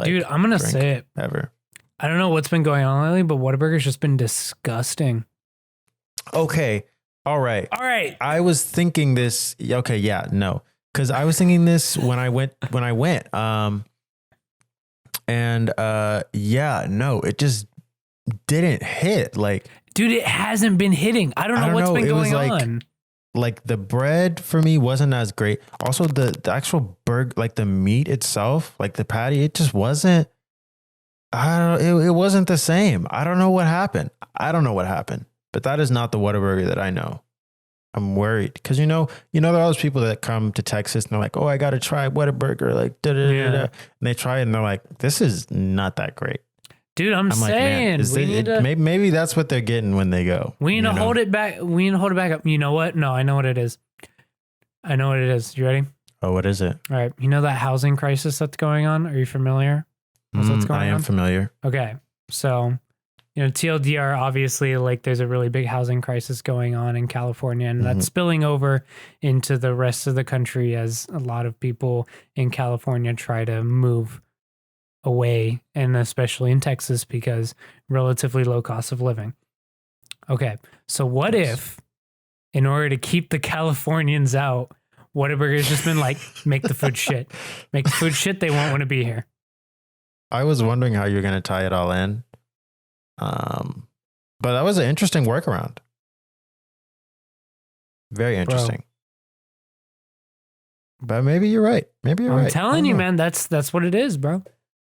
dude, I'm gonna say it ever. I don't know what's been going on lately, but Whataburger's just been disgusting. Okay. All right. I was thinking this. Okay. Yeah. No. Because I was thinking this when I went. Yeah. No. It just didn't hit. Like, dude, it hasn't been hitting. I don't know what's been going on. Like the bread for me wasn't as great. Also, the actual burger, like the meat itself, like the patty, it just wasn't. It wasn't the same. I don't know what happened. But that is not the Whataburger that I know. I'm worried because there are all those people that come to Texas and they're like, oh, I got to try Whataburger, like and they try it and they're like, this is not that great. Dude, I'm saying maybe that's what they're getting when they go. We need to hold it back. We need to hold it back up. You know what? No, I know what it is. You ready? Oh, what is it? All right. You know that housing crisis that's going on? Are you familiar? I am familiar. Okay. So, TLDR, obviously, like there's a really big housing crisis going on in California, and that's spilling over into the rest of the country as a lot of people in California try to move away, and especially in Texas because relatively low cost of living. Okay. So what if, in order to keep the Californians out, Whataburger's just been like, make the food shit. Make the food shit. They won't want to be here. I was wondering how you're going to tie it all in. But that was an interesting workaround. Very interesting. But maybe you're right. I'm telling you, man, that's what it is, bro.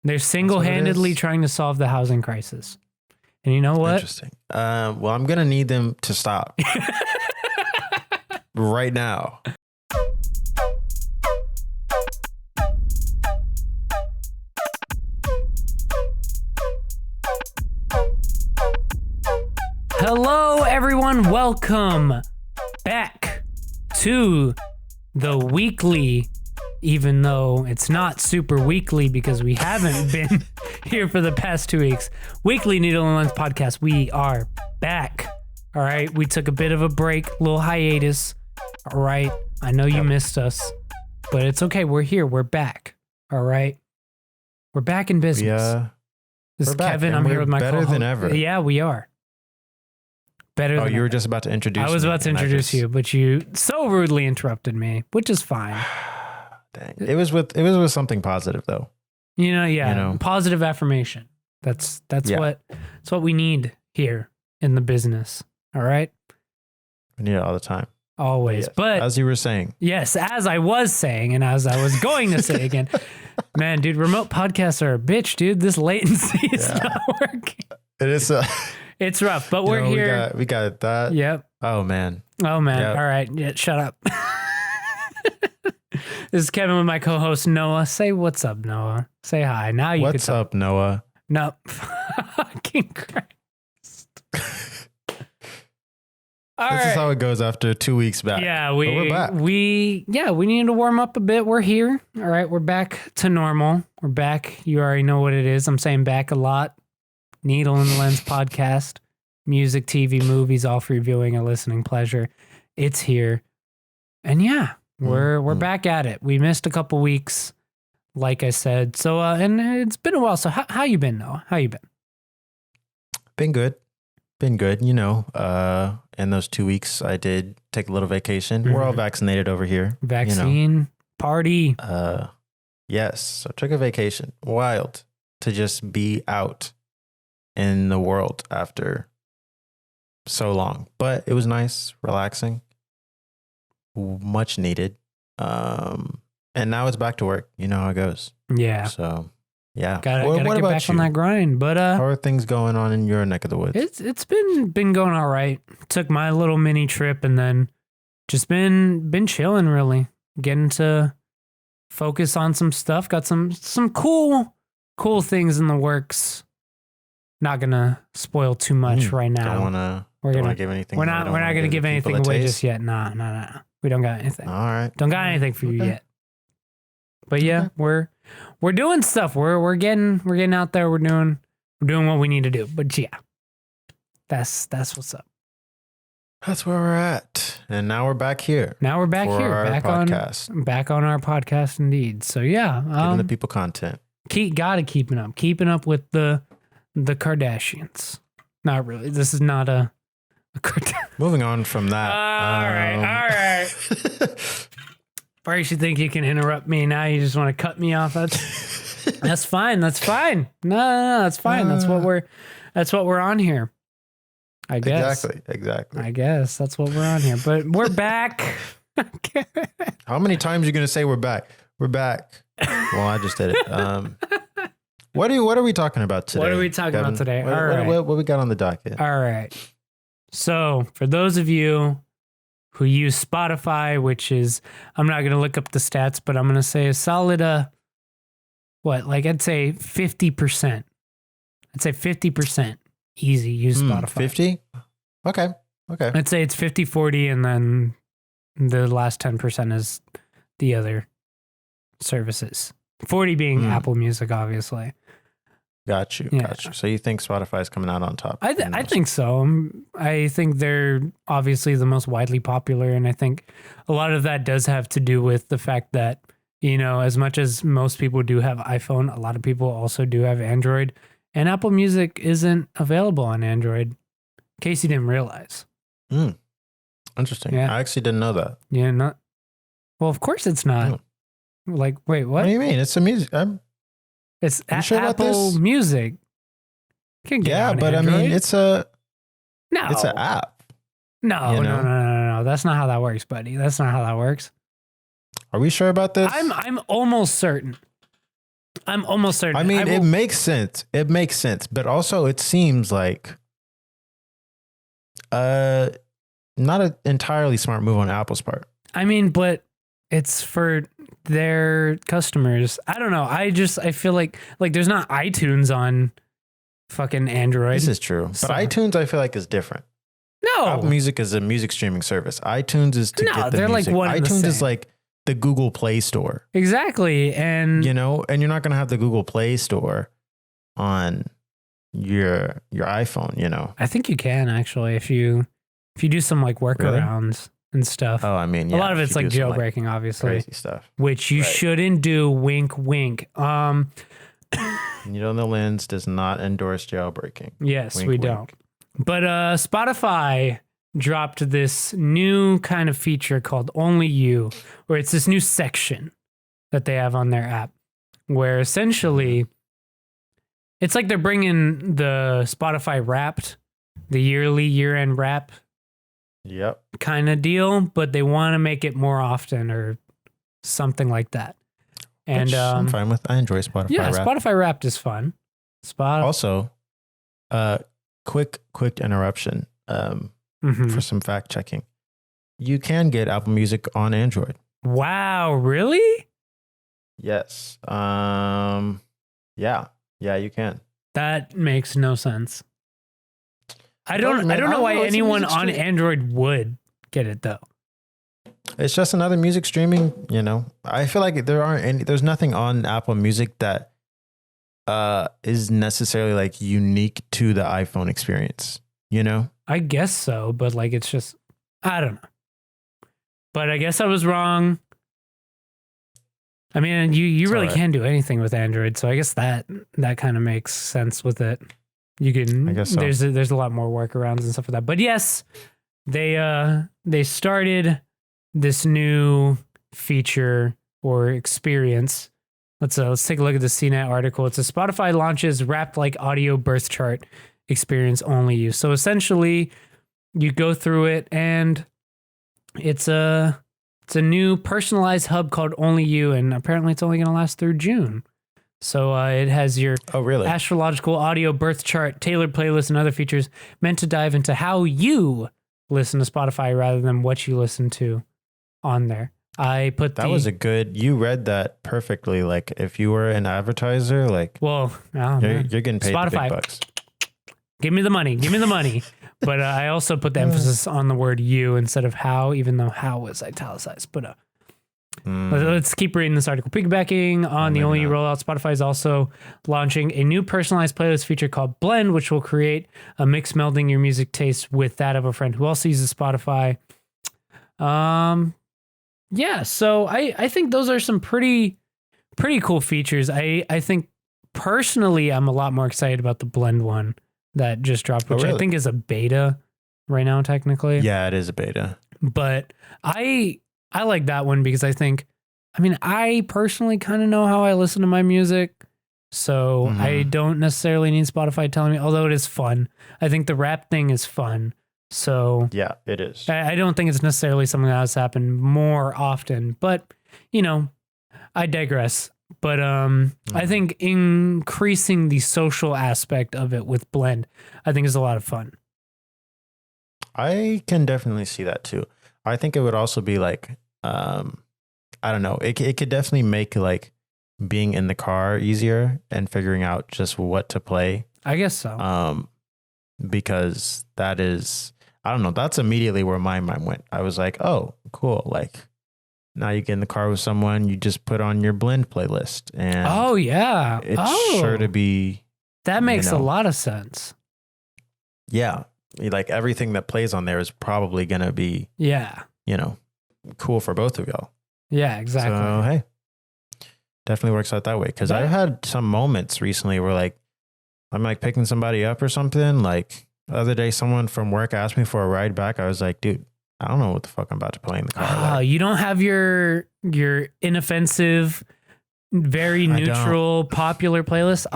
They're single-handedly trying to solve the housing crisis. And you know what? Interesting. Well, I'm going to need them to stop right now. Hello, everyone. Welcome back to the weekly, even though it's not super weekly because we haven't been here for the past 2 weeks. Weekly Needle and Lens podcast. We are back. All right. We took a bit of a break, little hiatus. All right. I know you missed us, but it's okay. We're here. We're back. All right. We're back in business. This is Kevin. I'm here with my better than ever. Yeah, we are. Better than you were just about to introduce me. I was about to introduce you, but you so rudely interrupted me, which is fine. Dang. It was with something positive though. Positive affirmation. That's what we need here in the business. All right. We need it all the time. Always. But as you were saying. Yes, as I was saying, and as I was going to say again, man, dude, remote podcasts are a bitch, dude. This latency is not working. It is it's rough, but we're here. We got that. Yep. Oh man. Yep. All right. Yeah, shut up. This is Kevin with my co-host Noah. Say what's up, Noah. Say hi. Now you What's up, Noah? No. Fucking Christ. This is how it goes after 2 weeks back. Yeah, we're back. We need to warm up a bit. We're here. All right, we're back to normal. We're back. You already know what it is. I'm saying back a lot. Needle and Lens podcast, music, TV, movies, all for your viewing and listening pleasure. It's here. And yeah, we're back at it. We missed a couple weeks, like I said. So and it's been a while. So how you been, Noah? How you been? Been good. In those 2 weeks I did take a little vacation. We're all vaccinated over here. Vaccine party. Yes. So I took a vacation. Wild to just be out in the world after so long, but it was nice, relaxing, much needed. And now it's back to work. You know how it goes. Yeah. So yeah. Gotta get back on that grind. But how are things going on in your neck of the woods? It's been going all right. Took my little mini trip and then just been chilling, really. Getting to focus on some stuff. Got some cool things in the works. Not gonna spoil too much right now. Don't wanna give anything. We're not gonna give anything away just yet. Nah. We don't got anything. All right. Don't got anything for you yet. But yeah, we're doing stuff. We're getting out there. We're doing what we need to do. But yeah, that's what's up. That's where we're at. And now we're back here. Back on our podcast indeed. So yeah, giving the people content. Gotta keeping up with the Kardashians. Not really. This is not a Moving on from that. All right. First, you think you can interrupt me. Now you just want to cut me off. That's fine. That's fine. No, that's fine. That's what we're on here. I guess. Exactly. I guess that's what we're on here. But we're back. How many times are you going to say we're back? We're back. Well, I just did it. What are we talking about today? What are we talking about today? What we got on the docket? All right. So for those of you who use Spotify, which is, I'm not going to look up the stats, but I'm going to say a solid, I'd say 50%. I'd say 50% easy use Spotify. 50? Okay. I'd say it's 50-40, and then the last 10% is the other services. 40 being Apple Music, obviously. Got you. So you think Spotify is coming out on top? I think so. I think they're obviously the most widely popular, and I think a lot of that does have to do with the fact that, as much as most people do have iPhone, a lot of people also do have Android, and Apple Music isn't available on Android, in case you didn't realize. Interesting. Yeah. I actually didn't know that. Yeah, well, of course it's not. Like, wait, what? What do you mean? It's a music. It's sure Apple Music. Can get on but Android. I mean, it's an app. No. That's not how that works, buddy. That's not how that works. Are we sure about this? I'm almost certain. I mean, it makes sense. But also it seems like not an entirely smart move on Apple's part. I mean, but it's for their customers. I don't know. I feel like there's not iTunes on fucking Android. This is true. But iTunes, I feel like, is different. No. Apple Music is a music streaming service. iTunes is to get the they're music. Like one iTunes is like the Google Play Store. Exactly. And and you're not going to have the Google Play Store on your iPhone, I think you can actually if you do some like workarounds and stuff. Oh, I mean, a lot of it's like jailbreaking, obviously. Crazy stuff. Which you shouldn't do. Wink, wink. The lens does not endorse jailbreaking. Yes, wink, we wink. don't. But Spotify dropped this new kind of feature called Only You, where it's this new section that they have on their app, where essentially it's like they're bringing the Spotify Wrapped, the year-end wrap. Yep. Kind of deal, but they want to make it more often or something like that. And which I'm fine with. I enjoy Spotify yeah, Wrapped. Spotify Wrapped is fun. Also, quick interruption for some fact checking. You can get Apple Music on Android. Wow, really? Yes. Yeah, you can. That makes no sense. I don't know why anyone on Android would get it though. It's just another music streaming, I feel like there's nothing on Apple Music that is necessarily like unique to the iPhone experience, I guess so, but like it's just I don't know. But I guess I was wrong. I mean, you really can't do anything with Android, so I guess that kind of makes sense with it. You can. I guess so. There's a lot more workarounds and stuff like that. But yes, they started this new feature or experience. Let's take a look at the CNET article. It's a Spotify launches wrapped like audio birth chart experience Only You. So essentially, you go through it and it's a new personalized hub called Only You, and apparently it's only going to last through June. So it has your astrological audio birth chart, tailored playlist, and other features meant to dive into how you listen to Spotify rather than what you listen to on there. You read that perfectly. Like if you were an advertiser, you're getting paid the big bucks. Give me the money. But I also put the emphasis on the word you instead of how, even though how was italicized. But let's keep reading this article. Piggybacking on the Only You rollout, Spotify is also launching a new personalized playlist feature called Blend, which will create a mix melding your music taste with that of a friend who also uses Spotify. Yeah, so I think those are some pretty cool features. I think personally, I'm a lot more excited about the blend one that just dropped, which really? I think is a beta right now, technically. Yeah, it is a beta. But I like that one because I personally kind of know how I listen to my music. So I don't necessarily need Spotify telling me, although it is fun. I think the rap thing is fun. So yeah, it is. I don't think it's necessarily something that has happened more often, but I digress. But I think increasing the social aspect of it with blend, I think is a lot of fun. I can definitely see that too. I think it would also be like, I don't know. It could definitely make like being in the car easier and figuring out just what to play. I guess so. Because that is, I don't know. That's immediately where my mind went. I was like, oh, cool. Like now you get in the car with someone, you just put on your blend playlist, and oh yeah, it's sure to be. That makes a lot of sense. Yeah, like everything that plays on there is probably gonna be cool for both of y'all. Yeah, exactly. So hey, definitely works out that way. Because I've had some moments recently where like I'm like picking somebody up or something. Like the other day, someone from work asked me for a ride back. I was like, dude, I don't know what the fuck I'm about to play in the car. Oh, you don't have your inoffensive, very neutral, popular playlist?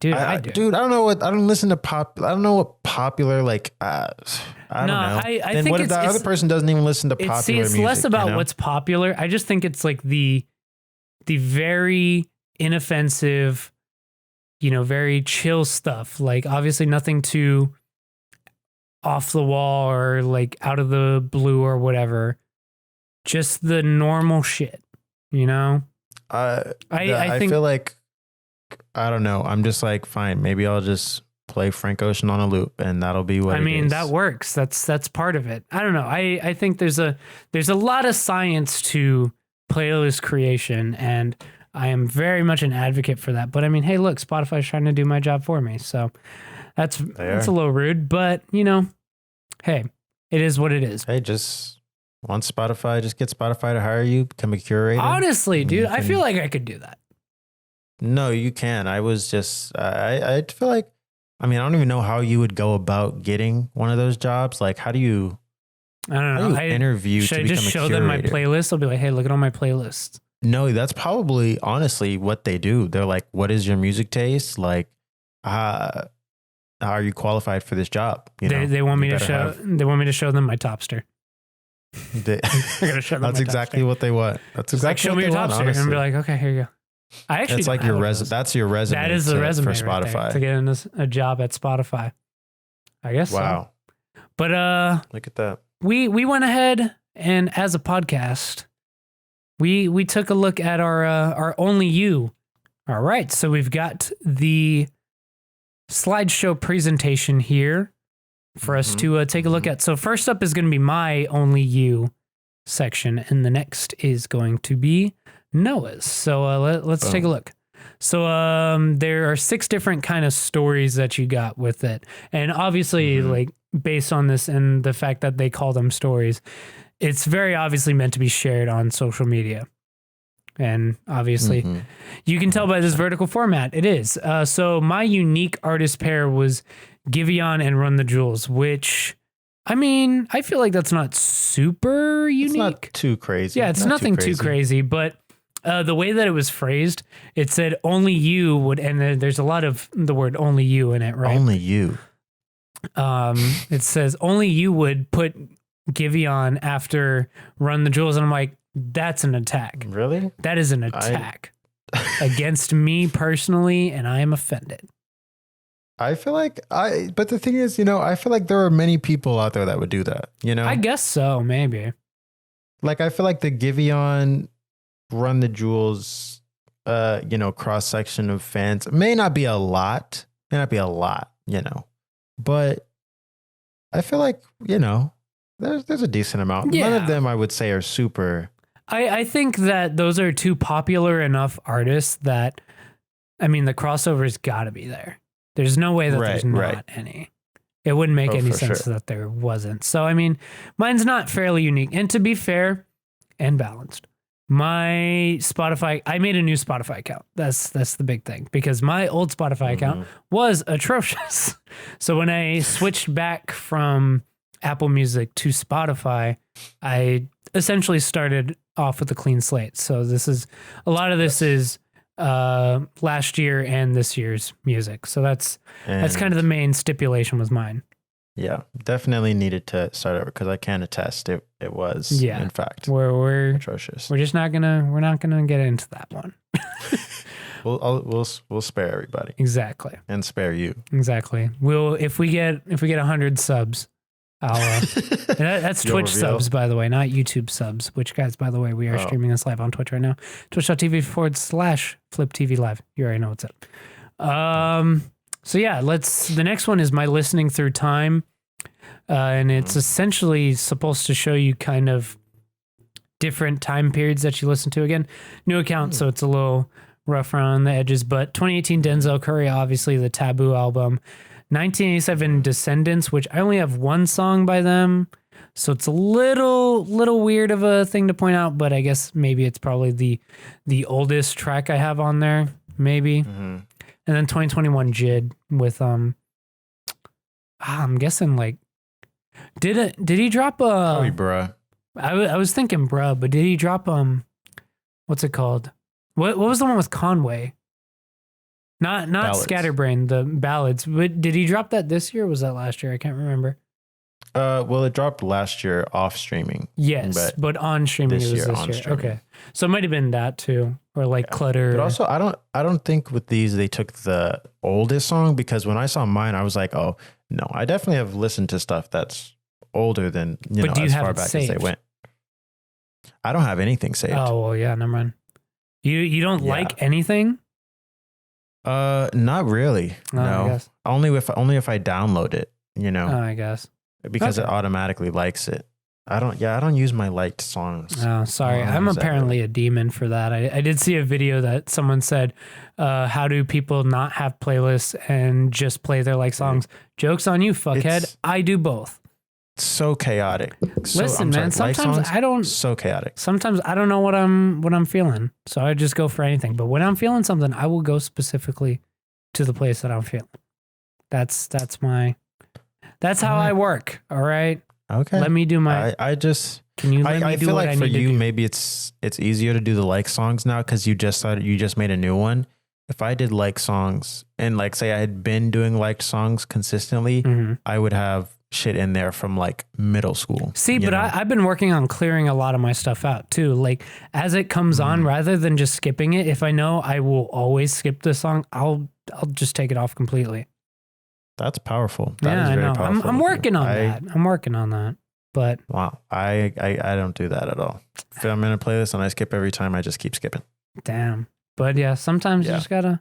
Dude, I do. Dude, I don't listen to pop. I don't know what popular, like, I don't know. I then think what if the other person doesn't even listen to popular music? It's less about what's popular. I just think it's like the very inoffensive, very chill stuff. Like obviously nothing too off the wall or like out of the blue or whatever. Just the normal shit, I feel like, I don't know. I'm just like, fine, maybe I'll just play Frank Ocean on a loop and that'll be what it is. That works. That's part of it. I don't know. I think there's a lot of science to playlist creation, and I am very much an advocate for that. But hey, look, Spotify's trying to do my job for me. So that's a little rude, but hey, it is what it is. Hey, just want Spotify, just get Spotify to hire you, become a curator. Honestly, dude, I feel like I could do that. No, you can. I was just, I feel like, I don't even know how you would go about getting one of those jobs. Like, how do you, I don't know. Interview should to I become just a show curator? them my playlist? I'll be like, hey, look at all my playlists. No, that's probably honestly what they do. They're like, what is your music taste? Like, how are you qualified for this job? They want me to show. They want me to show them my Topster. I gotta show them. That's exactly what they want. That's exactly like, show me your Topster, and be like, okay, here you go. I actually, it's like your resume. That's your resume. That is the resume for right Spotify there, to get in a job at Spotify. I guess. Wow. So. But look at that. We went ahead and as a podcast, we took a look at our Only You. All right, so we've got the slideshow presentation here for us to take a look at. So first up is going to be my Only You section, and the next is going to be Noah's. So let's take a look. So there are 6 different kind of stories that you got with it, and obviously like based on this and the fact that they call them stories, it's very obviously meant to be shared on social media. And obviously you can tell by this vertical format, it is. So my unique artist pair was Giveon and Run the Jewels, which, I feel like that's not super unique. It's not too crazy. Yeah, it's nothing too crazy, but the way that it was phrased, it said only you would, and there's a lot of the word only you in it, right? Only you. It says only you would put Giveon after Run the Jewels, and I'm like, that's an attack. Really? That is an attack against me personally, and I am offended. I feel like but the thing is, I feel like there are many people out there that would do that, I guess so, maybe. Like, I feel like the Giveon Run the Jewels, cross section of fans may not be a lot, but I feel like, there's a decent amount. Yeah. None of them I would say are super. I think that those are 2 popular enough artists that, the crossover's got to be there. There's no way that there's not any. It wouldn't make any sense that there wasn't. So, mine's not fairly unique. And to be fair and balanced, my Spotify, I made a new Spotify account. That's the big thing, because my old Spotify account was atrocious. So when I switched back from Apple Music to Spotify, I essentially started off with a clean slate. So a lot of this is last year and this year's music. So that's kind of the main stipulation was mine. Yeah, definitely needed to start over because I can attest it was in fact we're atrocious. We're not gonna get into that one. We'll spare everybody. Exactly. And spare you. Exactly. If we get 100 subs, I'll that's Twitch subs, by the way, not YouTube subs, which, guys, by the way, we are streaming this live on Twitch right now. Twitch.tv/FlipTV Live. You already know what's up. So yeah, the next one is my listening through time. And it's essentially supposed to show you kind of different time periods that you listen to. Again, new account, so it's a little rough around the edges, but 2018 Denzel Curry, obviously the Taboo album. 1987 Descendants, which I only have one song by them, so it's a little weird of a thing to point out, but I guess maybe it's probably the oldest track I have on there, maybe. And then 2021 Jid with I'm guessing like did he drop probably bruh. I was thinking bruh, but did he drop what's it called? What was the one with Conway? Not Ballads. Scatterbrain, the ballads. But did he drop that this year or was that last year? I can't remember. Well, it dropped last year off streaming. Yes, but on streaming it was this year. Streaming. Okay. So it might have been that too. Or like Clutter. But also I don't think with these they took the oldest song, because when I saw mine I was like, oh no, I definitely have listened to stuff that's older than as far back as they went. I don't have anything saved. Oh well, yeah, never mind. You don't like anything? Not really. No. Only if I download it, Oh, I guess. Because it automatically likes it. I don't use my liked songs. Oh, sorry. I'm apparently a demon for that. I did see a video that someone said, how do people not have playlists and just play their like songs? Joke's on you, fuckhead. I do both. So chaotic. Listen, man, sometimes I don't. So chaotic. Sometimes I don't know what I'm feeling. So I just go for anything. But when I'm feeling something, I will go specifically to the place that I'm feeling. That's how I work. All right. Okay. Let me do my. Can you let me do feel what like I for need to you, do? maybe it's easier to do the like songs now because you just made a new one. If I did like songs and like say I had been doing liked songs consistently, I would have shit in there from like middle school. See, but I've been working on clearing a lot of my stuff out too. Like as it comes on, rather than just skipping it, if I know I will always skip the song, I'll just take it off completely. That's powerful. That is I very know. powerful. I'm working on that. I'm working on that. But wow, I don't do that at all. If I'm in a playlist and I skip every time, I just keep skipping. Damn. But yeah, sometimes you just gotta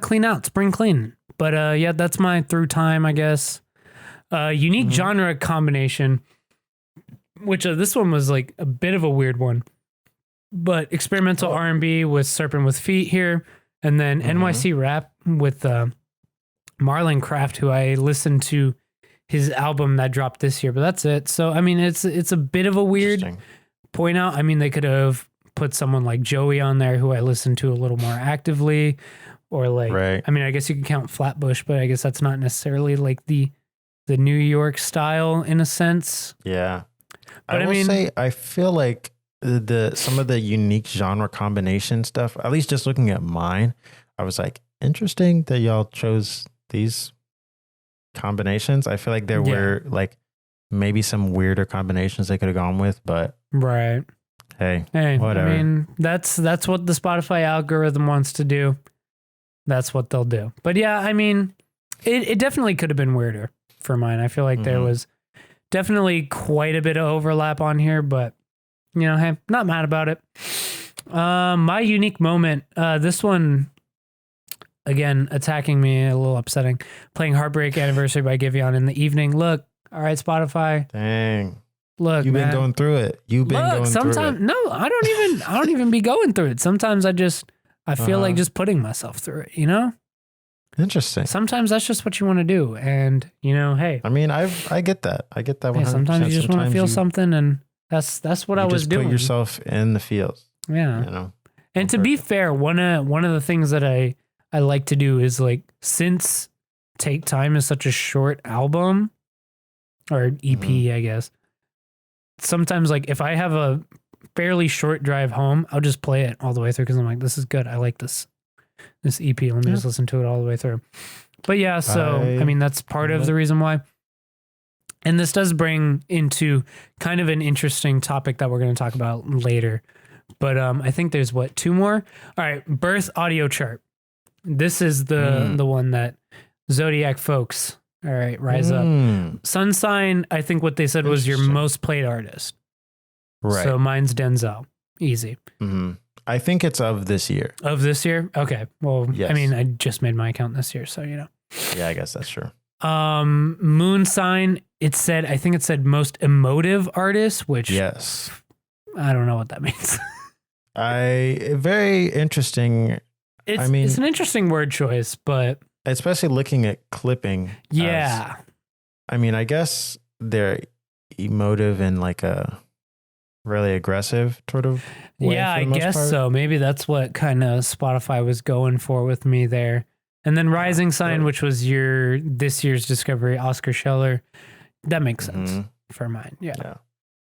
clean out, spring clean. But yeah, that's my through time, I guess. Unique genre combination, which this one was like a bit of a weird one, but experimental R&B with Serpent with Feet here, and then NYC rap with Marlon Craft, who I listened to his album that dropped this year, but that's it. So I mean, it's a bit of a weird point out. I mean, they could have put someone like Joey on there, who I listened to a little more actively, or like, I mean, I guess you could count Flatbush, but I guess that's not necessarily like the New York style in a sense. Yeah. But I will say, I feel like some of the unique genre combination stuff, at least just looking at mine, I was like, interesting that y'all chose these combinations. I feel like there were like maybe some weirder combinations they could have gone with, but hey, whatever. I mean, that's what the Spotify algorithm wants to do. That's what they'll do. But yeah, I mean, it definitely could have been weirder for mine. I feel like there was definitely quite a bit of overlap on here, but hey, not mad about it. My unique moment, this one, again, attacking me, a little upsetting. Playing Heartbreak Anniversary by Giveon in the evening. Look, all right, Spotify. Dang. Look, You've been going through it. Sometimes, no, I don't even be going through it. Sometimes I feel like just putting myself through it, Interesting. Sometimes that's just what you want to do. And, hey. I mean, I get that. I get that 100%. Sometimes you just want to feel something, and That's what I was just doing. Put yourself in the fields. Yeah. You know. And to be fair, one of the things that I like to do is like, since Take Time is such a short album or EP, I guess. Sometimes like if I have a fairly short drive home, I'll just play it all the way through because I'm like, this is good. I like this EP. Let me just listen to it all the way through. But yeah, so I mean that's part of the reason why. And this does bring into kind of an interesting topic that we're going to talk about later. But I think there's two more. All right, birth audio chart. This is the one that Zodiac folks. All right, rise up. Sun sign, I think what they said was your most played artist. Right. So mine's Denzel. Easy. I think it's of this year. Of this year? Okay. Well, yes. I mean, I just made my account this year, so you know. Yeah, I guess that's true. Moon sign, I think it said most emotive artist, which yes. I don't know what that means. Very interesting. It's an interesting word choice, but especially looking at clipping. Yeah. I guess they're emotive in like a really aggressive sort of way. Yeah, I guess so. Maybe that's what kind of Spotify was going for with me there. And then rising sign, which was this year's discovery, Oscar Scheller. That makes sense for mine. Yeah.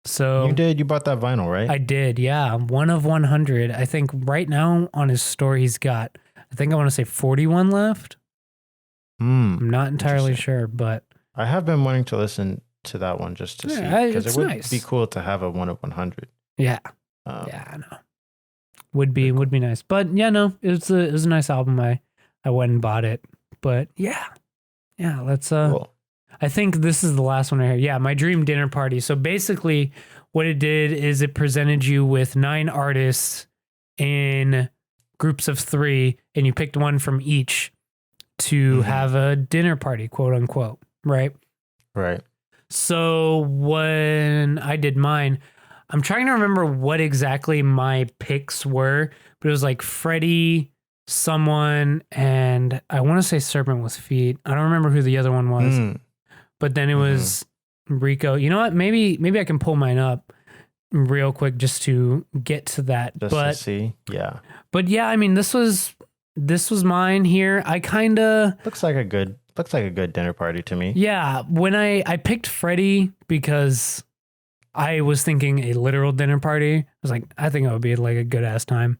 So you bought that vinyl, right? I did. Yeah. 1 of 100. I think right now on his store, he's got, I want to say 41 left. I'm not entirely sure, but I have been wanting to listen to that one just to see, because it would be cool to have a 1 of 100. Yeah. Yeah, I know. Would be nice. But yeah, no, it was a nice album. I went and bought it. But yeah. Yeah, let's cool. I think this is the last one right here. Yeah, my dream dinner party. So basically what it did is it presented you with 9 artists in groups of 3, and you picked one from each to have a dinner party, quote unquote. Right. Right. So when I did mine, I'm trying to remember what exactly my picks were, but it was like Freddie, someone, and I want to say Serpent with Feet. I don't remember who the other one was, but then it was Rico. You know what? Maybe I can pull mine up real quick just to get to that. Just to see. Yeah. But yeah, I mean, this was mine here. I kind of looks like a good dinner party to me. Yeah. When I picked Freddie because I was thinking a literal dinner party. I was like, I think it would be like a good ass time.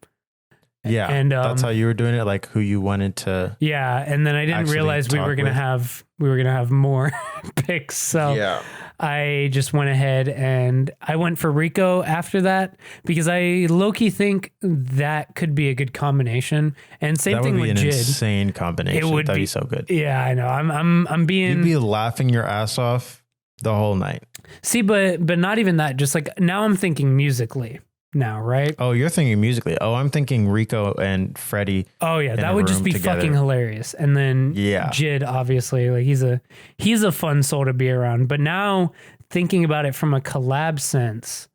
Yeah. And that's how you were doing it, like who you wanted to. Yeah. And then I didn't realize we were gonna have more picks. So yeah. I just went ahead and I went for Rico after that because I low-key think that could be a good combination. And same thing with Jid. That would be an insane combination. That'd be so good. Yeah, I know. I'm being. You'd be laughing your ass off the whole night. See, but not even that. Just like now, I'm thinking musically now, right? Oh, you're thinking musically. Oh, I'm thinking Rico and Freddie. Oh yeah, that would just be fucking hilarious. And then Jid, obviously, like he's a fun soul to be around. But now thinking about it from a collab sense,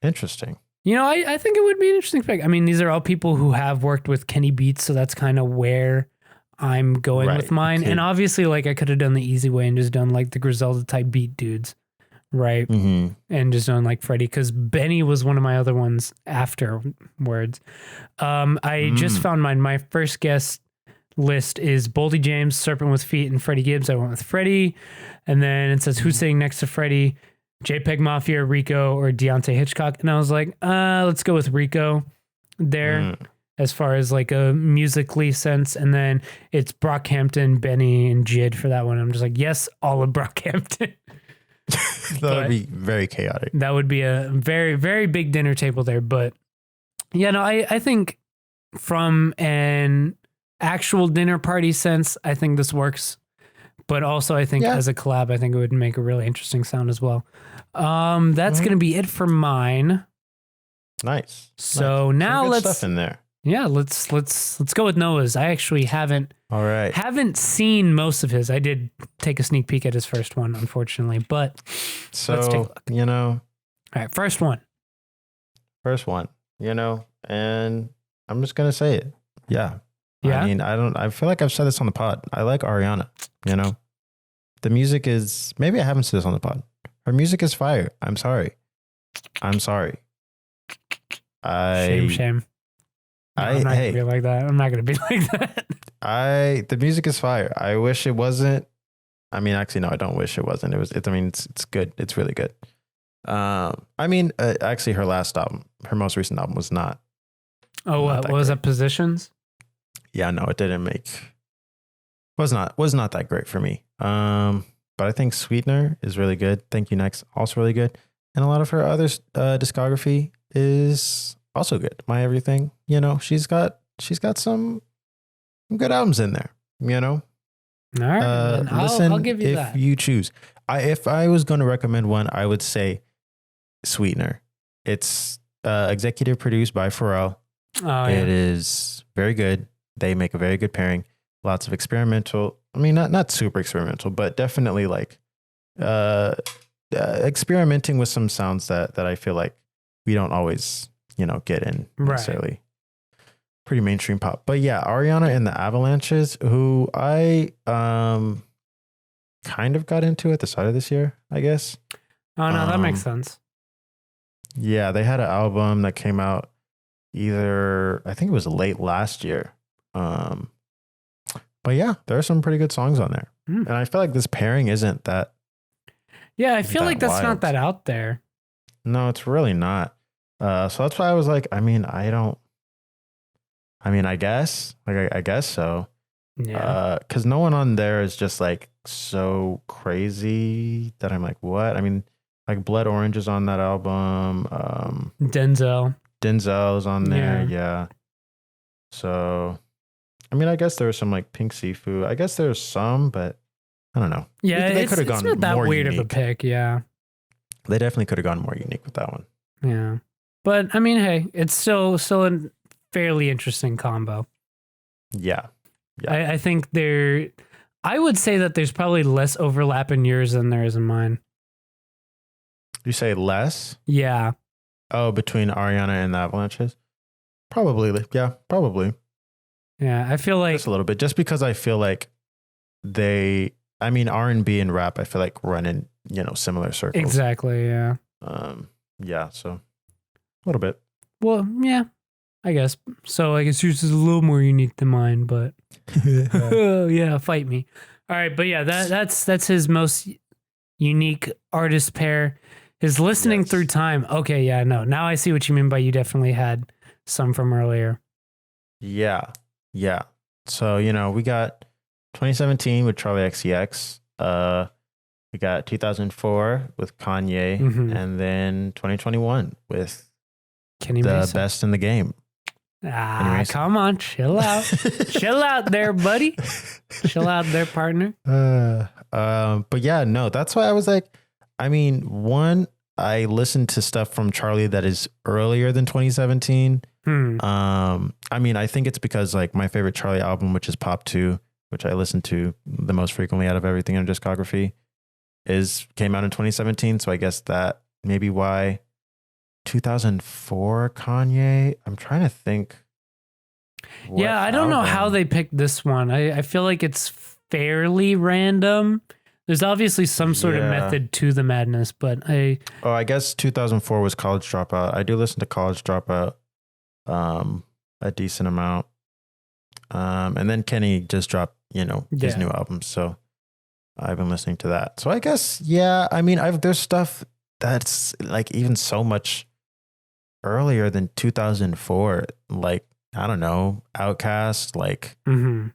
interesting. You know, I think it would be an interesting pick. I mean, these are all people who have worked with Kenny Beats, so that's kind of where I'm going with mine. And obviously, like I could have done the easy way and just done like the Griselda type beat dudes. Right. And just done like Freddie, because Benny was one of my other ones afterwards. I just found mine. My first guest list is Boldy James, Serpent with Feet, and Freddie Gibbs. I went with Freddie. And then it says who's sitting next to Freddie, JPEG Mafia, Rico, or Deontay Hitchcock. And I was like, let's go with Rico there as far as like a musically sense. And then it's Brockhampton, Benny, and Jid for that one. I'm just like, yes, all of Brockhampton. That would be very chaotic. That would be a very, very big dinner table there. But yeah, no, I think from an actual dinner party sense, I think this works. But also I think as a collab, I think it would make a really interesting sound as well. That's going to be it for mine. Nice. So now let's stuff in there. Yeah, let's go with Noah's. I actually haven't seen most of his. I did take a sneak peek at his first one, unfortunately, but let's take a look. You know. All right, first one, you know, and I'm just going to say it. Yeah. Yeah. I mean, I feel like I've said this on the pod. I like Ariana, you know. The music is, maybe I haven't said this on the pod. Her music is fire. I'm sorry. Shame. No, I'm not gonna be like that. I'm not gonna be like that. The music is fire. I wish it wasn't. I mean, actually, no, I don't wish it wasn't. It's good. It's really good. Actually, her last album, her most recent album was not. Oh, what was it? Positions? Yeah, no, it didn't was not that great for me. But I think Sweetener is really good. Thank You Next, also really good. And a lot of her other discography is also good. My Everything, she's got some good albums in there, All right, listen, I'll give you that. If you choose. If I was going to recommend one, I would say Sweetener. It's executive produced by Pharrell. Oh, yeah. It is very good. They make a very good pairing. Lots of experimental. I mean, not super experimental, but definitely like experimenting with some sounds that I feel like we don't always, get in necessarily. Right. Pretty mainstream pop. But yeah, Ariana and the Avalanches, who I kind of got into at the start of this year, I guess. Oh, no, that makes sense. Yeah, they had an album that came out I think it was late last year. But yeah, there are some pretty good songs on there. And I feel like this pairing isn't that. Yeah, I feel like that's wild. Not that out there. No, it's really not. So that's why I was like, I guess so. Yeah. Cause no one on there is just like so crazy that I'm like, what? I mean, like Blood Orange is on that album. Denzel is on there. Yeah. So, I guess there was some like Pink Seafood. I guess there's some, but I don't know. Yeah, they could have gone not that more weird unique. Of a pick. Yeah. They definitely could have gone more unique with that one. Yeah. But hey, it's still a fairly interesting combo. Yeah. I think I would say that there's probably less overlap in yours than there is in mine. You say less? Yeah. Oh, between Ariana and the Avalanches? Probably. Yeah, probably. Yeah, I feel like... Just a little bit. Just because I feel like R&B and rap, I feel like run in, similar circles. Exactly, yeah. Yeah, so a little bit. Well, yeah, I guess. So I guess yours is a little more unique than mine, but... yeah, fight me. All right, but yeah, that's his most unique artist pair. His listening through time. Okay, yeah, no. Now I see what you mean by you definitely had some from earlier. Yeah. So, we got 2017 with Charli XCX. We got 2004 with Kanye, and then 2021 with Kenny the Mason. Best in the Game. Come on, chill out. Chill out there, buddy. Chill out there, partner. But yeah, no, that's why I was like, one, I listened to stuff from Charli that is earlier than 2017. I think it's because like my favorite Charli album, which is Pop 2, which I listen to the most frequently out of everything in her discography, came out in 2017. So I guess that may be why. 2004 Kanye. I'm trying to think. Yeah, I don't know how they picked this one. I feel like it's fairly random. There's obviously some sort of method to the madness, but I guess 2004 was College Dropout. I do listen to College Dropout a decent amount. And then Kenny just dropped, his new album, so I've been listening to that. So I guess there's stuff that's like even so much earlier than 2004, like I don't know, Outkast, like there's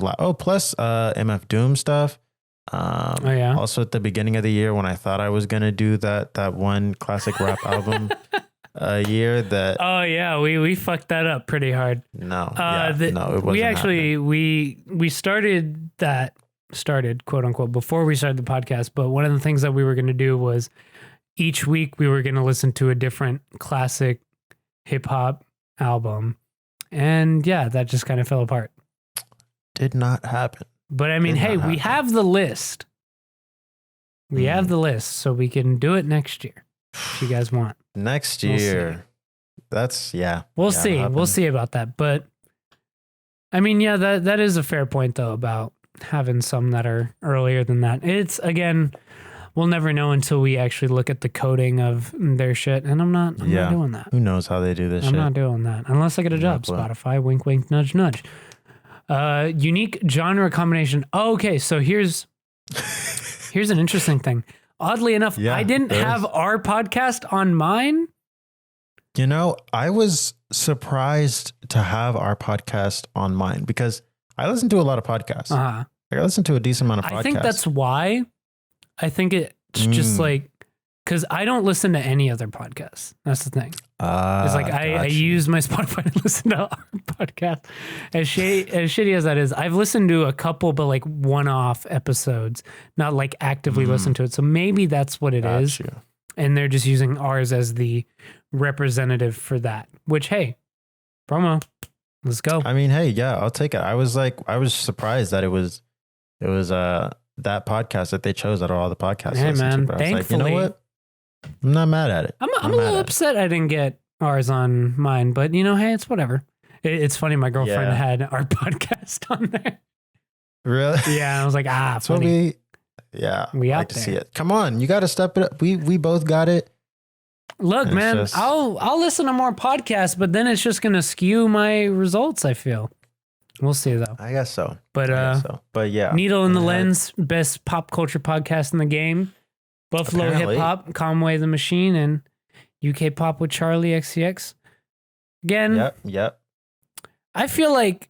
a lot. Oh, plus MF Doom stuff. Also at the beginning of the year when I thought I was gonna do that one classic rap album year that we fucked that up pretty hard. No, it wasn't. We actually we started quote unquote before we started the podcast, but one of the things that we were going to do was each week we were going to listen to a different classic hip hop album, and that just kind of fell apart. Did not happen. But we have the list. We have the list, so we can do it next year if you guys want. Next year. We'll see. We'll see about that. But that is a fair point though about having some that are earlier than that. It's again, we'll never know until we actually look at the coding of their shit. And I'm not doing that. Who knows how they do this shit? I'm not doing that unless I get a job. Spotify, wink, wink, nudge, nudge. Unique genre combination. Oh, okay, so here's an interesting thing. Oddly enough, I didn't have our podcast on mine. You know, I was surprised to have our podcast on mine because I listen to a lot of podcasts. Uh-huh. I listen to a decent amount of podcasts. I think that's why. I think it's just like, because I don't listen to any other podcasts. That's the thing. It's like I use my Spotify to listen to our podcast. As shitty as that is, I've listened to a couple, but like one-off episodes, not like actively listen to it. So maybe that's what it is. And they're just using ours as the representative for that, which, hey, promo, let's go. I mean, hey, yeah, I'll take it. I was surprised that it was that podcast that they chose out of all the podcasts. Hey, man, to, thankfully, like, you know what? I'm not mad at it. I'm a little upset I didn't get ours on mine, but you know, hey, it's whatever. It's funny. My girlfriend had our podcast on there. Really? Yeah. I was like, that's funny. We like out to see it. Come on, you got to step it up. We both got it. Look, and man, I'll listen to more podcasts, but then it's just gonna skew my results. I feel. We'll see though. I guess so. But yeah, Needle in the Lens, best pop culture podcast in the game. Buffalo Hip Hop, Conway the Machine, and UK Pop with Charlie XCX. Again, yep. I feel like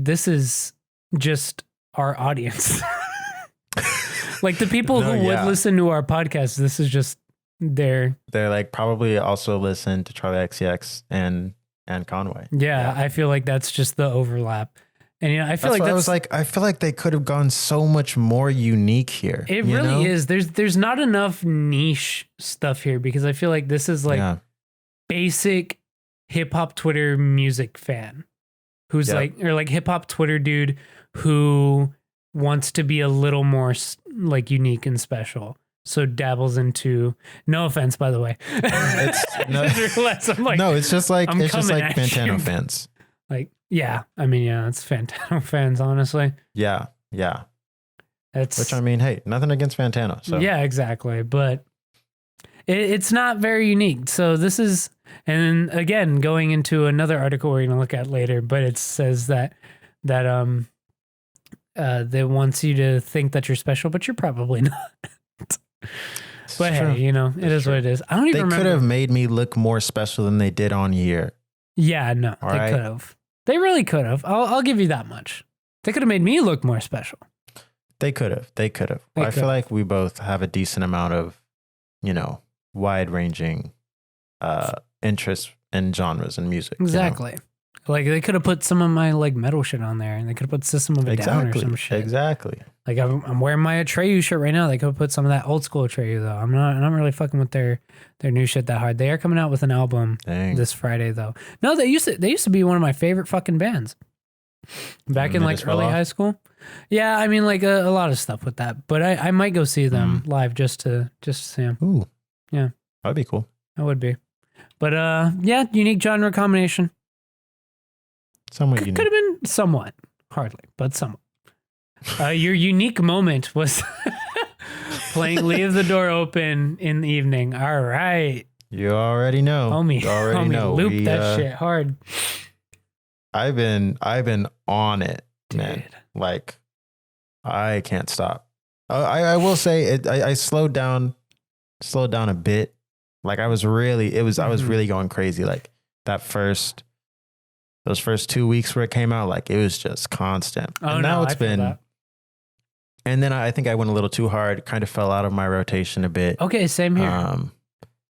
this is just our audience. Like the people who would listen to our podcast, this is just they're like probably also listen to Charlie XCX and Conway. Yeah, I feel like that's just the overlap. And you know, I feel I feel like they could have gone so much more unique here. It really is. There's not enough niche stuff here because I feel like this is like basic hip hop Twitter music fan who's like hip hop Twitter dude who wants to be a little more like unique and special. So dabbles into, no offense, by the way. It's just like Fantano fans. Like, yeah, I mean, yeah, it's Fantano fans, honestly. Yeah. Which I mean, hey, nothing against Fantano. So yeah, exactly. But it's not very unique. So this is, and again, going into another article we're going to look at later, but it says that wants you to think that you're special, but you're probably not. But hey, you know, it is what it is. I don't even remember. They could have made me look more special than they did on here. Yeah, no, they could have. They really could have. I'll give you that much. They could have made me look more special. They could have. I feel like we both have a decent amount of, you know, wide-ranging interests and genres in music. Exactly. You know? Like they could have put some of my like metal shit on there, and they could have put System of a Down or some shit. Exactly. Like I'm wearing my Atreyu shirt right now. They could have put some of that old school Atreyu though. I'm not really fucking with their new shit that hard. They are coming out with an album this Friday though. No, they used to be one of my favorite fucking bands. Back in like early high school. Yeah, I mean like a lot of stuff with that. But I might go see them live just to see them. Ooh. Yeah. That'd be cool. That would be. But yeah, unique genre combination. Somewhat unique. Could have been somewhat, hardly, but somewhat. Your unique moment was playing "Leave the Door Open" in the evening. All right, you already know, homie. You already know. Loop that shit hard. I've been on it, dude. Man. Like I can't stop. I will say it. I slowed down a bit. Like I was really going crazy. Like those first 2 weeks where it came out, like it was just constant. Oh, and now it's been, and then I think I went a little too hard, kind of fell out of my rotation a bit. Okay, same here.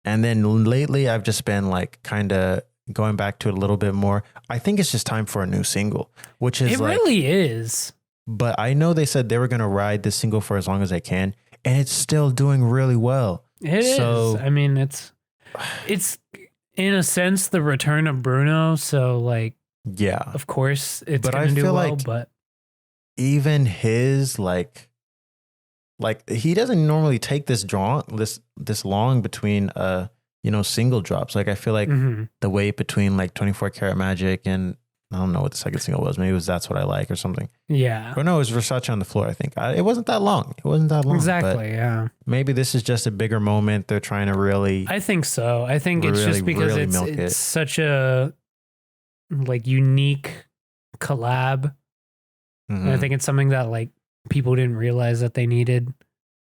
And then lately I've just been like kind of going back to it a little bit more. I think it's just time for a new single, which is it really is. But I know they said they were going to ride this single for as long as they can, and it's still doing really well. It is. I mean, it's in a sense the return of Bruno. So like, yeah, of course it's going to do well, like but even his like he doesn't normally take this long between single drops. Like I feel like the wait between like 24 Karat Magic and I don't know what the second single was. Maybe it was That's What I Like or something. Yeah. Or no, it was Versace on the Floor, I think. It wasn't that long. Exactly, yeah. Maybe this is just a bigger moment. They're trying to really... I think so. I think it's really, just because really it's such a like unique collab. And I think it's something that like people didn't realize that they needed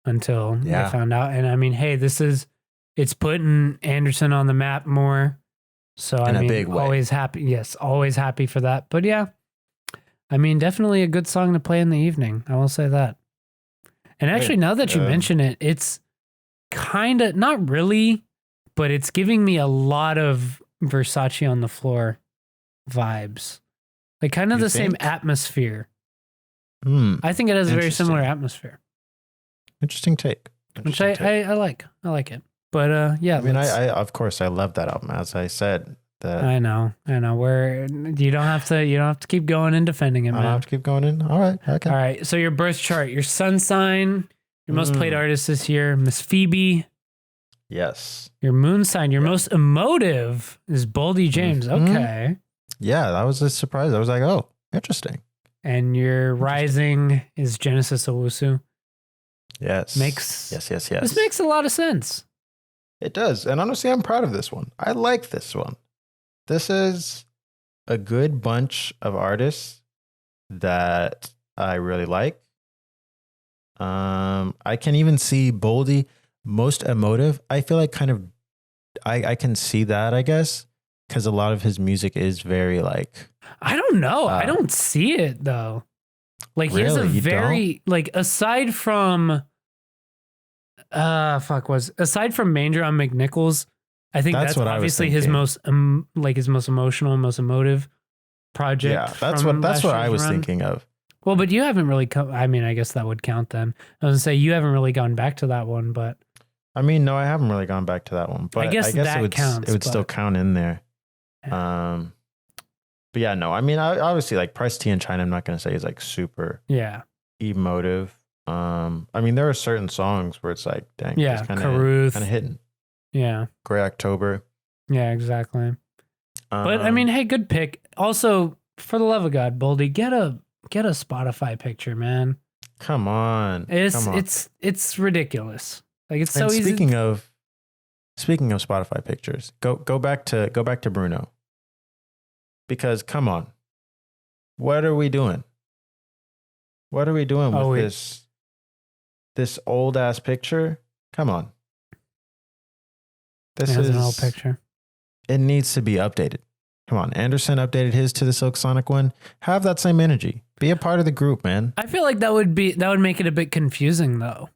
until they found out. And I mean, hey, it's putting Anderson on the map more. So in I mean, a big way. always happy. Yes, always happy for that. But yeah, I mean, definitely a good song to play in the evening. I will say that. And actually, now that you mention it, it's kind of not really, but it's giving me a lot of Versace on the Floor vibes, like kind of the same atmosphere. I think it has a very similar atmosphere. Interesting take. Which I like. I like it. But yeah, I mean, I of course I love that album. As I said, I know. Where you don't have to keep going and defending it, man. I don't have to keep going in. All right, okay. All right. So your birth chart, your sun sign, your most played artist this year, Miss Phoebe. Yes. Your moon sign, your most emotive is Boldy James. Okay. Yeah, that was a surprise. I was like, oh, interesting. And your rising is Genesis Owusu. Yes. Yes. This makes a lot of sense. It does. And honestly, I'm proud of this one. I like this one. This is a good bunch of artists that I really like. I can even see Boldy, most emotive. I feel like kind of, I can see that, I guess, because a lot of his music is very like... I don't know. I don't see it, though. Like, he has a very, like, aside from... aside from Manger on McNichols, I think that's obviously his most his most emotional, most emotive project. Yeah, that's what I was thinking of. Well, but you haven't really I mean, I guess that would count then. I was gonna say you haven't really gone back to that one, but I mean, no, I haven't really gone back to that one. But I guess that counts. It would still count in there. Yeah. But yeah, no, I mean, obviously, like Price T in China, I'm not gonna say is like super emotive. I mean, there are certain songs where it's like, dang, it's kind of hitting. Yeah. Gray October. Yeah, exactly. But I mean, hey, good pick. Also, for the love of God, Boldy, get a Spotify picture, man. Come on. It's ridiculous. Like it's so easy. Speaking of Spotify pictures, go back to Bruno. Because come on. What are we doing? What are we doing with this old ass picture? Come on. This is an old picture. It needs to be updated. Come on. Anderson updated his to the Silk Sonic one. Have that same energy. Be a part of the group, man. I feel like that would make it a bit confusing though.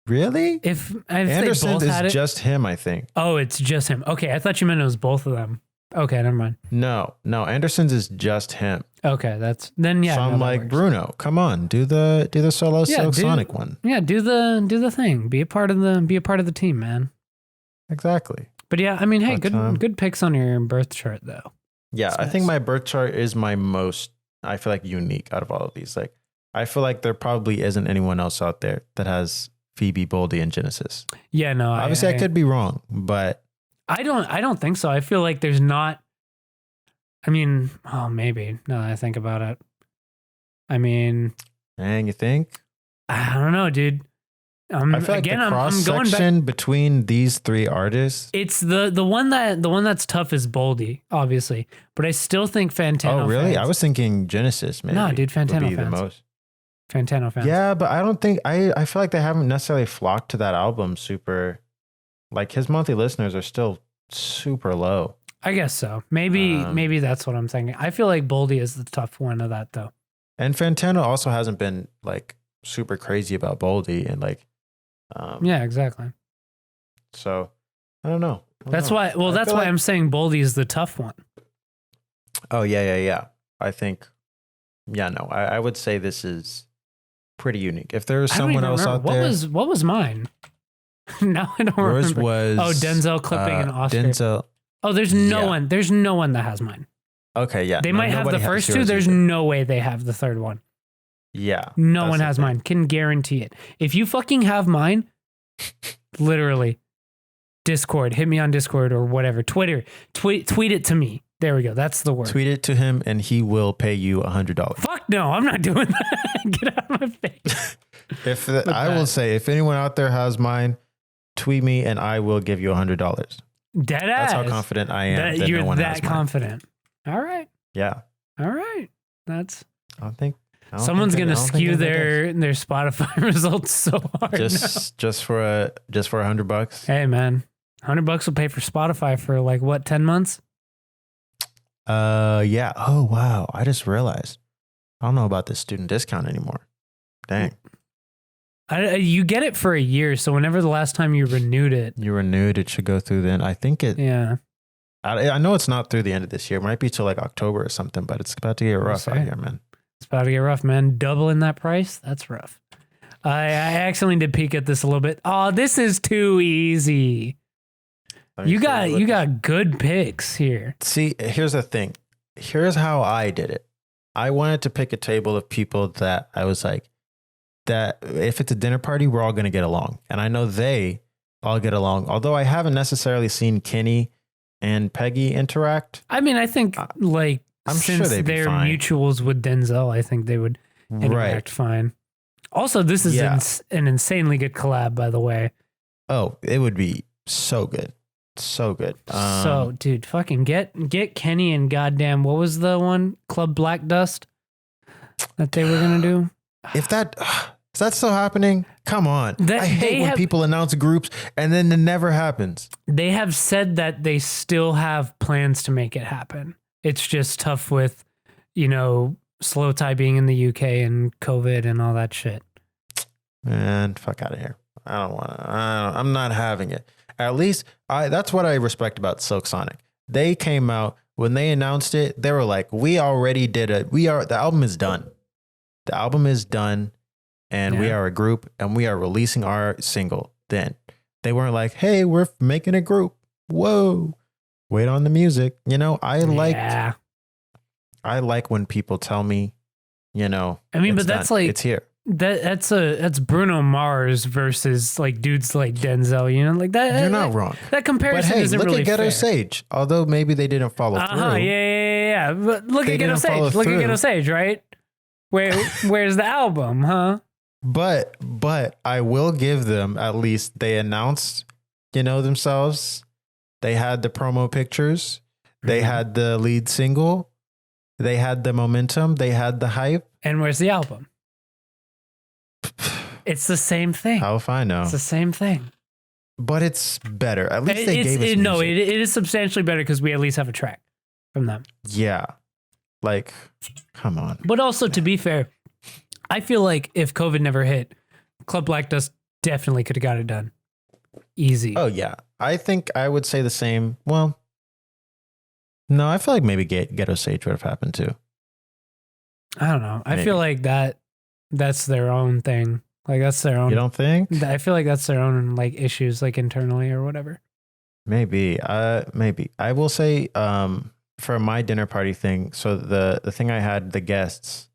Really? If Anderson is just him, I think. Oh, it's just him. Okay, I thought you meant it was both of them. Okay, never mind. No, Anderson's is just him. Okay, yeah. So I'm like, Bruno, come on, do the solo Silk Sonic one. Yeah, do the thing. Be a part of the team, man. Exactly. But yeah, I mean, hey, good picks on your birth chart though. Yeah, That's I think my birth chart is my most, I feel like, unique out of all of these. Like, I feel like there probably isn't anyone else out there that has Phoebe, Boldy, and Genesis. Yeah, no. Obviously, I could be wrong, but I don't think so. I feel like there's not. I mean, maybe. Now that I think about it, I mean, and you think? I don't know, dude. I feel like the cross section between these three artists. It's the one that's tough is Boldy, obviously, but I still think Fantano. Oh, really? Fans, I was thinking Genesis. Maybe. No, dude, Fantano would be fans. The most. Fantano fans. Yeah, but I don't think I feel like they haven't necessarily flocked to that album super. Like his monthly listeners are still super low. I guess so. Maybe that's what I'm thinking. I feel like Boldy is the tough one of that though. And Fantano also hasn't been like super crazy about Boldy and like. Yeah, exactly. So I don't know. That's why I'm saying Boldy is the tough one. Oh yeah. I think. Yeah, no. I would say this is pretty unique. If there's someone else out there, what was mine? No, I don't remember. Yours was Denzel clipping and Oscar. Denzel. Oh, there's no one. There's no one that has mine. Okay, yeah. They might have the first two. There's no way they have the third one. Yeah. No one has mine. Can guarantee it. If you fucking have mine, literally, Discord, hit me on Discord or whatever. Twitter, tweet it to me. There we go. That's the word. Tweet it to him and he will pay you $100. Fuck no, I'm not doing that. Get out of my face. Will say, if anyone out there has mine, tweet me and I will give you $100. Dead ass. That's how confident I am that you're no one that has mine. confident. All right. Yeah. All right. That's. I don't think Someone's gonna skew their Spotify results so hard. Just for $100. Hey man, $100 will pay for Spotify for like what, 10 months? Yeah. Oh wow. I just realized I don't know about this student discount anymore. Dang. You get it for a year, so whenever the last time you renewed it, it should go through then. I think it. Yeah. I know it's not through the end of this year. It might be till like October or something, but it's about to get rough out here, man. It's about to get rough, man. Doubling that price, that's rough. I accidentally did peek at this a little bit. Oh, this is too easy. You got good picks here. See, here's the thing. Here's how I did it. I wanted to pick a table of people that I was like, that if it's a dinner party, we're all going to get along. And I know they all get along. Although I haven't necessarily seen Kenny and Peggy interact. I mean, I think I'm since sure they're mutuals with Denzel, I think they would interact fine. Also, this is an insanely good collab, by the way. Oh, it would be so good. So good. So, dude, fucking get Kenny and goddamn, what was the one? Club Black Dust that they were going to do? Is that still happening? Come on. I hate when people announce groups and then it never happens. They have said that they still have plans to make it happen. It's just tough with, Slow Tie being in the UK and COVID and all that shit. Man, fuck out of here. I'm not having it. At least that's what I respect about Silk Sonic. They came out when they announced it. They were like, we already did it. The album is done. The album is done and we are a group and we are releasing our single. Then they weren't like, hey, we're making a group. Whoa, wait on the music. I like when people tell me, but that's like, it's here. That's Bruno Mars versus like dudes like Denzel, like that. You're not wrong. That comparison isn't really fair. Look at Ghetto Sage. Although maybe they didn't follow through. Yeah. But look at Ghetto Sage. Look at Ghetto Sage, right? Where's the album, huh? But I will give them, at least they announced, themselves. They had the promo pictures. They had the lead single. They had the momentum. They had the hype. And where's the album? It's the same thing. How if I know? It's the same thing. But it's better. At least they gave us music. No, it is substantially better because we at least have a track from them. Yeah. Like, come on. But also, to be fair, I feel like if COVID never hit, Club Black Dust definitely could have got it done. Easy. Oh, yeah. I think I would say the same. Well, no, I feel like maybe Ghetto Sage would have happened too. I don't know. Maybe. I feel like that's their own thing. Like that's their own. You don't think? I feel like that's their own like issues like internally or whatever. Maybe. Maybe. I will say for my dinner party thing, so the thing I had the guests,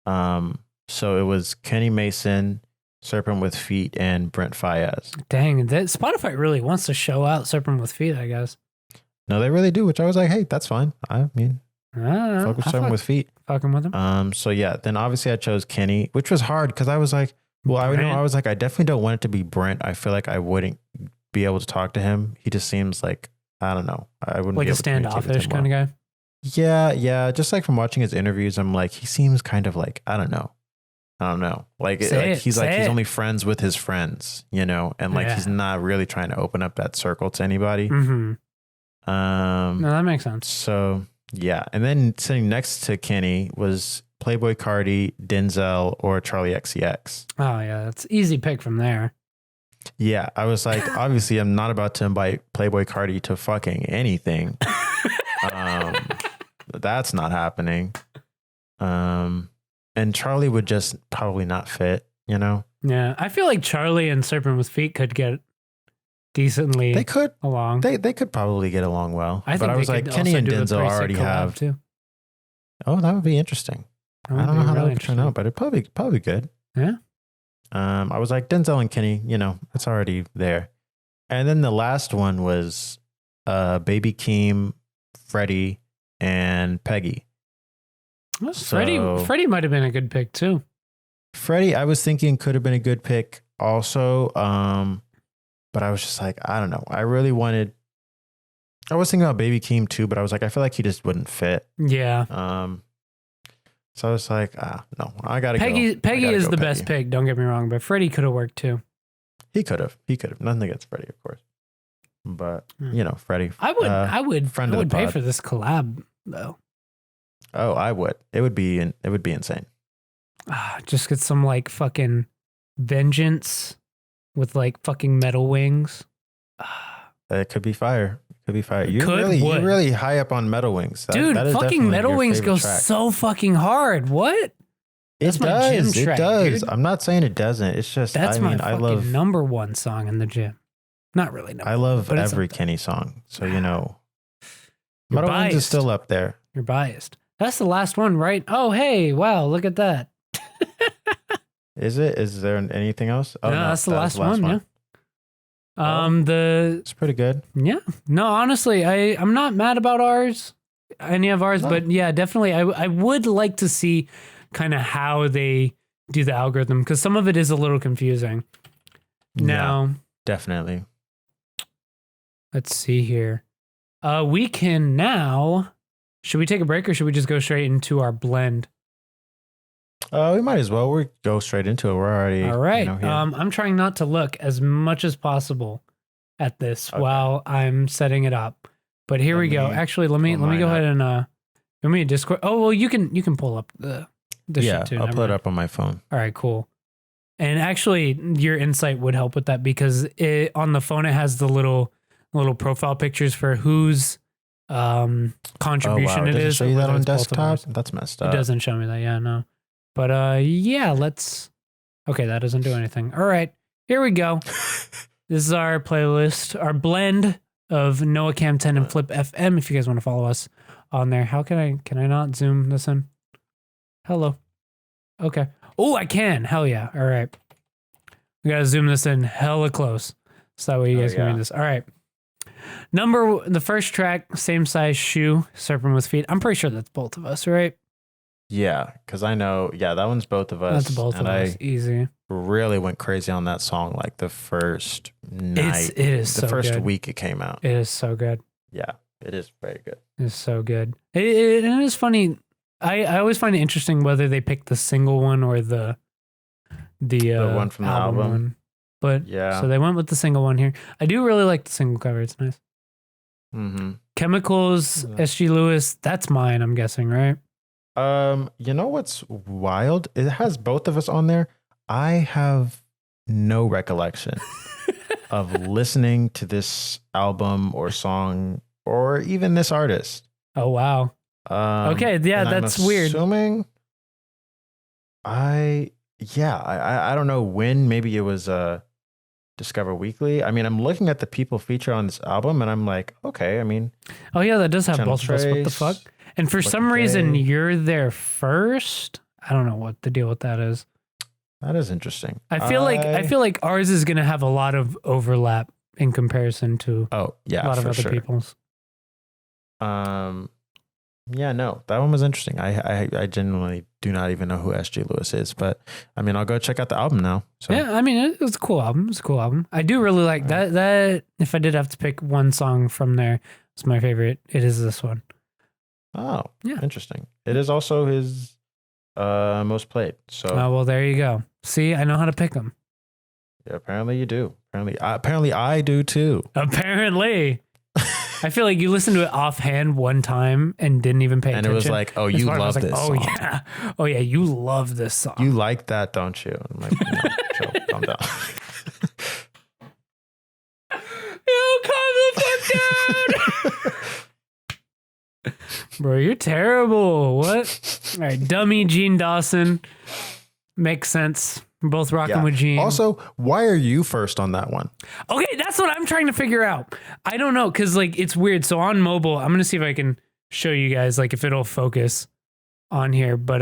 so it was Kenny Mason, Serpent with Feet, and Brent Fayez. Dang, Spotify really wants to show out Serpent with Feet, I guess. No, they really do, which I was like, hey, that's fine. I mean, fuck with Serpent with Feet. Fucking with him. So yeah, then obviously I chose Kenny, which was hard because I was like, I definitely don't want it to be Brent. I feel like I wouldn't be able to talk to him. He just seems like, I don't know. I wouldn't like be a able standoffish kind of guy. Yeah. Just like from watching his interviews, I'm like, he seems kind of like, I don't know. Like, he's only friends with his friends, and like he's not really trying to open up that circle to anybody. Mm-hmm. No, that makes sense. So yeah, and then sitting next to Kenny was Playboy Carti, Denzel, or Charlie XCX. Oh yeah, that's easy pick from there. Yeah, I was like, obviously, I'm not about to invite Playboy Carti to fucking anything. That's not happening. And Charlie would just probably not fit, Yeah, I feel like Charlie and Serpent with Feet could get decently. They could along. They could probably get along well. I was like, Kenny and Denzel already have. Too. Oh, that would be interesting. I don't know how that would turn out, but it'd probably good. Yeah. I was like, Denzel and Kenny, it's already there. And then the last one was Baby Keem, Freddie, and Peggy. Well, Freddie might have been a good pick too. Freddie, I was thinking could have been a good pick also. But I was just like, I don't know. I was thinking about Baby Keem too, but I was like, I feel like he just wouldn't fit. Yeah. So I was like, no, I gotta go. Peggy is the best pick. Don't get me wrong, but Freddie could have worked too. He could have. Nothing against Freddie, of course. But Freddie. I would pay pod. for this collab though. Oh, I would. It would be insane. Just get some like fucking Vengeance with like fucking metal wings. It could be fire. You're you're really high up on Metal Wings. Dude, fucking Metal Wings goes so fucking hard. What? It does. Dude. I'm not saying it doesn't. It's just, I love number one song in the gym. Not really. I love every Kenny song. So, Metal Wings is still up there. You're biased. That's the last one, right? Oh, hey, wow, look at that. Is it? Is there anything else? Oh, no, that's the last one. Yeah. It's pretty good. Yeah. No, honestly, I'm not mad about any of ours, but yeah, definitely. I would like to see kind of how they do the algorithm because some of it is a little confusing. Now, definitely. Let's see here. We can now. Should we take a break or should we just go straight into our blend? We might as well. We go straight into it. We're already all right. I'm trying not to look as much as possible at this while I'm setting it up. But here we go. Actually, let me go ahead and let me Discord. Oh well, you can pull up the shit too. I'll pull it up on my phone. All right, cool. And actually, your insight would help with that because on the phone it has the little profile pictures for whose contribution it is. Show you that on desktop? That's messed up. It doesn't show me that. Yeah, no. But let's. Okay, that doesn't do anything. All right, here we go. This is our playlist, our blend of Noah Cam 10 and Flip FM. If you guys want to follow us on there, how can I not zoom this in? Hello. Okay. Oh, I can. Hell yeah. All right. We gotta zoom this in hella close, so that way you guys can read this. All right. The first track, Same Size Shoe, Serpent with Feet. I'm pretty sure that's both of us, right? Yeah, because I know, that one's both of us. That's both of us. Easy. Really went crazy on that song like the first night. It is the first good. week it came out. It is so good. Yeah, it is very good. It's so good. It is funny. I always find it interesting whether they pick the single one or the one from the album. One. But so they went with the single one here. I do really like the single cover. It's nice. Mm-hmm. Chemicals, SG Lewis. That's mine. I'm guessing, right? You know what's wild? It has both of us on there. I have no recollection of listening to this album or song or even this artist. Oh wow. Okay, yeah, that's weird. Assuming I don't know when. Maybe it was Discover Weekly. I mean, I'm looking at the people featured on this album, and I'm like, okay. I mean, oh yeah, that does have both of us. What the fuck? And for some reason, you're there first. I don't know what the deal with that is. That is interesting. I feel like ours is gonna have a lot of overlap in comparison to a lot of other people's. Yeah, no, that one was interesting. I genuinely do not even know who SG Lewis is, but I mean, I'll go check out the album now. So. Yeah, I mean, it was a cool album. I do really like that. If I did have to pick one song from there, it's my favorite. It is this one. Oh, yeah, interesting. It is also his most played. So, oh well, there you go. See, I know how to pick them. Yeah, apparently you do. Apparently I do too. Apparently. I feel like you listened to it offhand one time and didn't even pay attention. And it was like, oh, you love this song. Oh, yeah, you love this song. You like that, don't you? I'm like, no, chill, calm down. Yo, calm the fuck down. Bro, you're terrible. What? All right, dummy Gene Dawson. Makes sense. We're both rocking with Gene. Also, why are you first on that one? Okay, that's what I'm trying to figure out. I don't know, because like it's weird. So on mobile, I'm gonna see if I can show you guys like if it'll focus on here. But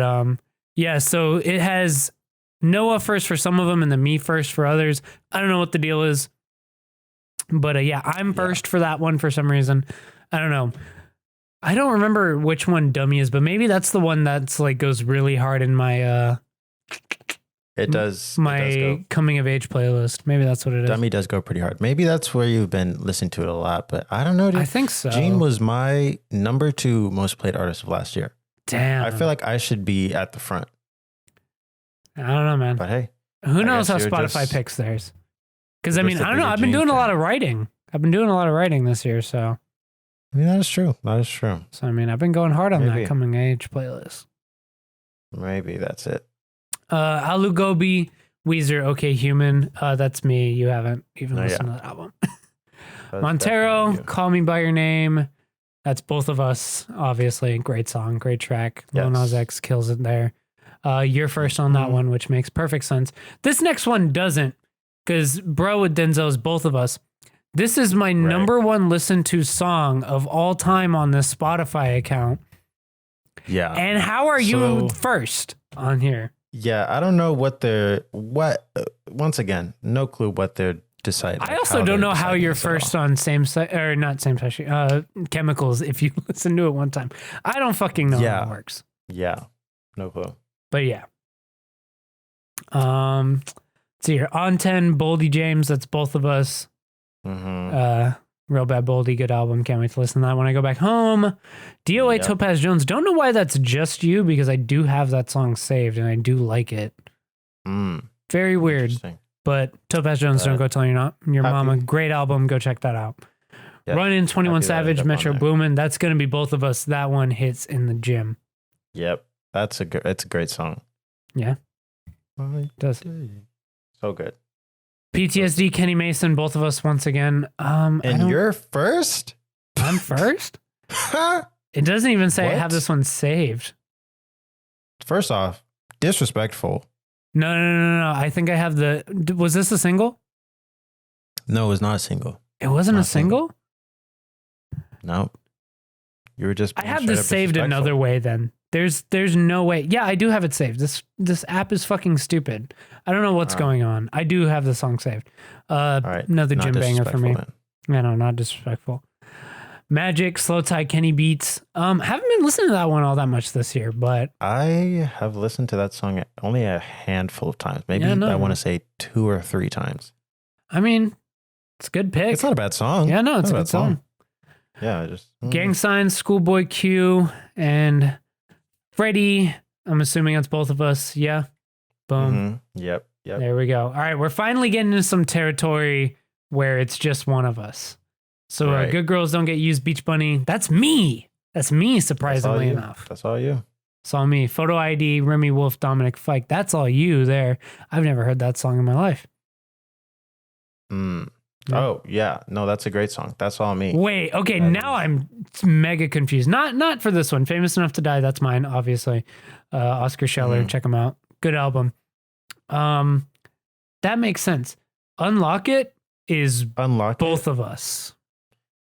yeah, so it has Noah first for some of them and then me first for others. I don't know what the deal is. But yeah, I'm first for that one for some reason. I don't know. I don't remember which one Dummy is, but maybe that's the one that's like goes really hard in my It does. my it does go. coming of age playlist. Maybe that's what it is. Dummy does go pretty hard. Maybe that's where you've been listening to it a lot, but I don't know, dude. I think so. Gene was my number 2 most played artist of last year. Damn. I feel like I should be at the front. I don't know, man. But hey, Who knows how guess you're Spotify just- picks theirs? Because I you're mean, just a I don't know. bigger I've been Gene doing a lot fan. of writing. I've been doing a lot of writing this year, so I mean, that is true. That is true. I mean, I've been going hard on Maybe. that coming age playlist. Maybe that's it. Alu Gobi, Weezer, Okay Human. That's me. You haven't even Oh, listened yeah. to that album. That's Montero, definitely you. Call Me By Your Name. That's both of us, obviously. Great song, great track. Lil Yes. Nas X kills it there. You're first on that one, which makes perfect sense. This next one doesn't, because Bro with Denzel is both of us. This is my number 1 listened to song of all time on this Spotify account. Yeah. And how are you So- first on here? Yeah, I don't know once again, no clue what they're deciding. I also don't know how you're first on same site or not same site, Chemicals if you listen to it one time. I don't fucking know how it works. Yeah, no clue. But yeah. Let's see here. On 10, Boldy James, that's both of us. Mm-hmm. Real Bad Boldy, good album. Can't wait to listen to that when I go back home. DOA Yep. Topaz Jones. Don't know why that's just you because I do have that song saved and I do like it. Very weird. Interesting. But Topaz Jones, don't go telling your happy- mama. Great album. Go check that out. Yeah, Run In, 21 happy that ended Savage, up on Metro there. Boomin. That's going to be both of us. That one hits in the gym. Yep, it's a great song. Yeah. It Does. So good. PTSD, Kenny Mason, both of us once again. And you're first? I'm first? It doesn't even say I have What? this one saved. First off, disrespectful. No. I think I have was this a single? No, it was not a single. It wasn't a Not a single. single? No. You were just I being have straight this up saved disrespectful. another way then. There's no way. Yeah, I do have it saved. This app is fucking stupid. I don't know what's going on. I do have the song saved. All right. Another not gym banger for me. disrespectful then. Yeah, no, not disrespectful. Magic, Slow Tie, Kenny Beats. Haven't been listening to that one all that much this year, but I have listened to that song only a handful of times. Maybe Yeah, no. I want to say 2 or 3 times. I mean, it's a good pick. It's not a bad song. Yeah, no, it's a not good song. Yeah, just Gang Signs, Schoolboy Q, and Freddie. I'm assuming that's both of us. Yeah. Boom. Yep. There we go. All right, we're finally getting into some territory where it's just one of us. So Right. Good Girls Don't Get Used, Beach Bunny. That's me. That's me, surprisingly That's all you. enough. That's all you. It's all me. Photo ID, Remy Wolf, Dominic Fike. That's all you there. I've never heard that song in my life. Mm. Yeah. Oh yeah, no, that's a great song. That's all me. Wait, okay, That now is- I'm mega confused. Not for this one. Famous Enough to Die, that's mine, obviously. Oscar Scheller, Mhm. check him out. Good album. That makes sense. Unlock It is Unlock both it. of us.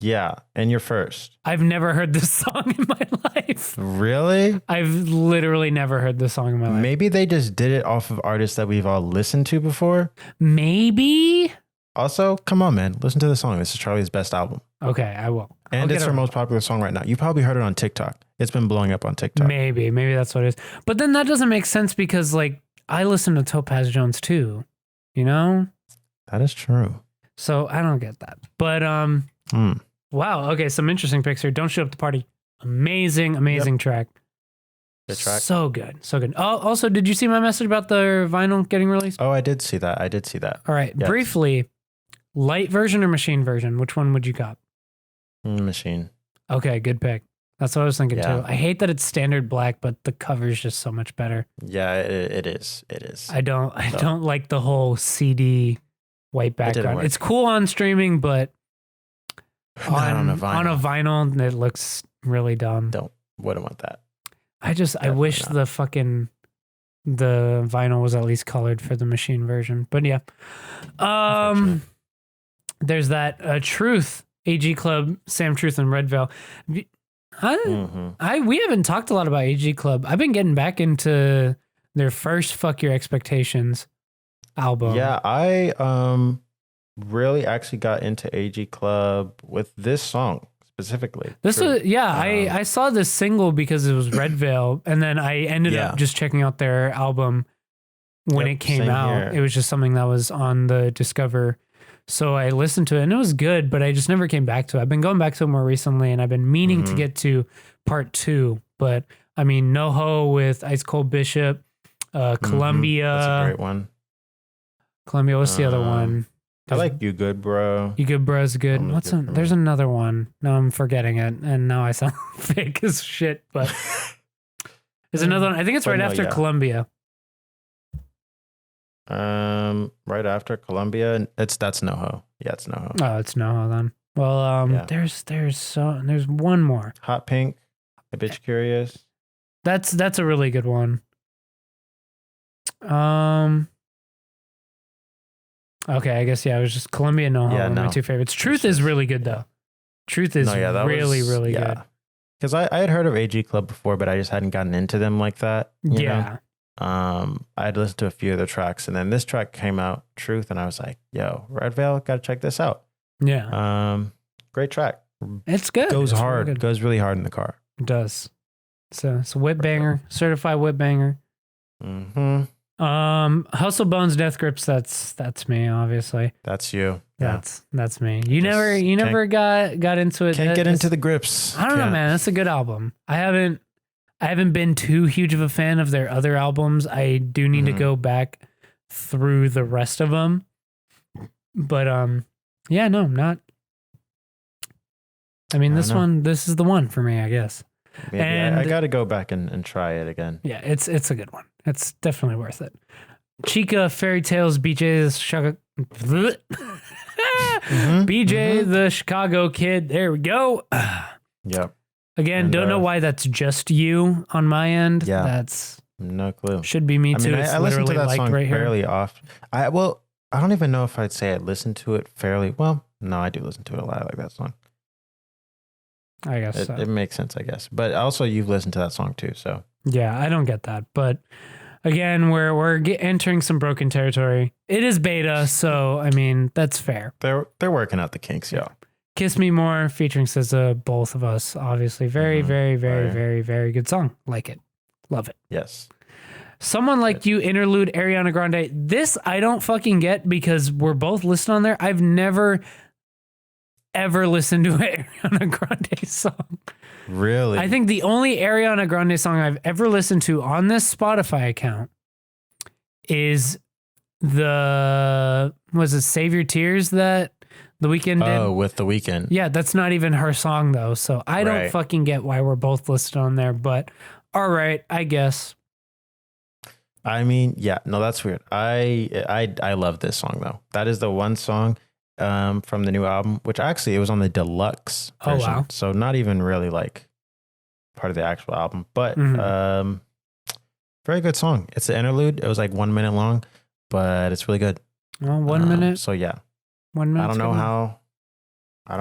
Yeah, and you're first. I've never heard this song in my life. Really? I've literally never heard this song in my life. Maybe they just did it off of artists that we've all listened to before. Maybe. Also, come on, man, listen to the song. This is Charlie's best album, Okay, I will. I'll and get it's it her right. most popular song right now. You probably heard it on TikTok. It's been blowing up on TikTok. Maybe that's what it is. But then that doesn't make sense because like I listen to Topaz Jones too, you know? That is true. So I don't get that. But wow, okay, some interesting picks here. Don't Show Up to Party. Amazing track. Good track. So good. Oh, also, did you see my message about the vinyl getting released? Oh, I did see that. All right, yes. briefly, light version or machine version? Which one would you cop? Machine. Okay, good pick. That's what I was thinking Yeah. too. I hate that it's standard black, but the cover is just so much better. Yeah, it is. It is. I don't like the whole CD white didn't background. work. It's cool on streaming, but Not on a vinyl. on a vinyl, it looks really dumb. Wouldn't want that. I wish not. the vinyl was at least colored for the machine version. But yeah. Unfortunately. There's that Truth, AG Club, Sam Truth and Red Veil. Mhm. We haven't talked a lot about AG Club. I've been getting back into their first Fuck Your Expectations album. Yeah, I really actually got into AG Club with this song specifically. This was, I saw this single because it was Red Veil, and then I ended up just checking out their album when it came out. Here. It was just something that was on the Discover. So I listened to it and it was good, but I just never came back to it. I've been going back to it more recently and I've been meaning to get to part 2. But I mean, NoHo with Ice Cold Bishop, Columbia. That's a great one. Columbia, what's the other one? I like You Good Bro. You Good Bro is good. There's another one. No, I'm forgetting it. And now I sound fake as shit, but there's another one. I think it's right after Columbia. Right after Columbia, that's NoHo. Yeah, it's NoHo. Oh, it's NoHo then. Well, there's one more. Hot Pink, A Bitch Curious. That's a really good one. Okay, I guess it was just Columbia and NoHo, my 2 favorites. Truth is really good though. Truth is really good. Because I had heard of AG Club before, but I just hadn't gotten into them like that. You know? I'd listened to a few of their tracks, and then this track came out, Truth, and I was like, yo, Red Veil, gotta check this out. Yeah. Great track. It's good. Goes hard. Really goes really hard in the car. It does. So it's a whip banger, certified whip banger. Hustle Bones Death Grips, that's me, obviously. That's you. That's me. You never got into it. Can't get into the grips. I don't know, man. That's a good album. I haven't been too huge of a fan of their other albums. I do need to go back through the rest of them. But yeah, no, I'm not. I mean, this is the one for me, I guess. Maybe and I got to go back and try it again. Yeah, it's a good one. It's definitely worth it. Chica, Fairy Tales, BJ, the Chicago Kid. There we go. Yep. Again, and, don't know why that's just you on my end. Yeah. That's no clue. Should be me too. I listen to that song fairly often. I don't even know if I'd say I listen to it fairly. Well, no, I do listen to it a lot. I like that song. I guess it makes sense, I guess. But also, you've listened to that song too, so yeah, I don't get that. But again, we're entering some broken territory. It is beta, so I mean that's fair. They're working out the kinks, yeah. Kiss Me More featuring SZA, both of us, obviously. Very, very, very, very, very good song. Like it. Love it. Yes. Someone Like You, interlude, Ariana Grande. This I don't fucking get because we're both listed on there. I've never, ever listened to an Ariana Grande song. Really? I think the only Ariana Grande song I've ever listened to on this Spotify account is Save Your Tears that The Weeknd did. Oh, with The Weeknd. Yeah, that's not even her song though. So I don't fucking get why we're both listed on there, but all right, I guess. I mean, yeah, no, that's weird. I love this song though. That is the one song from the new album, which actually it was on the deluxe version. Oh, wow. So not even really like part of the actual album, but very good song. It's an interlude. It was like 1 minute long, but it's really good. Well, 1 minute. So yeah. 1 minute. I don't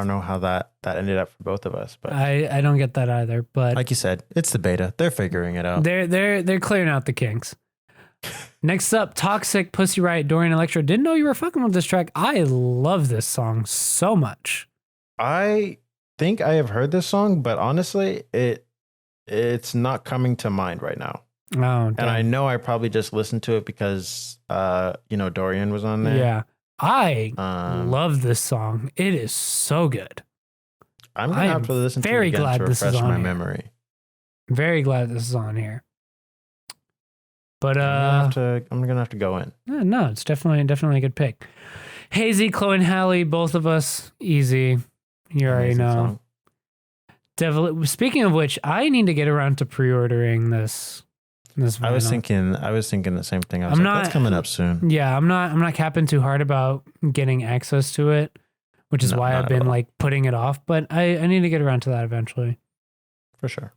know how that ended up for both of us, but I don't get that either. But like you said, it's the beta. They're figuring it out. They're clearing out the kinks. Next up, Toxic, Pussy Riot, Dorian Electro. Didn't know you were fucking with this track. I love this song so much. I think I have heard this song, but honestly, it's not coming to mind right now. Oh, damn. And I know I probably just listened to it because Dorian was on there. Yeah. I love this song. It is so good. I'm gonna have to listen to it again to refresh my memory. Very glad this is on here. But I'm gonna have to go in. No, it's definitely a good pick. Hazy, Chloe and Halle, both of us, easy. You already know. Devil. Speaking of which, I need to get around to pre-ordering this. I was thinking the same thing. That's coming up soon. Yeah, I'm not capping too hard about getting access to it, which is why I've been like putting it off. But I need to get around to that eventually. For sure.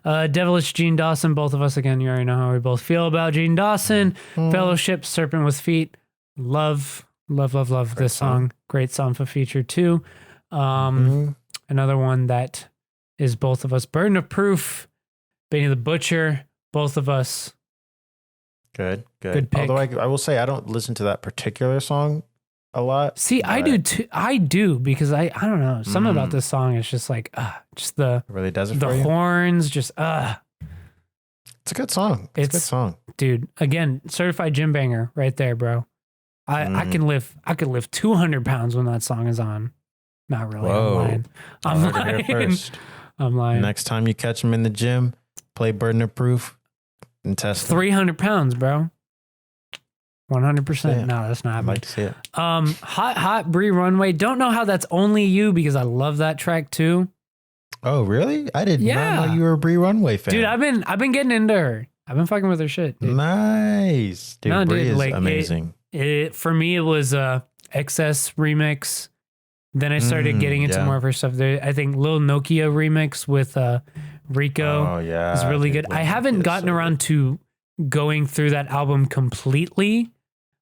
Devilish, Gene Dawson, both of us again. You already know how we both feel about Gene Dawson. Fellowship, Serpent with Feet. Love this song. Great song for feature too. Another one that is both of us. Burden of Proof, Benny the Butcher. Both of us. Good pick. Although I will say I don't listen to that particular song a lot. See, I do too. I do because I don't know. Something about this song is just like, just the It really does it the for you. horns, just It's a good song. It's a good song. Dude, again, certified gym banger right there, bro. I can lift 200 pounds when that song is on. Not really. Whoa. I'm Heard it lying. here first. I'm lying. Next time you catch him in the gym, play Burden of Proof and test 300 pounds, bro. 100%. Yeah. No, that's not I'd happening. like to see it. Hot Bree Runway. Don't know how that's only you because I love that track too. Oh, really? I did not know you were a Bree Runway fan. Dude, I've been getting into her. I've been fucking with her shit, dude. Nice. Dude, No, Bree dude, is like, amazing. For me, it was XS remix. Then I started getting into more of her stuff. I think Lil Nokia remix with Rico Oh, yeah. is really dude, good. I haven't gotten around to going through that album completely,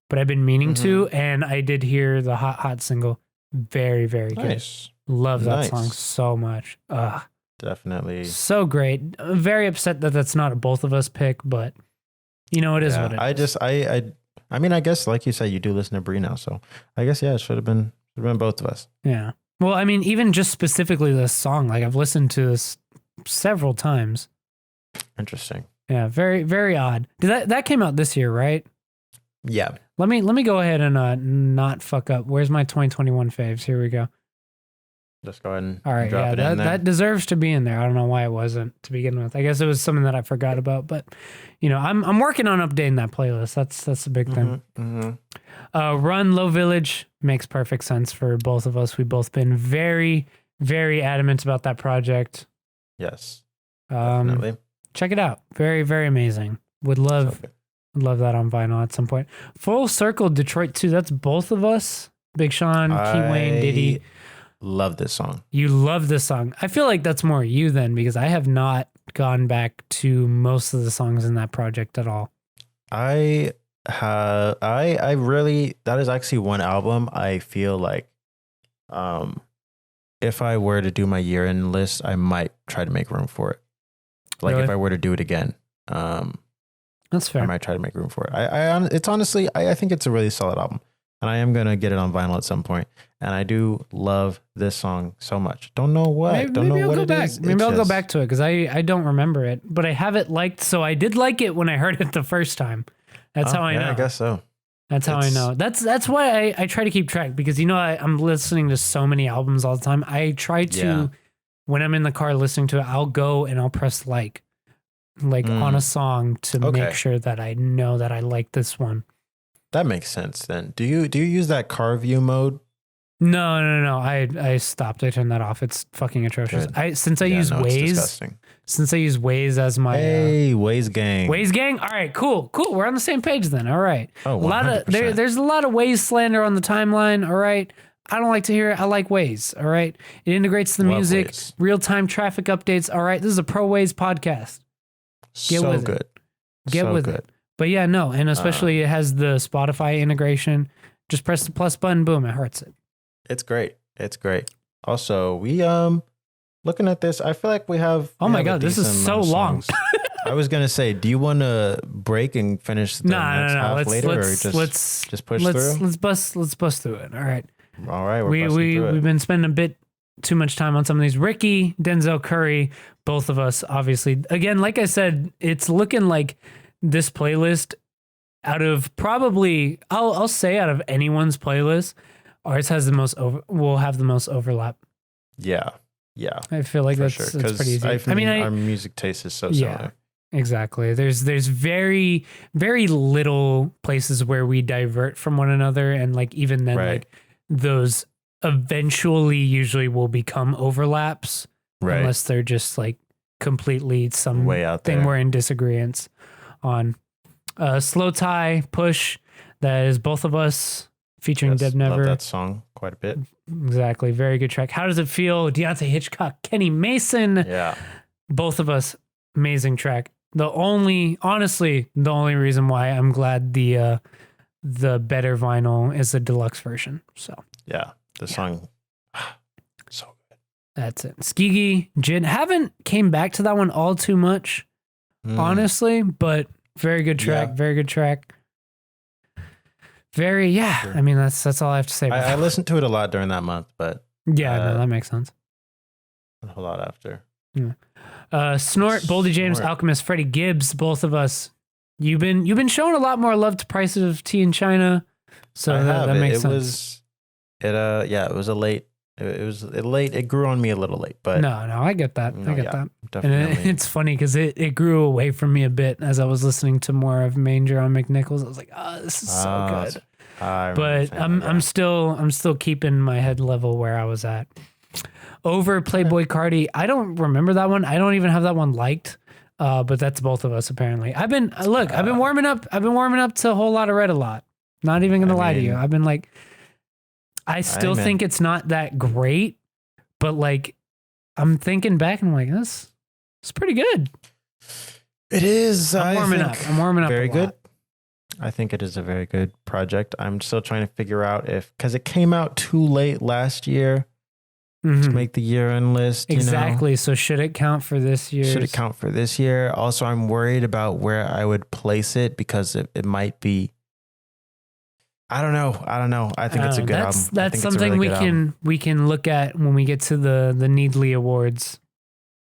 but I've been meaning to. And I did hear the Hot single. Very, very good. Nice. Love that song so much. Definitely. So great. I'm very upset that that's not a both of us pick, but you know, it is what it is. I mean, I guess like you said, you do listen to Bree now, so I guess it should have been both of us. Yeah. Well, I mean, even just specifically this song, like I've listened to this several times. Interesting. Yeah, very, very odd. That came out this year, right? Yeah. Let me go ahead and not fuck up. Where's my 2021 faves? Here we go. Just go ahead and all right, drop it in there. that deserves to be in there. I don't know why it wasn't to begin with. I guess it was something that I forgot about, but you know, I'm working on updating that playlist. That's a big thing. Run Low Village makes perfect sense for both of us. We've both been very, very adamant about that project. Yes. Definitely. Check it out. Very, very amazing. Would love that on vinyl at some point. Full Circle Detroit 2. That's both of us. Big Sean, Key Wayne, Diddy. Love this song. You love this song. I feel like that's more you then because I have not gone back to most of the songs in that project at all. I really, that is actually one album I feel like if I were to do my year-end list, I might try to make room for it. Like if I were to do it again, that's fair. I might try to make room for it. It's honestly, I think it's a really solid album. And I am going to get it on vinyl at some point. And I do love this song so much. Don't know what. Maybe I'll go back. Maybe I'll go back to it because I don't remember it. But I have it liked. So I did like it when I heard it the first time. That's how I know. I guess so. That's how I know. That's why I try to keep track because, you know, I'm listening to so many albums all the time. I try to, when I'm in the car listening to it, I'll go and I'll press like on a song to make sure that I know that I like this one. That makes sense then. Do you use that car view mode? No. I stopped. I turned that off. It's fucking atrocious. Since I use Waze as my Waze gang. Waze gang. All right, cool. We're on the same page then. All right. Oh, 100%. There's a lot of Waze slander on the timeline. All right. I don't like to hear it. I like Waze. All right. It integrates the music, real-time traffic updates. All right. This is a pro Waze podcast. Get with it. Get with it. But yeah, no, and especially it has the Spotify integration. Just press the plus button, boom, it hurts it. It's great. It's great. Also, we looking at this, I feel like we have. Oh my god, this is so long. I was gonna say, do you want to break and finish the next half later, or just push through? Let's bust through it. All right. All right. We've been spending a bit too much time on some of these. Ricky, Denzel Curry, both of us, obviously. Again, like I said, it's looking like this playlist, out of probably, I'll say out of anyone's playlist, ours has the most will have the most overlap. Yeah. I feel like that's pretty easy. I mean, our music taste is so similar. Exactly. There's very, very little places where we divert from one another, and like even then, like those eventually usually will become overlaps, unless they're just like completely some way out thing there. we're in disagreement on. Slow Tie Push, that is both of us, featuring Deb Never. Love that song quite a bit. Exactly, very good track. How Does It Feel? Deontay Hitchcock, Kenny Mason. Yeah, both of us, amazing track. Honestly, the only reason why I'm glad the better vinyl is the deluxe version. So yeah, the song, so good. That's it. Skigi, Jin, haven't came back to that one all too much, honestly, but very good track. Very good track. Very, yeah. Sure. I mean, that's all I have to say. I listened to it a lot during that month, but yeah, no, that makes sense. a whole lot after. Snort, Boldy James, Snort. Alchemist, Freddie Gibbs, both of us. You've been showing a lot more love to Price of Tea in China, so that makes sense. It was a late. It was late. It grew on me a little late, but No, I get that. I get that. Definitely. And it's funny because it grew away from me a bit as I was listening to more of Manger on McNichols. I was like, oh, this is so good. But I'm still keeping my head level where I was at. Over Playboy Cardi, I don't remember that one. I don't even have that one liked. But that's both of us apparently. I've been warming up. I've been warming up to a whole lot of Red a lot. Not even gonna lie to you. I've been like, I still think it's not that great, but like, I'm thinking back and I'm like, this is pretty good. It is. I'm warming up. Very a good. lot. I think it is a very good project. I'm still trying to figure out because it came out too late last year to make the year-end list. Exactly. You know? So should it count for this year? Should it count for this year? Also, I'm worried about where I would place it because it might be. I don't know. I think it's a good album. That's something we can look at when we get to the Needly Awards.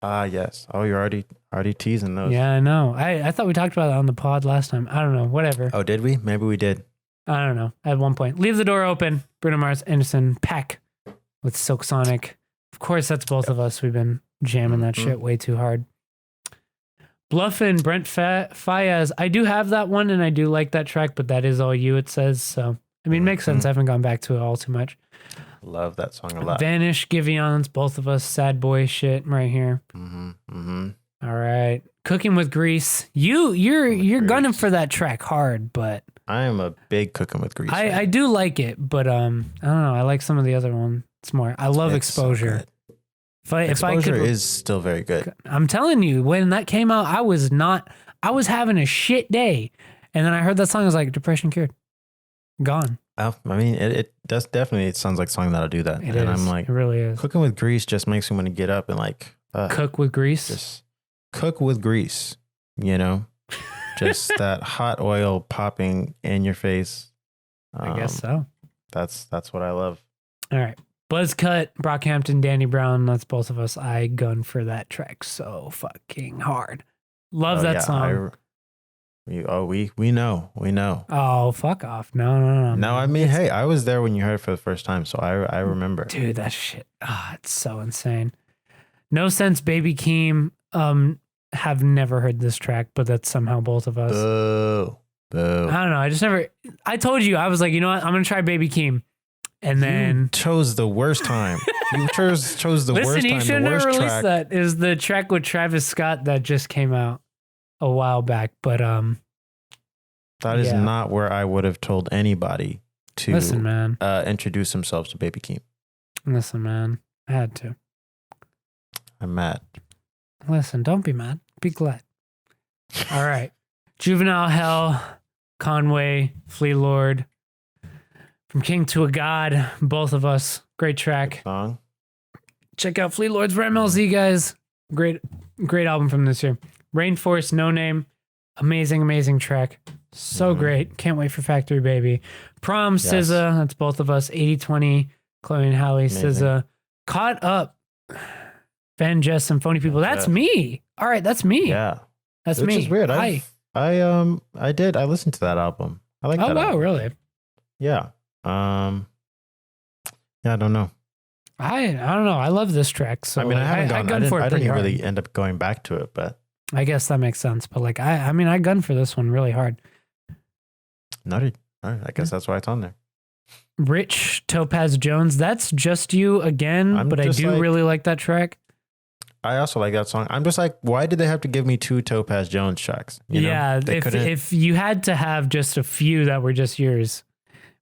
Yes. Oh, you're already teasing those. Yeah, I know. I thought we talked about it on the pod last time. I don't know. Whatever. Oh, did we? Maybe we did. I don't know. At one point, Leave the Door Open. Bruno Mars, Anderson, Pack with Silk Sonic. Of course, that's both of us. We've been jamming that shit way too hard. Bluffin', Brent Fayez. I do have that one and I do like that track, but that is all you, it says. So, I mean, makes sense. I haven't gone back to it all too much. Love that song a lot. Vanish, Giveons, both of us. Sad boy shit right here. All right. Cooking with Grease. You're gunning for that track hard, but I am a big Cooking with Grease. I do like it, but I don't know. I like some of the other ones more. I love Exposure. So Exposure is still very good. I'm telling you, when that came out, I was having a shit day. And then I heard that song, I was like, depression cured. Gone. I mean, it does definitely, it sounds like a song that'll do that. I'm like, it really is. Cooking with Grease just makes me want to get up and like cook with grease. Just cook with grease, you know, just that hot oil popping in your face. I guess so. That's what I love. All right. Buzzcut, Brockhampton, Danny Brown. That's both of us. I gun for that track so fucking hard. Love that song. We know. Oh, fuck off. No. No, I mean, hey, I was there when you heard it for the first time, so I remember. Dude, that shit. It's so insane. No Sense, Baby Keem. Have never heard this track, but that's somehow both of us. Boo. I don't know. I told you, I was like, you know what? I'm going to try Baby Keem. And then you chose the worst time. You chose the worst time. Listen, he shouldn't have released that. Is the track with Travis Scott that just came out a while back, but that is not where I would have told anybody to listen, man. Introduce themselves to Baby Keem. Listen, man, I had to. I'm mad. Listen, don't be mad. Be glad. All right, Juvenile Hell, Conway, Flea Lord, From King to a God, both of us. Great track. Song. Check out Flea Lord's for MLZ, guys. Great album from this year. Rainforest, No Name. Amazing track. So great. Can't wait for Factory Baby. Prom, SZA. That's both of us. 80/20, Chloe and Halle, SZA. Caught Up, Van Jess, Symphony People. That's me. All right, that's me. Yeah. That's me. Which is weird. I listened to that album. I like that. Oh, wow, album. Really? Yeah. I don't know. I don't know. I love this track. So I mean, I didn't really end up going back to it, but I guess that makes sense. But like, I mean, I gunned for this one really hard. Noted. All right. I guess that's why it's on there. Rich, Topaz Jones. That's Just You again, but I do really like that track. I also like that song. I'm just like, why did they have to give me 2 Topaz Jones tracks? If you had to have just a few that were just yours,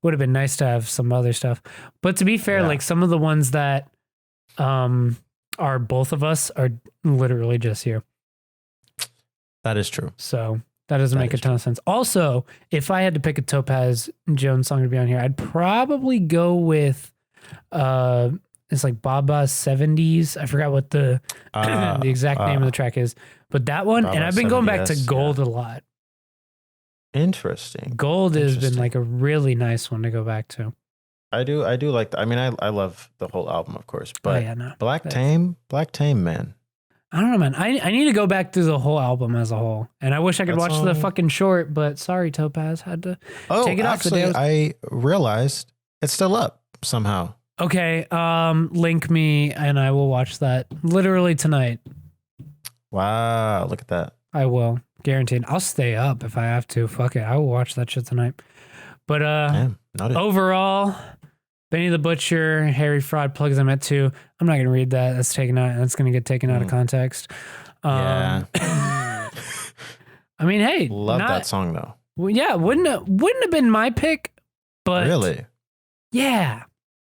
would have been nice to have some other stuff. But to be fair, like some of the ones that are both of us are literally just you. That is true. So that doesn't make a ton of sense. Also, if I had to pick a Topaz Jones song to be on here, I'd probably go with it's like Baba's 70s. I forgot what the exact name of the track is, but that one. Baba and I've been going back to Gold a lot. Interesting. Gold has been like a really nice one to go back to. I do like that. I mean, I love the whole album, of course, but Black Tame, man. I don't know, man. I need to go back through the whole album as a whole, and I wish I could watch the fucking short, but sorry, Topaz had to take it off. Actually, I realized it's still up somehow. Okay, link me, and I will watch that literally tonight. Wow, look at that. I will, guaranteed. I'll stay up if I have to. Fuck it, I will watch that shit tonight. But overall, Benny the Butcher, Harry Fraud plugs them at 2. I'm not gonna read that. That's taken out. That's gonna get taken out of context. Yeah. I mean, hey, love that song though. Well, yeah, wouldn't have been my pick, but really, yeah,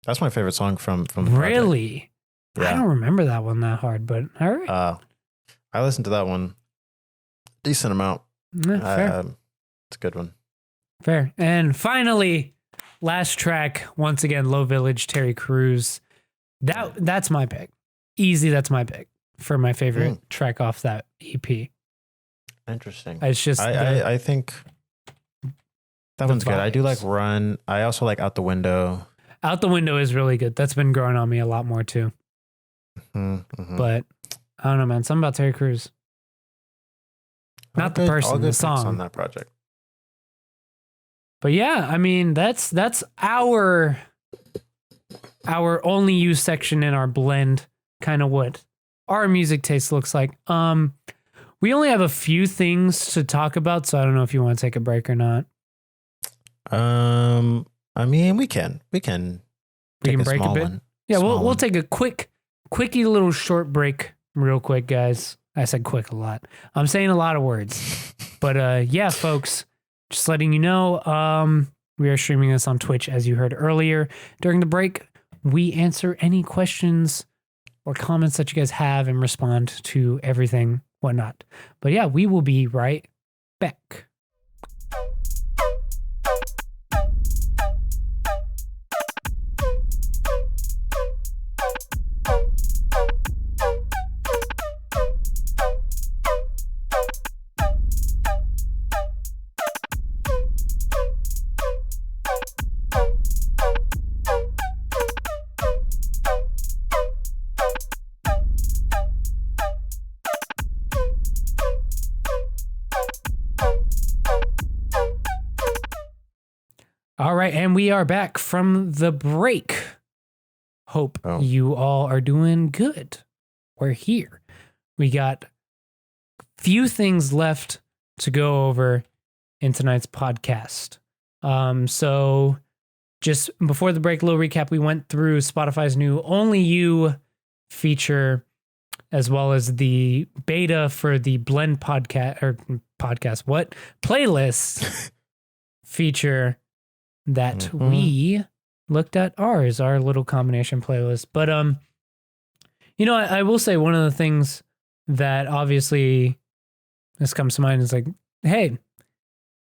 that's my favorite song from the really. Yeah. I don't remember that one that hard, but all right. I listened to that one decent amount. Fair. It's a good one. Fair. And finally, last track, once again, Low Village, Terry Crews. That's my pick. Easy, that's my pick for my favorite track off that EP. Interesting. It's just I think that one's good. I do like Run. I also like Out the Window. Out the Window is really good. That's been growing on me a lot more too. But I don't know, man. Something about Terry Crews. Not the person, the song on that project. But yeah, I mean, that's our only use section in our blend, kind of what our music taste looks like. We only have a few things to talk about, so I don't know if you want to take a break or not. I mean, we can break a bit. One. Yeah, we'll take a quickie little short break real quick, guys. I said quick a lot. I'm saying a lot of words. But yeah, folks, just letting you know, we are streaming this on Twitch, as you heard earlier. During the break, we answer any questions or comments that you guys have and respond to everything, whatnot. But yeah, we will be right back. All right, and we are back from the break. Hope you all are doing good. We're here. We got few things left to go over in tonight's podcast. So just before the break, a little recap. We went through Spotify's new Only You feature, as well as the beta for the Blend playlist feature that we looked at our little combination playlist. But, you know, I will say one of the things that obviously this comes to mind is like, hey,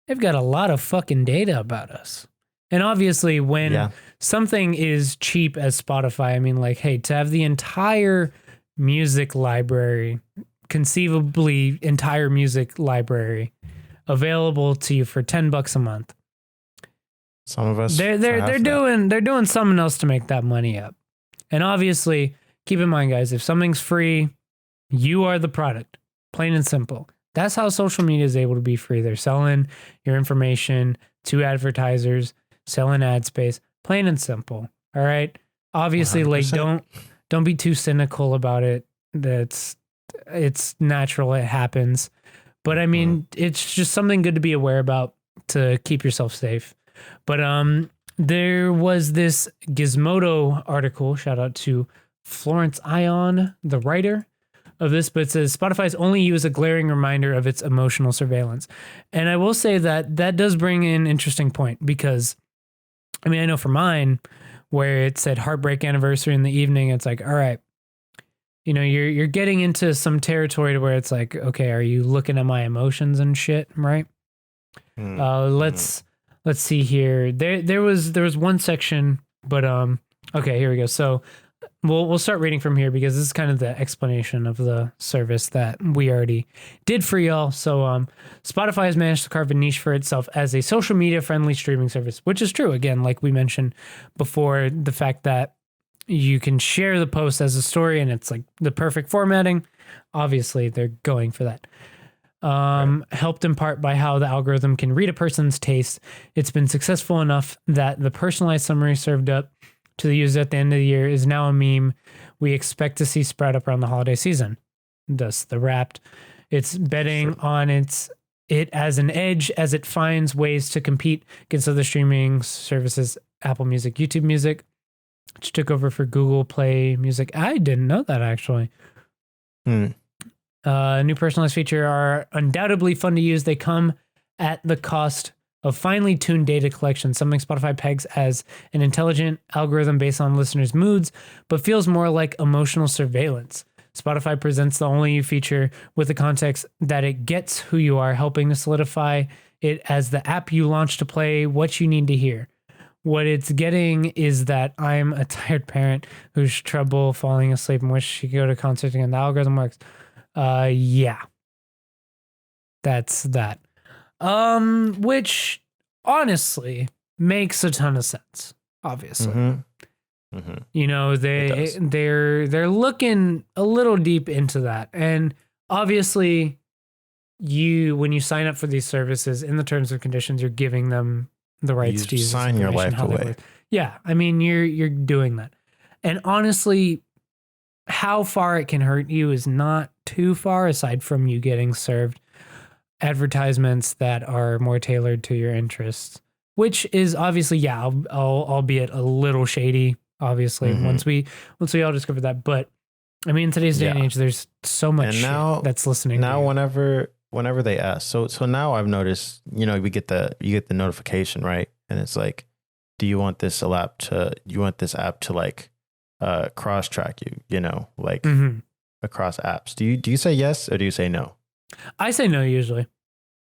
they've got a lot of fucking data about us. And obviously when something is cheap as Spotify, I mean, like, hey, to have the entire music library, conceivably entire music library available to you for $10 a month. Some of us they're doing something else to make that money up. And obviously, keep in mind, guys, if something's free, you are the product. Plain and simple. That's how social media is able to be free. They're selling your information to advertisers, selling ad space. Plain and simple. All right. Obviously, 100%. Like don't be too cynical about it. It's natural. It happens. But I mean, it's just something good to be aware about to keep yourself safe. But there was this Gizmodo article, shout out to Florence Ion, the writer of this, but it says Spotify's Only You is a glaring reminder of its emotional surveillance. And I will say that does bring in an interesting point because, I mean, I know for mine, where it said heartbreak anniversary in the evening, it's like, all right, you know, you're getting into some territory to where it's like, okay, are you looking at my emotions and shit, right? Let's see here. There was one section, but okay, here we go. So we'll start reading from here because this is kind of the explanation of the service that we already did for y'all. So Spotify has managed to carve a niche for itself as a social media friendly streaming service, which is true. Again, like we mentioned before, the fact that you can share the post as a story and it's like the perfect formatting. Obviously, they're going for that. Helped in part by how the algorithm can read a person's taste. It's been successful enough that the personalized summary served up to the user at the end of the year is now a meme we expect to see spread up around the holiday season. Thus, the Wrapped. It's betting on it as an edge as it finds ways to compete against other streaming services, Apple Music, YouTube Music, which took over for Google Play Music. I didn't know that, actually. New personalized feature are undoubtedly fun to use. They come at the cost of finely tuned data collection, something Spotify pegs as an intelligent algorithm based on listeners' moods, but feels more like emotional surveillance. Spotify presents the only new feature with the context that it gets who you are, helping to solidify it as the app you launch to play what you need to hear. What it's getting is that I'm a tired parent who's trouble falling asleep and wish she could go to concerts again. The algorithm works. Yeah. That's that. Which honestly makes a ton of sense, obviously. You know, they're looking a little deep into that. And obviously when you sign up for these services in the terms and conditions, you're giving them the rights to use sign your life away. Yeah. I mean, you're doing that. And honestly, how far it can hurt you is not too far, aside from you getting served advertisements that are more tailored to your interests, which is obviously, albeit a little shady, obviously, once we all discover that. But I mean, in today's day and age, there's so much shit that's listening. Now, whenever they ask, so now I've noticed, you know, you get the notification, right? And it's like, do you want this app to like cross track you, you know, like across apps? Do you say yes or do you say no? I say no usually.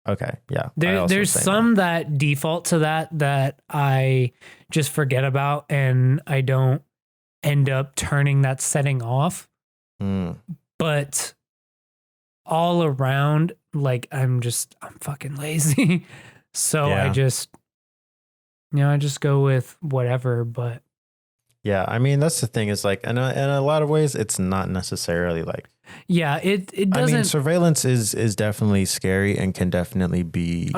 Okay, yeah. There's some that default to that I just forget about and I don't end up turning that setting off. But all around, like I'm fucking lazy. So I just go with whatever, but yeah, I mean, that's the thing is like, in a lot of ways, it's not necessarily like, it doesn't. I mean, surveillance is definitely scary and can definitely be,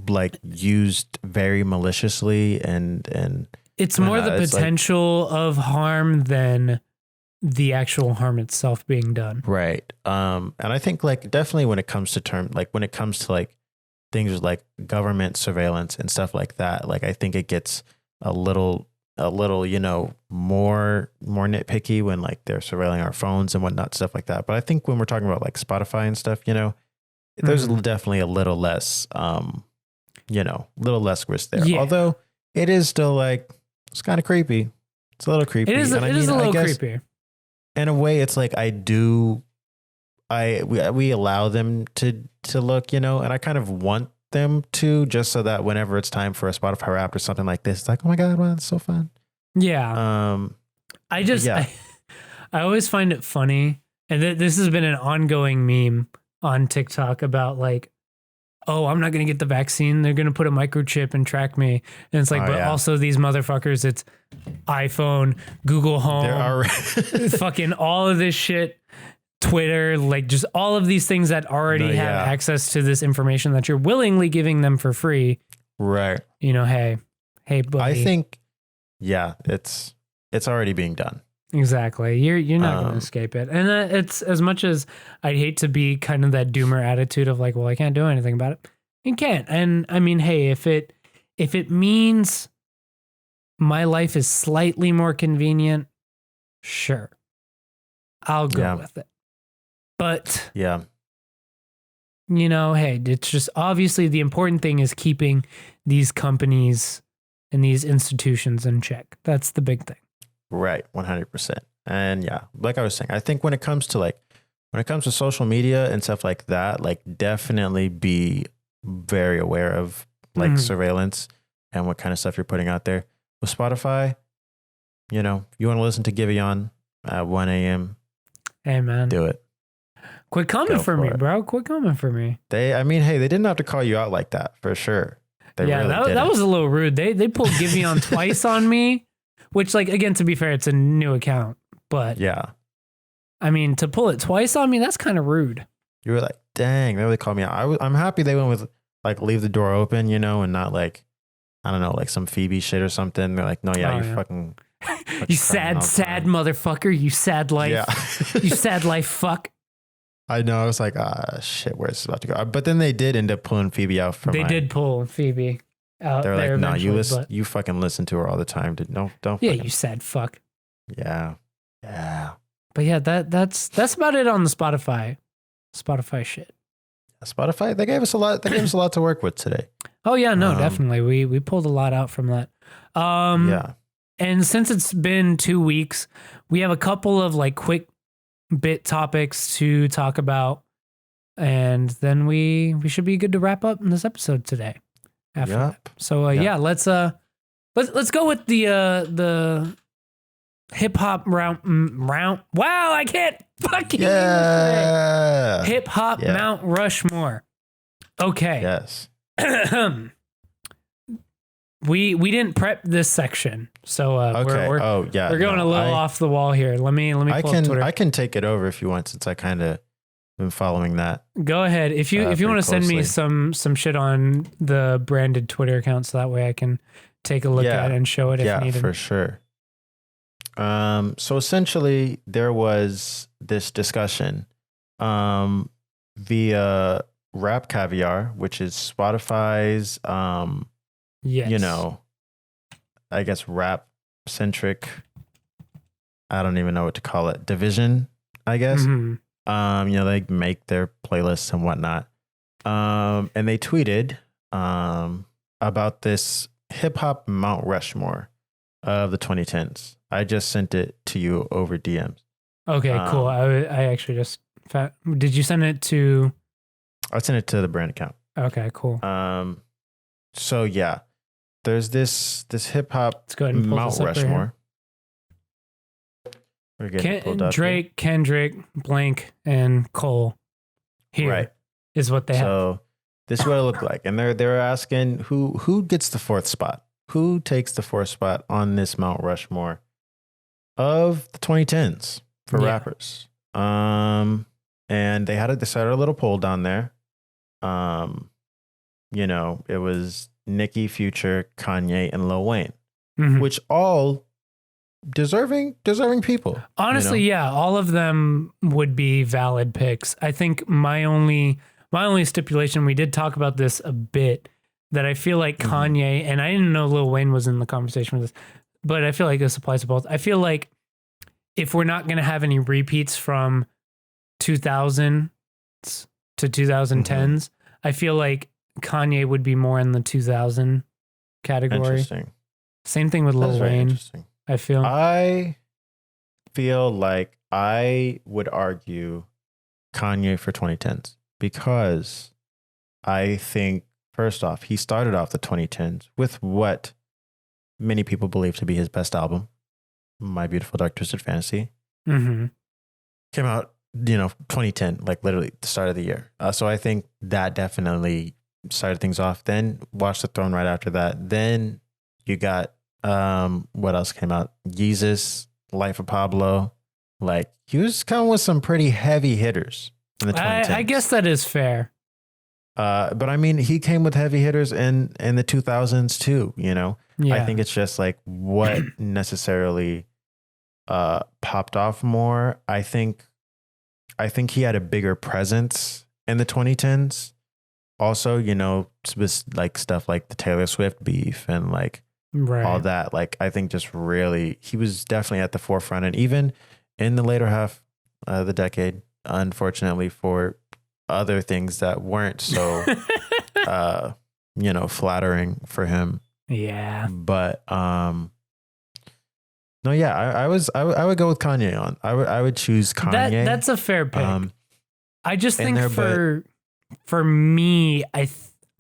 like used very maliciously and it's more the potential of harm than the actual harm itself being done. Right. And I think like definitely when it comes to like things like government surveillance and stuff like that, like I think it gets a little, you know, more nitpicky when like they're surveilling our phones and whatnot, stuff like that. But I think when we're talking about like Spotify and stuff, you know, there's definitely a little less, risk there. Yeah. Although it is still like, it's kind of creepy. It's a little creepy. It is a little creepy. In a way, it's like we allow them to look, you know, and I kind of want them to, just so that whenever it's time for a Spotify Wrapped or something like this, it's like, oh my God, wow, it's so fun. Yeah. I always find it funny. And this has been an ongoing meme on TikTok about like, oh, I'm not going to get the vaccine. They're going to put a microchip and track me. And it's like, also these motherfuckers, it's iPhone, Google Home, fucking all of this shit, Twitter, like just all of these things that already have access to this information that you're willingly giving them for free. Right. You know, hey, buddy. I think, it's already being done. Exactly. You're not going to escape it. And it's, as much as I'd hate to be kind of that doomer attitude of like, well, I can't do anything about it. You can't. And I mean, hey, if it means my life is slightly more convenient, sure, I'll go with it. But you know, hey, it's just obviously the important thing is keeping these companies and these institutions in check. That's the big thing. Right. 100%. And like I was saying, I think when it comes to social media and stuff like that, like definitely be very aware of like surveillance and what kind of stuff you're putting out there. With Spotify, you know, if you want to listen to Giveon at 1 a.m., Hey, man. do it. Quit coming for me, bro. Quit coming for me. I mean, hey, they didn't have to call you out like that, for sure. They really that was a little rude. They pulled Giveon twice on me, which, like, again, to be fair, it's a new account. But yeah, I mean, to pull it twice on me, that's kind of rude. You were like, dang, they really called me out. I'm happy they went with like leave the door open, you know, and not like, I don't know, like some Phoebe shit or something. They're like, no, fucking. You sad motherfucker. You sad life. Yeah. You sad life fuck. I know. I was like, shit, where's this about to go? But then they did end up pulling Phoebe out from. They did pull Phoebe out. They're like, no, you fucking listen to her all the time. Don't. Yeah, you sad fuck. Yeah. Yeah. But yeah, that's about it on the Spotify shit. Spotify, they gave us a lot. They gave us a lot to work with today. Oh yeah, no, definitely. We pulled a lot out from that. Yeah. And since it's been 2 weeks, we have a couple of like quick bit topics to talk about, and then we should be good to wrap up in this episode today. After that. So yeah, let's go with the hip hop round. Wow, I can't fucking Hip Hop Mount Rushmore. Okay. Yes. We didn't prep this section, so we're going a little off the wall here. Let me pull up Twitter. I can take it over if you want, since I kind of been following that. Go ahead if you want to send me some shit on the branded Twitter account, so that way I can take a look at it and show it if needed. Yeah, for sure. So essentially, there was this discussion via Rap Caviar, which is Spotify's you know, I guess rap centric, I don't even know what to call it, division, I guess. Mm-hmm. You know, they make their playlists and whatnot. And they tweeted about this Hip Hop Mount Rushmore of the 2010s. I just sent it to you over DMs. Okay, cool. I actually just did you send it to? I sent it to the brand account. Okay, cool. So yeah, there's this hip hop. Let's go ahead and pull Mount this up Rushmore. We're getting pulled up. Drake, here. Kendrick, Blank, and Cole. Here is what they have. So this is what it looked like, and they're asking who gets the fourth spot. Who takes the fourth spot on this Mount Rushmore of the 2010s for rappers? And they started a little poll down there. You know, it was Nicki, Future, Kanye, and Lil Wayne, which all deserving people. Honestly, you know? Yeah, all of them would be valid picks. I think my only stipulation, we did talk about this a bit, that I feel like Kanye, and I didn't know Lil Wayne was in the conversation with this, but I feel like this applies to both. I feel like if we're not going to have any repeats from 2000s to 2010s, I feel like Kanye would be more in the 2000 category. Interesting. Same thing with Lil Wayne. I feel like I would argue Kanye for 2010s, because I think, first off, he started off the 2010s with what many people believe to be his best album, My Beautiful Dark Twisted Fantasy. Mm-hmm. Came out, 2010, like literally the start of the year. So I think that definitely started things off. Then Watch the Throne right after that. Then you got, what else came out? Yeezus, Life of Pablo. Like, he was coming with some pretty heavy hitters in the 2010s. I guess that is fair. But I mean, he came with heavy hitters in the 2000s too, Yeah. I think it's just like what necessarily popped off more. I think he had a bigger presence in the 2010s. Also, like stuff like the Taylor Swift beef and like all that. Like, I think just really, he was definitely at the forefront. And even in the later half of the decade, unfortunately, for other things that weren't so, flattering for him. Yeah. But, no, yeah, I would go with Kanye on. I would choose Kanye. That's a fair pick. I just think for me, I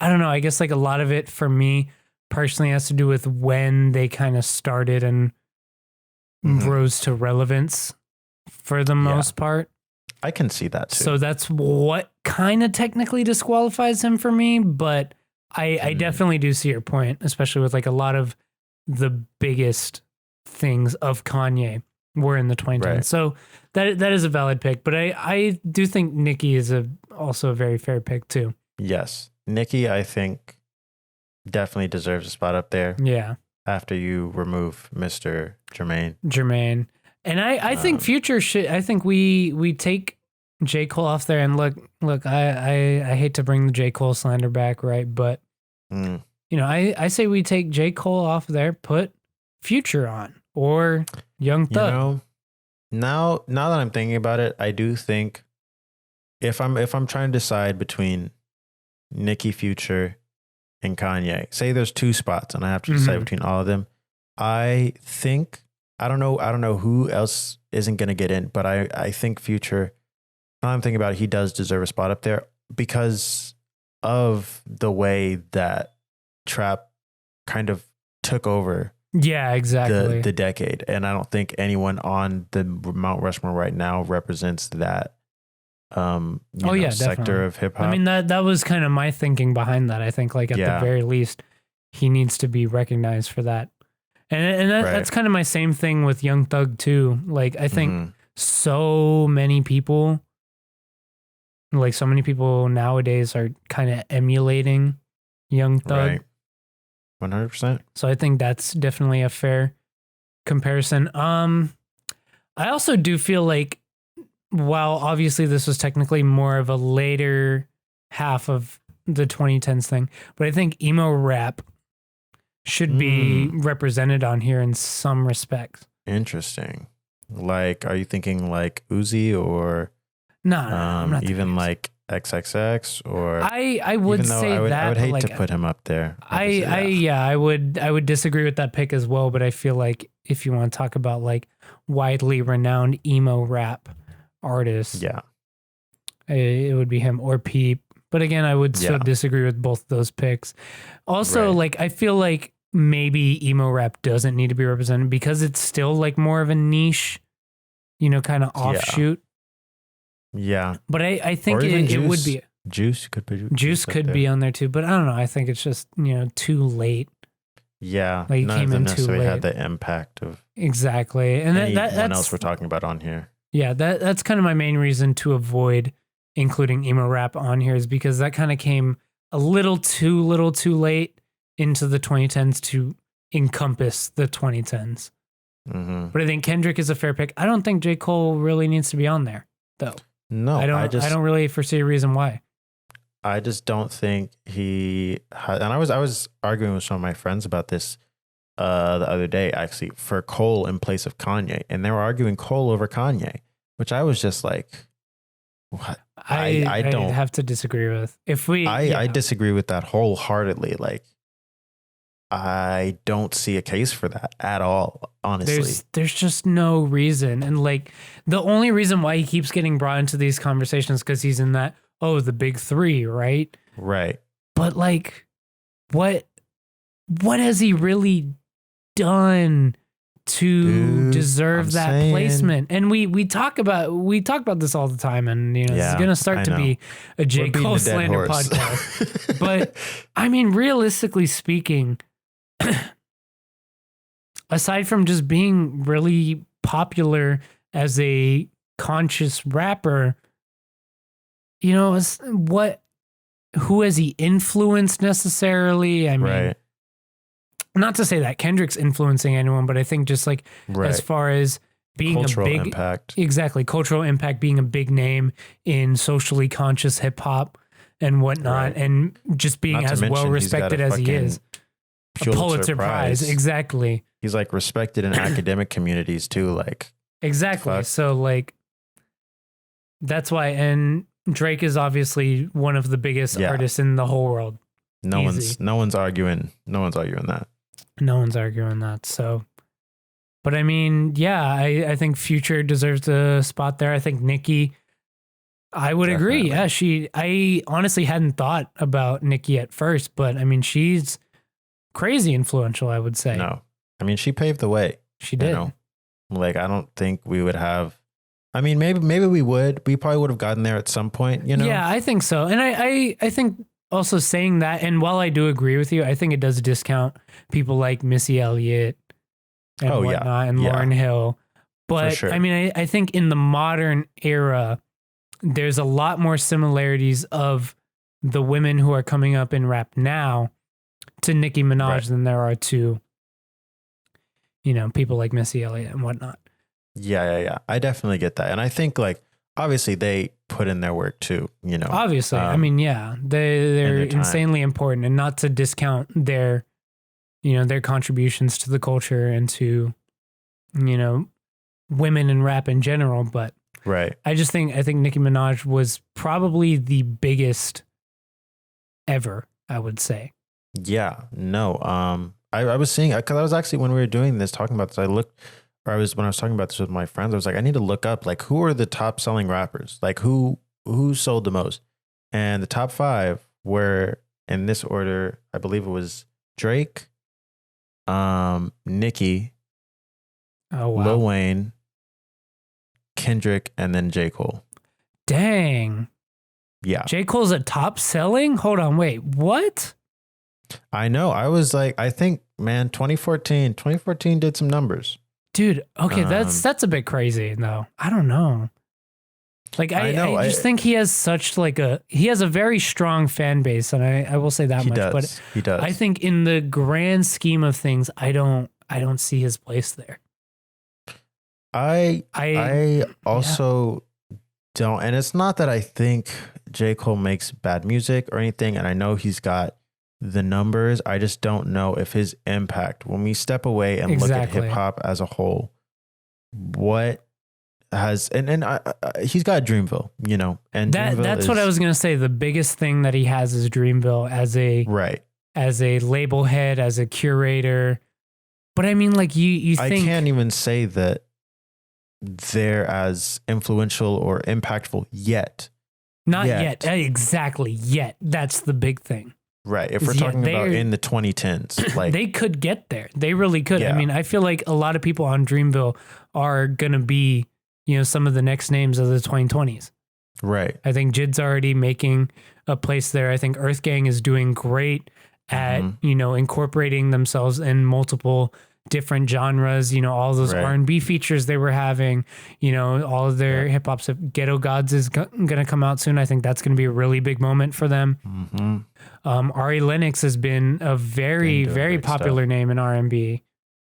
don't know. I guess like a lot of it for me personally has to do with when they kind of started and rose to relevance for the most part. I can see that too. So that's what kind of technically disqualifies him for me. But I definitely do see your point, especially with like a lot of the biggest things of Kanye were in the 2010s. Right. So that is a valid pick. But I do think Nicki is also a very fair pick too. Yes. Nicki, I think, definitely deserves a spot up there. Yeah. After you remove Mr. Jermaine. And I think Future should. I think we take J. Cole off there. And look. I hate to bring the J. Cole slander back, right? But you know, I say we take J. Cole off there, put Future on or Young Thug. You know, now that I'm thinking about it, I do think if I'm trying to decide between Nicki, Future, and Kanye, say there's 2 spots, and I have to decide between all of them. I think. I don't know who else isn't going to get in, but I think Future, now I'm thinking about it, he does deserve a spot up there because of the way that trap kind of took over. Yeah, exactly. The decade. And I don't think anyone on the Mount Rushmore right now represents that sector definitely. of hip hop. I mean, that was kind of my thinking behind that. I think like at the very least, he needs to be recognized for that. And that's kind of my same thing with Young Thug too. Like I think so many people nowadays are kind of emulating Young Thug. Right. 100%. So I think that's definitely a fair comparison. I also do feel like while obviously this was technically more of a later half of the 2010s thing, but I think emo rap should be represented on here in some respects. Interesting. Like, are you thinking like Uzi or no, I'm not even like XXX or I would say I would hate like, to put him up there. I would disagree with that pick as well, but I feel like if you want to talk about like widely renowned emo rap artists, it would be him or Peep. But again, I would still disagree with both those picks. Also, like I feel like maybe emo rap doesn't need to be represented because it's still like more of a niche, kind of offshoot. Yeah. But I think it would be Juice could be on there too, but I don't know. I think it's just, too late. Yeah. Like none came of them in too necessarily late. had the impact of exactly. And anyone else we're talking about on here. Yeah, that's kind of my main reason to avoid including emo rap on here is because that kind of came a little too late into the 2010s to encompass the 2010s. But I think Kendrick is a fair pick. I don't think J. Cole really needs to be on there, though. No, I don't really foresee a reason why. I just don't think he had, and I was arguing with some of my friends about this the other day, actually, for Cole in place of Kanye, and they were arguing Cole over Kanye, which I was just like, what? I don't have to disagree with. I disagree with that wholeheartedly. Like, I don't see a case for that at all, honestly. There's just no reason. And like the only reason why he keeps getting brought into these conversations because he's in that, the big 3, right? Right. But like what has he really done to deserve that placement? And we talk about this all the time, and it's gonna start to be a J. Cole slander podcast. But I mean, realistically speaking, aside from just being really popular as a conscious rapper, who has he influenced necessarily? I mean, not to say that Kendrick's influencing anyone, but I think just like as far as being cultural a big impact. Exactly. Cultural impact, being a big name in socially conscious hip hop and whatnot, and just being as well respected as he is. A Pulitzer Prize. Exactly. He's like respected in academic communities too. Like, exactly. fuck. So like, that's why. And Drake is obviously one of the biggest artists in the whole world. No one's arguing that. No one's arguing that. So, but I mean, I think Future deserves a spot there. I think Nicki, I would agree. Yeah, I honestly hadn't thought about Nicki at first, but I mean, she's crazy influential, I would say. No, I mean, she paved the way. She did. Like, I don't think we would have. I mean, maybe we would. We probably would have gotten there at some point, you know? Yeah, I think so. And I think also saying that, and while I do agree with you, I think it does discount people like Missy Elliott and whatnot and Lauryn Hill. But sure. I mean, I think in the modern era, there's a lot more similarities of the women who are coming up in rap now to Nicki Minaj than there are to, you know, people like Missy Elliott and whatnot. Yeah. I definitely get that. And I think, like, obviously they put in their work too, you know. Obviously. I mean, yeah, they're insanely important, and not to discount their, you know, their contributions to the culture and to, you know, women in rap in general. But I think Nicki Minaj was probably the biggest ever, I would say. Yeah, no. I was seeing, because I was actually, when we were doing this, talking about this, when I was talking about this with my friends, I was like, I need to look up, like, who are the top selling rappers? Like, who sold the most? And the top 5 were in this order. I believe it was Drake, Nicki, Lil Wayne, Kendrick, and then J. Cole. Dang. Yeah. J. Cole's a top selling? Hold on, wait, what? I know. I was like, I think, man, 2014 did some numbers. Dude, okay, that's a bit crazy though. I don't know. Like, I just think he has such he has a very strong fan base, and I will say that much. But he does. I think in the grand scheme of things, I don't see his place there. I also don't, and it's not that I think J. Cole makes bad music or anything, and I know he's got the numbers. I just don't know if his impact, when we step away and look at hip hop as a whole, what has, and he's got Dreamville, you know, and that's what I was gonna say. The biggest thing that he has is Dreamville as a label head, as a curator. But I mean, like, you think, I can't even say that they're as influential or impactful yet. Not yet. Exactly. Yet. That's the big thing. Right. If we're talking about in the 2010s, like, they could get there. They really could. Yeah. I mean, I feel like a lot of people on Dreamville are going to be, you know, some of the next names of the 2020s. Right. I think Jid's already making a place there. I think Earth Gang is doing great at, you know, incorporating themselves in multiple different genres, you know, all those R&B features they were having, you know, all of their hip hop stuff. Ghetto Gods is going to come out soon. I think that's going to be a really big moment for them. Ari Lennox has been a very, very popular name in R&B.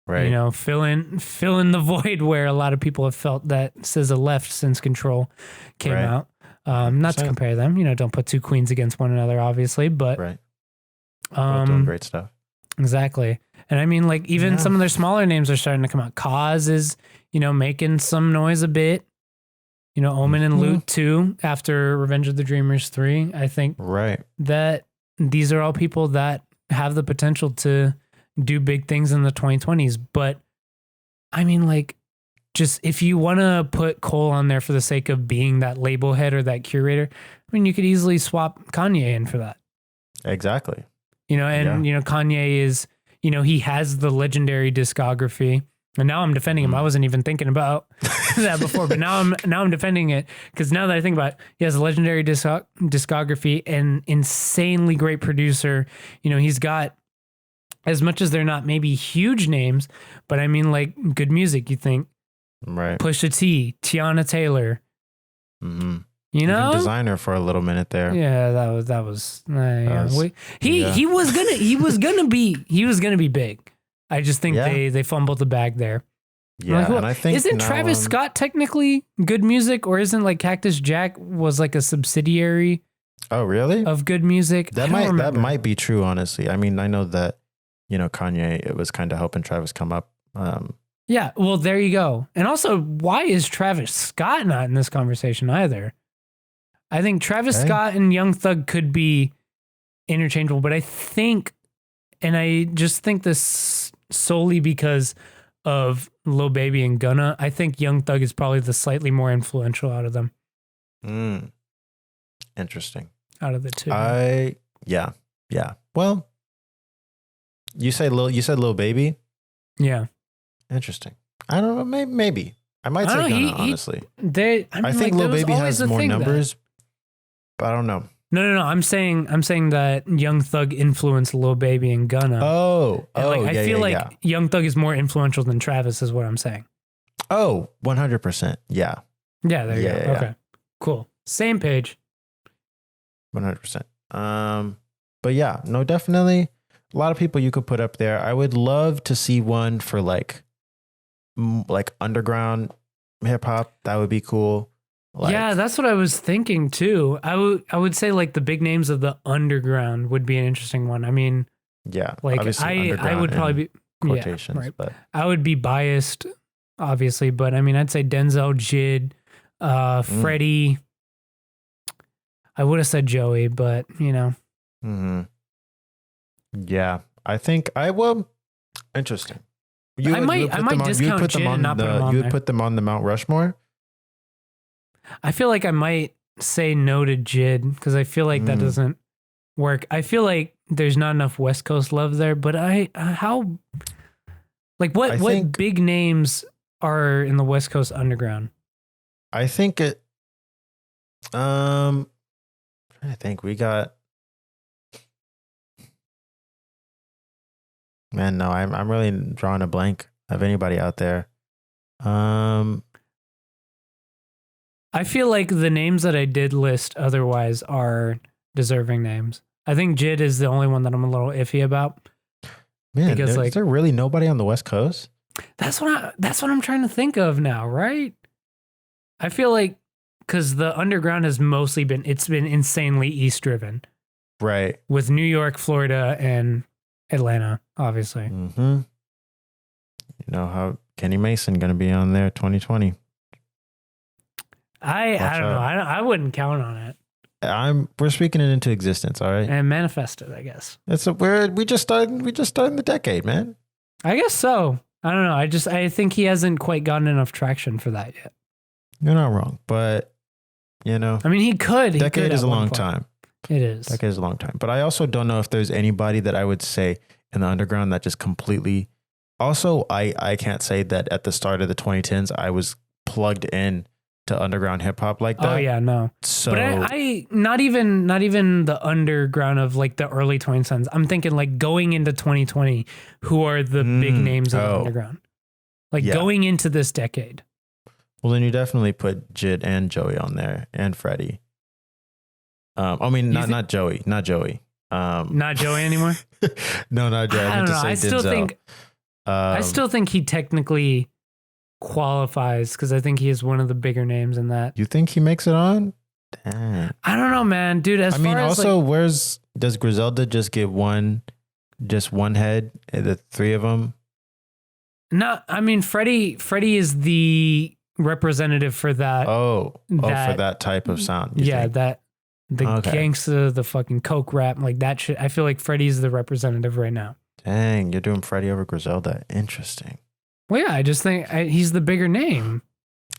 Right. You know, fill in the void where a lot of people have felt that SZA left since Control came out. Not to compare them, you know, don't put two queens against one another, obviously, but both doing great stuff. Exactly. And I mean, like, even some of their smaller names are starting to come out. Kaz is, you know, making some noise a bit. You know, Omen and Loot too, after Revenge of the Dreamers 3. I think that these are all people that have the potential to do big things in the 2020s. But I mean, like, just if you want to put Cole on there for the sake of being that label head or that curator, I mean, you could easily swap Kanye in for that. Exactly. You know, and, you know, Kanye is, you know, he has the legendary discography. And now I'm defending him. I wasn't even thinking about that before, but now I'm defending it, because now that I think about it, he has a legendary discography and insanely great producer. You know, he's got, as much as they're not maybe huge names, but I mean, like, good music. You think Pusha T, Tiana Taylor, you know, even Designer for a little minute there. Yeah, that was he was gonna be big. I just think they fumbled the bag there. Yeah, like, and I think isn't Travis Scott technically good music, or isn't, like, Cactus Jack was like a subsidiary? Oh, really? Of Good Music? That might be true, honestly. I mean, I know that, you know, Kanye, it was kind of helping Travis come up. Yeah, well, there you go. And also, why is Travis Scott not in this conversation either? I think Travis Scott and Young Thug could be interchangeable, but I think, and I just think this solely because of Lil Baby and Gunna, I think Young Thug is probably the slightly more influential out of them. Interesting. Out of the two. Yeah. Well, you said Lil Baby? Yeah. Interesting. I don't know. Maybe. I might I say don't know, Gunna, honestly. I think like, Lil Baby has more numbers, but I don't know. No. I'm saying that Young Thug influenced Lil Baby and Gunna. I feel like Young Thug is more influential than Travis, is what I'm saying. Oh, 100%. Yeah. Yeah, there you go. Yeah. Okay, cool. Same page. 100%. But yeah, no, definitely a lot of people you could put up there. I would love to see one for like underground hip hop. That would be cool. Yeah, that's what I was thinking too. I would say like the big names of the underground would be an interesting one. I mean, yeah, like I would probably be quotations, right. But I would be biased, obviously, but I mean, I'd say Denzel, Jid, Freddie. I would have said Joey, but you know. Mm-hmm. Yeah, I think I will. Interesting. I might discount Jid and not put them on You there. would put them on the Mount Rushmore? I feel like I might say no to Jid because I feel like that doesn't work. I feel like there's not enough West Coast love there, but what big names are in the West Coast underground? I think it. I think we got. Man, no, I'm really drawing a blank of anybody out there. I feel like the names that I did list otherwise are deserving names. I think Jid is the only one that I'm a little iffy about. Man, is there really nobody on the West Coast? That's what I'm trying to think of now, right? I feel like because the underground has mostly been insanely East driven. Right. With New York, Florida, and Atlanta, obviously. Mm-hmm. You know how Kenny Mason going to be on there 2020. I don't know. I wouldn't count on it. We're speaking it into existence, all right? And manifest it, I guess. We just started the decade, man. I guess so. I don't know. I think he hasn't quite gotten enough traction for that yet. You're not wrong, but you know, I mean, he could. Decade is a long time. It is. Decade is a long time. But I also don't know if there's anybody that I would say in the underground that just completely. Also, I can't say that at the start of the 2010s I was plugged in to underground hip hop like that. Oh yeah, no. So, but I not even the underground of like the early 2010s. I'm thinking like going into 2020, who are the big names of the underground? Like going into this decade. Well, then you definitely put Jid and Joey on there and Freddie. I mean, not Joey. Not Joey anymore. No, not Joey. I don't know. I still think he technically qualifies because I think he is one of the bigger names in that. You think he makes it on? Dang. I don't know, man, dude. Does Griselda just get one head? The three of them? No, I mean Freddie is the representative for that. For that type of sound. Gangsta, the fucking coke rap, like that shit. I feel like Freddie's the representative right now. Dang, you're doing Freddie over Griselda. Interesting. Well, yeah, I just think he's the bigger name.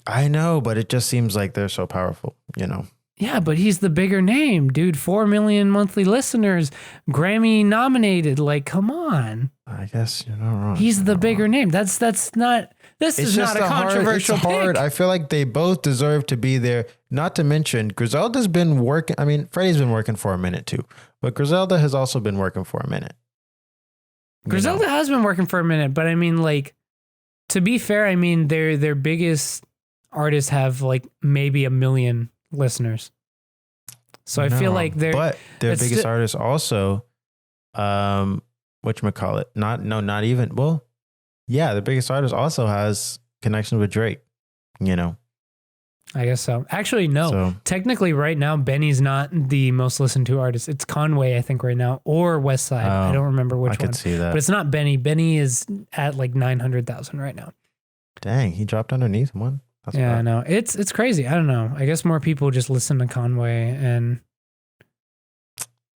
I know, but it just seems like they're so powerful, you know? Yeah, but he's the bigger name, dude. 4 million monthly listeners, Grammy nominated. Like, come on. I guess you're not wrong. He's the bigger name. This is not a controversial pick. Hard. I feel like they both deserve to be there. Not to mention, Griselda's been working. I mean, Freddie's been working for a minute too, but Griselda has also been working for a minute. Griselda has been working for a minute, but I mean, like, to be fair, I mean, their biggest artists have like maybe 1 million listeners. So I feel like their biggest artists also, whatchamacallit? Not even. Well, yeah, the biggest artist also has connection with Drake, you know. I guess so. Actually, no. So, technically, right now, Benny's not the most listened to artist. It's Conway, I think, right now, or Westside. I don't remember which one. I could see that. But it's not Benny. Benny is at like 900,000 right now. Dang, he dropped underneath one. That's I know. It's crazy. I don't know. I guess more people just listen to Conway and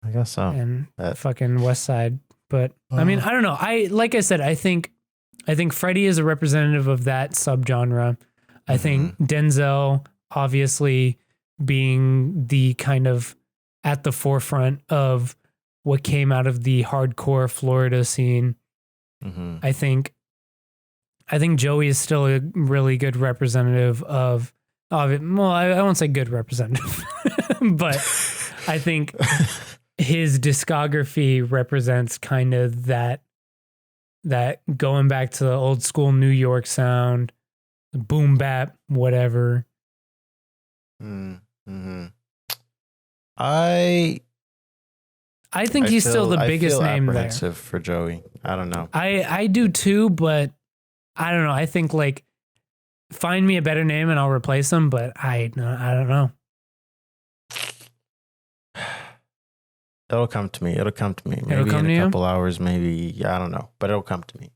I guess so. And fucking Westside. But I mean, I don't know. Like I said, I think Freddie is a representative of that subgenre. I think Denzel, obviously being the kind of at the forefront of what came out of the hardcore Florida scene. I think I think Joey is still a really good representative of it. Well, I won't say good representative, but I think his discography represents kind of that going back to the old school New York sound, boom bap, whatever. Mm-hmm. I think he's still the biggest name there. For Joey. I don't know. I do too, but I don't know. I think like find me a better name and I'll replace him, but I don't know. It'll come to me. Maybe in a couple hours, maybe. Yeah, I don't know, but it'll come to me.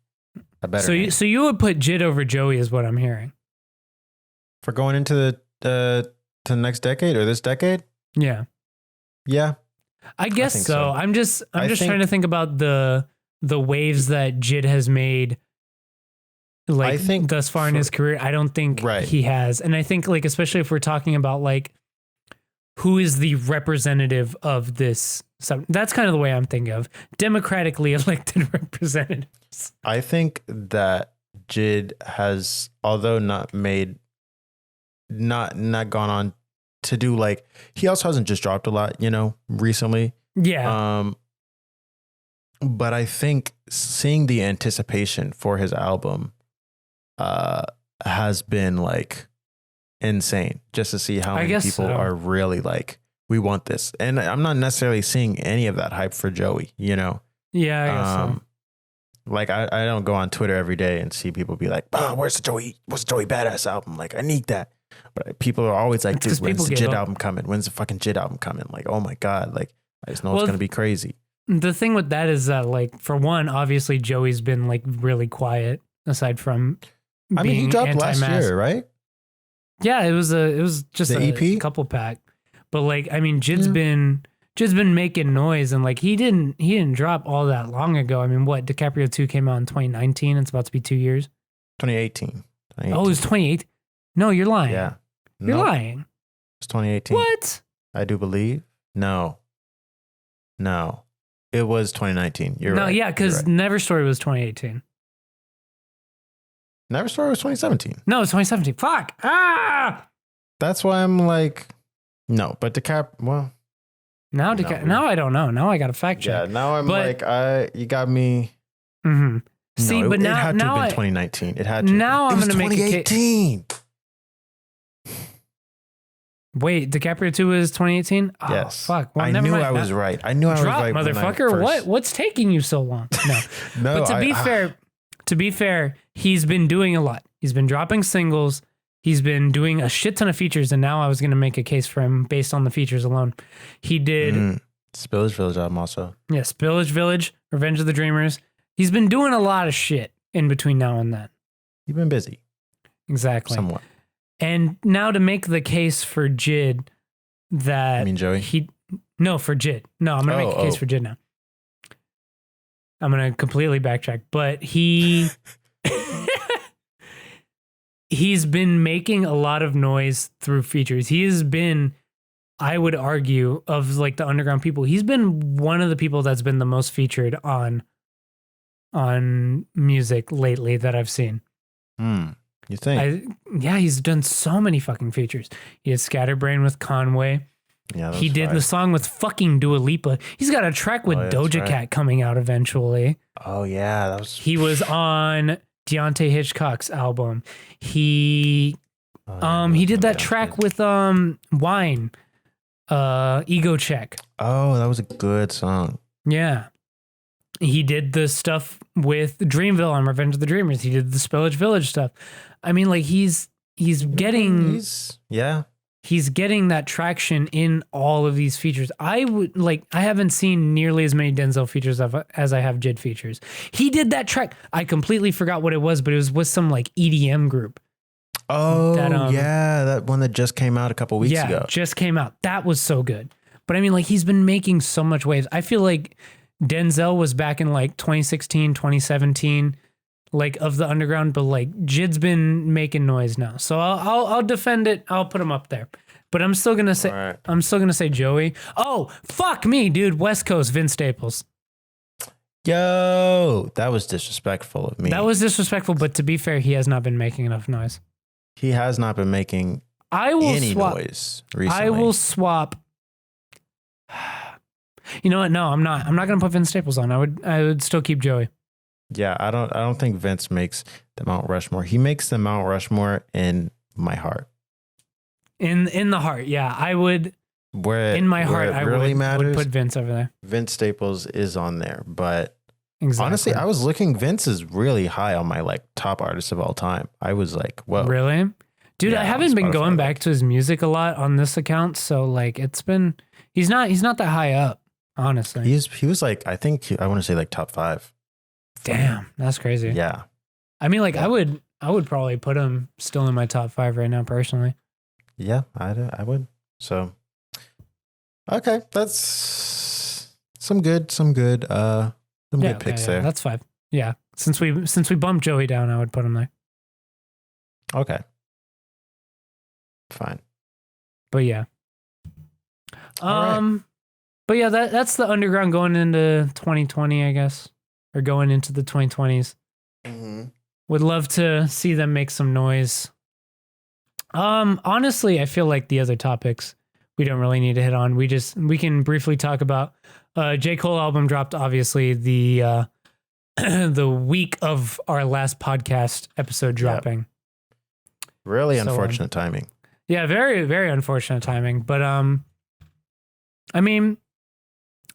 A better name. So you would put Jid over Joey is what I'm hearing. For going into the next decade or this decade? Yeah. Yeah. I guess so. I'm just trying to think about the waves that Jid has made. Like I think thus far in his career, I don't think he has. And I think like, especially if we're talking about like, who is the representative of this? So that's kind of the way I'm thinking of democratically elected representatives. I think that Jid has, although not gone on to do like, he also hasn't just dropped a lot, recently. Yeah. But I think seeing the anticipation for his album has been like insane, just to see how many people are really like, we want this. And I'm not necessarily seeing any of that hype for Joey, Yeah, I guess so. Like I don't go on Twitter every day and see people be like, what's the Joey Badass album? Like, I need that. But people are always like, dude, when's the Jid album coming? When's the fucking Jid album coming? Like, oh my God. Like, I just know it's going to be crazy. The thing with that is that, like, for one, obviously Joey's been like really quiet aside from he dropped last year, right? Yeah, it was just the EP? Couple pack. But like, I mean, Jid's been making noise, and like he didn't drop all that long ago. I mean, what, DiCaprio 2 came out in 2019. It's about to be 2 years. 2018. Oh, it was 2018. No, you're lying. Yeah. You're lying. It's 2018. What? I do believe. No. It was 2019. You're right. No, yeah, because Neverstory was 2018. Neverstory was 2017. No, it's 2017. Fuck. That's why I'm like, no, but well. Now I don't know. Now I got to fact check. Yeah, now I'm you got me. Mm-hmm. See, no, but it had to have been 2019. It had to. Now I'm going to make it 2018. Wait, DiCaprio 2 was 2018? Oh, yes. Fuck. Well, I knew I was right. I was right. Motherfucker. What's taking you so long? No. No. But to be fair, he's been doing a lot. He's been dropping singles. He's been doing a shit ton of features, and now I was going to make a case for him based on the features alone. He did Spillage Village album also. Yeah, Spillage Village, Revenge of the Dreamers. He's been doing a lot of shit in between now and then. You've been busy. Exactly. Somewhat. And now to make the case for Jid that... You mean Joey? No, for Jid. No, I'm going to make a case for Jid now. I'm going to completely backtrack. But he's been making a lot of noise through features. He has been, I would argue, of like the underground people, he's been one of the people that's been the most featured on music lately that I've seen. You think? Yeah, he's done so many fucking features. He had Scatterbrain with Conway. Yeah, he did the song with fucking Dua Lipa. He's got a track with Doja Cat coming out eventually. Oh yeah, He was on Deontay Hitchcock's album. He did that track with Wine, Ego Check. Oh, that was a good song. Yeah. He did the stuff with Dreamville on Revenge of the Dreamers. He did the Spillage Village stuff. I mean, like he's getting that traction in all of these features. I haven't seen nearly as many Denzel features as I have Jid features. He did that track. I completely forgot what it was, but it was with some like EDM group. Oh, that one that just came out a couple weeks ago. Yeah, just came out. That was so good. But I mean, like he's been making so much waves. I feel like Denzel was back in like 2016, 2017, like of the underground, but like Jid's been making noise now. So I'll defend it. I'll put him up there. But I'm still gonna say Joey. Oh, fuck me, dude. West Coast, Vince Staples. Yo, that was disrespectful of me. That was disrespectful, but to be fair, he has not been making enough noise. He has not been making any noise recently. I will swap. You know what? No, I'm not. I'm not going to put Vince Staples on. I would still keep Joey. Yeah, I don't think Vince makes the Mount Rushmore. He makes the Mount Rushmore in my heart. In the heart, yeah. I would. In my heart, I really would put Vince over there. Vince Staples is on there, but exactly. Honestly, I was looking. Vince is really high on my like top artists of all time. I was like, whoa, really, dude. Yeah, I haven't been going back to his music a lot on this account, so like it's been. He's not that high up, honestly. He was like, I want to say like top 5. Damn, that's crazy. Yeah, I mean, like I would probably put him still in my top 5 right now, personally. Yeah, I would. So. Okay, that's some good good picks there. That's 5. Yeah, since we bumped Joey down, I would put him there. Okay, fine. But yeah, right. but yeah, that's the underground going into 2020, I guess, or going into the 2020s. Mm-hmm. Would love to see them make some noise. Honestly, I feel like the other topics we don't really need to hit on. We can briefly talk about J. Cole album dropped, obviously, the the week of our last podcast episode dropping. Yep. Really unfortunate timing. Yeah, very, very unfortunate timing. But I mean,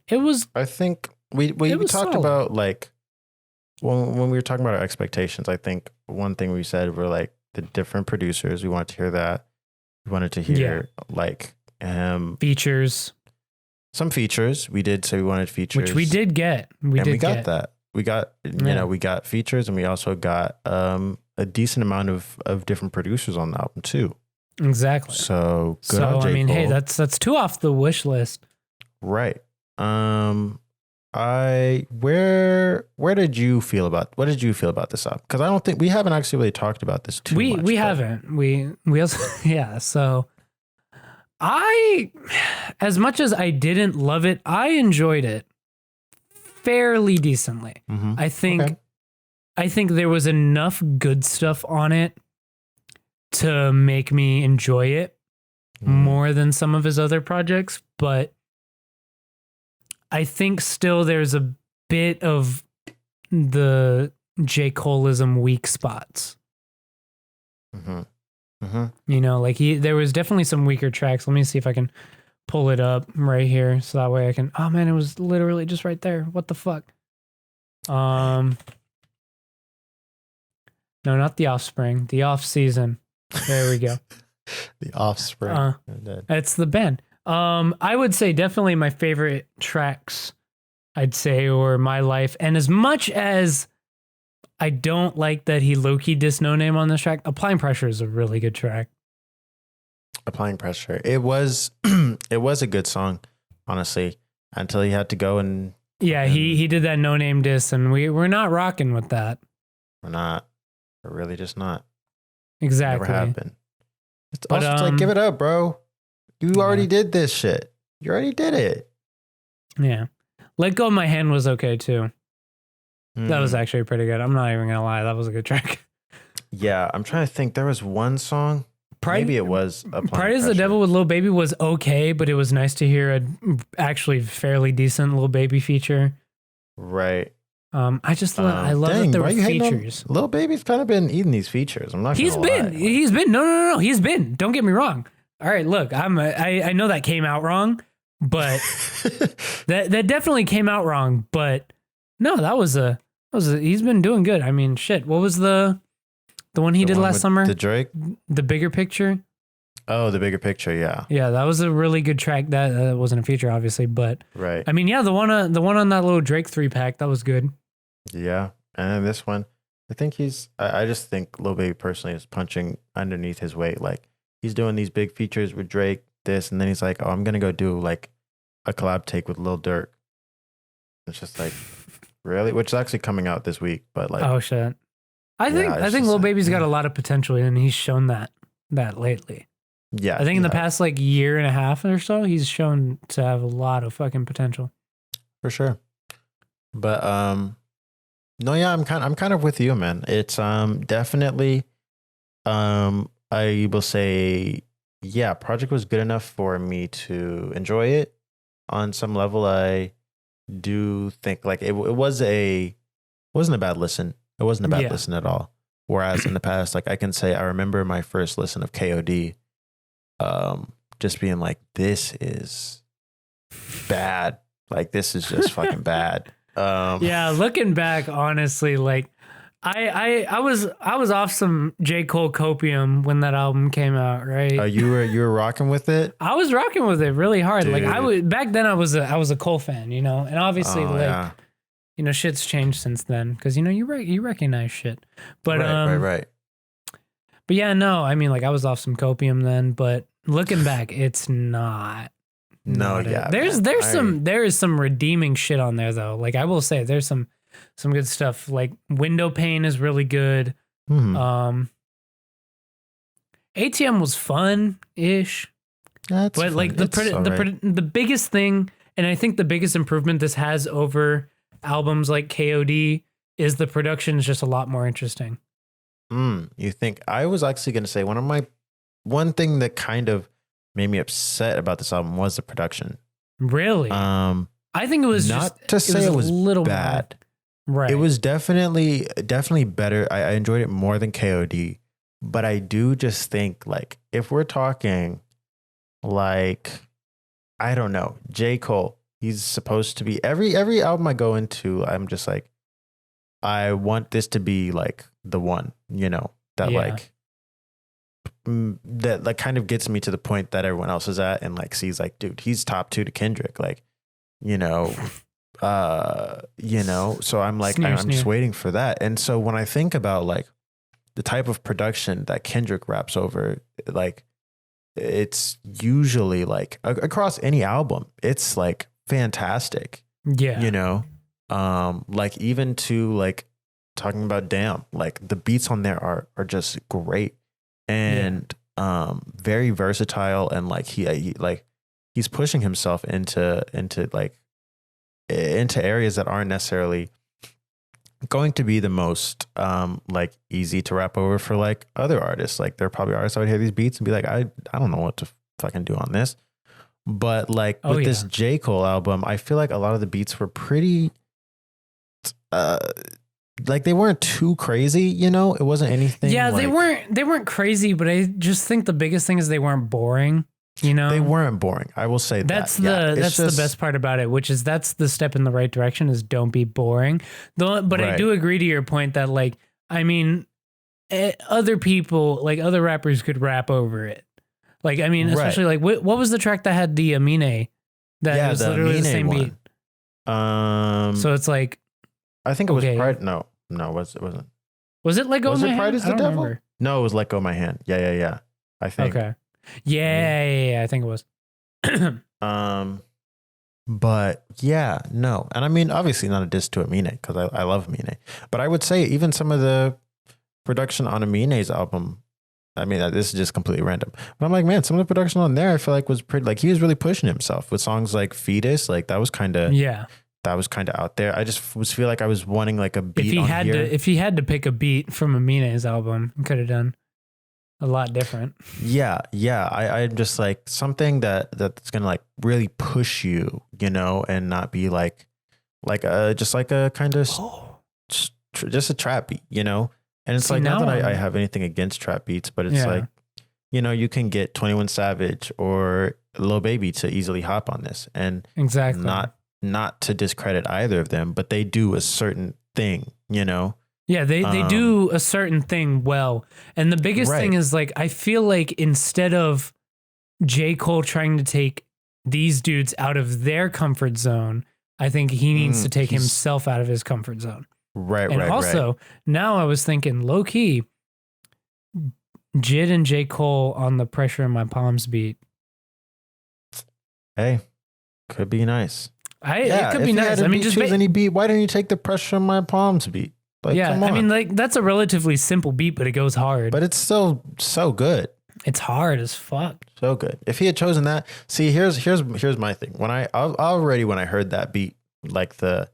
it was. I think we talked solid. About like when we were talking about our expectations. I think one thing we said were like the different producers. We wanted to hear that. We wanted to hear like. Features. Some features. We did say we wanted features. Which we did get. We got that. We got, we got features, and we also got a decent amount of different producers on the album too. Exactly. So good on J. I mean, Cole. hey, that's 2 off the wish list. Right. Where did you feel about this album? Because I don't think we haven't actually really talked about this too much. We haven't. We also yeah, so as much as I didn't love it, I enjoyed it fairly decently. Mm-hmm. I think there was enough good stuff on it to make me enjoy it more than some of his other projects, but I think still there's a bit of the J. Coleism weak spots. Mm-hmm. Mm-hmm. You know, like there was definitely some weaker tracks. Let me see if I can pull it up right here so that way I can. Oh man, it was literally just right there. What the fuck? No, not The Offspring. The Off Season. There we go. The Offspring. It's the band. I would say definitely my favorite tracks. I'd say, or My Life, and as much as I don't like that he low-key dissed No Name on this track, Applying Pressure is a really good track. Applying Pressure. It was it was a good song, honestly, until he had to go and he did that No Name diss, and we're not rocking with that. We're not. We're really just not. Exactly. Never have been. It's like, give it up, bro. You already did this shit. You already did it. Yeah. Let Go of My Hand was okay too. That was actually pretty good. I'm not even gonna lie. That was a good track. Yeah, I'm trying to think. There was one song. Maybe it was Pride is the Devil with Lil Baby was okay, but it was nice to hear a actually fairly decent Lil Baby feature. Right. I just I love that there were features. Lil Baby's kind of been eating these features. I'm not. He's been. No. He's been. Don't get me wrong. All right, look. I know that came out wrong, but that definitely came out wrong. But no, that was he's been doing good. I mean, shit. What was the one he did last summer? The Drake? The Bigger Picture? Oh, The Bigger Picture, yeah. Yeah, that was a really good track. That wasn't a feature, obviously, but right. I mean, yeah, the one on that little Drake 3-pack, that was good. Yeah, and this one, I think I just think Lil Baby personally is punching underneath his weight. Like, he's doing these big features with Drake, this, and then he's like, oh, I'm going to go do like a collab take with Lil Durk. It's just like, really? Which is actually coming out this week, but like. Oh, shit. I think Lil Baby's got a lot of potential, and he's shown that lately. Yeah. I think in the past like year and a half or so, he's shown to have a lot of fucking potential. For sure. But no, yeah, I'm kind of with you, man. It's definitely I will say, yeah, project was good enough for me to enjoy it on some level. I do think like it wasn't a bad listen. It wasn't a bad Yeah. listen at all. Whereas in the past, like I can say I remember my first listen of KOD just being like, this is bad. Like this is just fucking bad. Yeah, looking back, honestly, like I was off some J. Cole copium when that album came out, right? You were rocking with it? I was rocking with it really hard. Like I Dude. was back then. I was a Cole fan, you know, and obviously, Oh like yeah. you know, shit's changed since then because you know you recognize shit. But Right. but yeah, no, I mean, like I was off some copium then, but looking back, it's not. No, Not it. yeah. There's man. there is some redeeming shit on there though. Like I will say, there's some good stuff. Like window pane is really good. Hmm. ATM was fun ish, That's but fun. like It's alright. the biggest thing, and I think the biggest improvement this has over albums like KOD is the production is just a lot more interesting. You think I was actually going to say one thing that kind of made me upset about this album was the production. Really, Um, I think it was not just to say a it was little bad. more, right. It was definitely better. I enjoyed it more than KOD, but I do just think like if we're talking like I don't know, J. Cole, he's supposed to be every album I go into, I'm just like I want this to be like the one, that Yeah. like that like kind of gets me to the point that everyone else is at and like sees like, dude, he's top 2 to Kendrick, like, you know, so I'm like, Sneer, I'm just sneer. waiting for that. And so when I think about like the type of production that Kendrick raps over, like it's usually like across any album, it's like fantastic, Yeah, like even to like talking about Damn, like the beats on there are just great and very versatile and like he like he's pushing himself into areas that aren't necessarily going to be the most like easy to rap over for like other artists. Like there are probably artists that would hear these beats and be like, I don't know what to fucking do on this. But like Oh, with this yeah. J. Cole album, I feel like a lot of the beats were pretty uh like they weren't too crazy, It wasn't anything. Yeah, like, they weren't crazy, but I just think the biggest thing is they weren't boring. You know, They weren't boring. I will say that's that. Yeah, it's the just best part about it, which is that's the step in the right direction is don't be boring. Though, but I Right. do agree to your point that like I mean, other people like other rappers could rap over it. Like I mean, Right. especially like what was the track that had the Amine that Yeah, was the literally the Amine same one. beat. So it's like, I think it was okay. Pride. No, it wasn't. was it Let Go Was of it My Pride Hand? is I the don't Devil? remember. No, it was Let Go of My Hand. Yeah. I think. Okay. Yeah, I think it was. But yeah, no. And I mean, obviously not a diss to Amine because I love Amine. But I would say even some of the production on Amine's album, I mean, this is just completely random. But I'm like, man, some of the production on there I feel like was pretty, like he was really pushing himself with songs like Fetus. Like that was kind of Yeah. out there. I just feel like I was wanting like a beat on here. If he had to pick a beat from Amine's album, he could have done a lot different. Yeah. I'm just like something that's gonna like really push you, and not be like just like a kind of just a trap beat, And it's See, like not now that I I'm- have anything against trap beats, but it's Yeah. like, you can get 21 Savage or Lil Baby to easily hop on this, and Exactly. not to discredit either of them, but they do a certain thing, Yeah, they do a certain thing well. And the biggest thing Right. is like I feel like instead of J. Cole trying to take these dudes out of their comfort zone, I think he needs to take he's- himself out of his comfort zone. Right. And also, now I was thinking low key, Jid and J. Cole on the Pressure in My Palms beat. Hey, could be nice. It could be nice. I mean, just choose any beat. Why don't you take the Pressure on My Palms beat? Like, yeah. come on. I mean, like that's a relatively simple beat, but it goes hard. But it's still so good. It's hard as fuck. So good. If he had chosen that, see, here's my thing. When I heard that beat, like the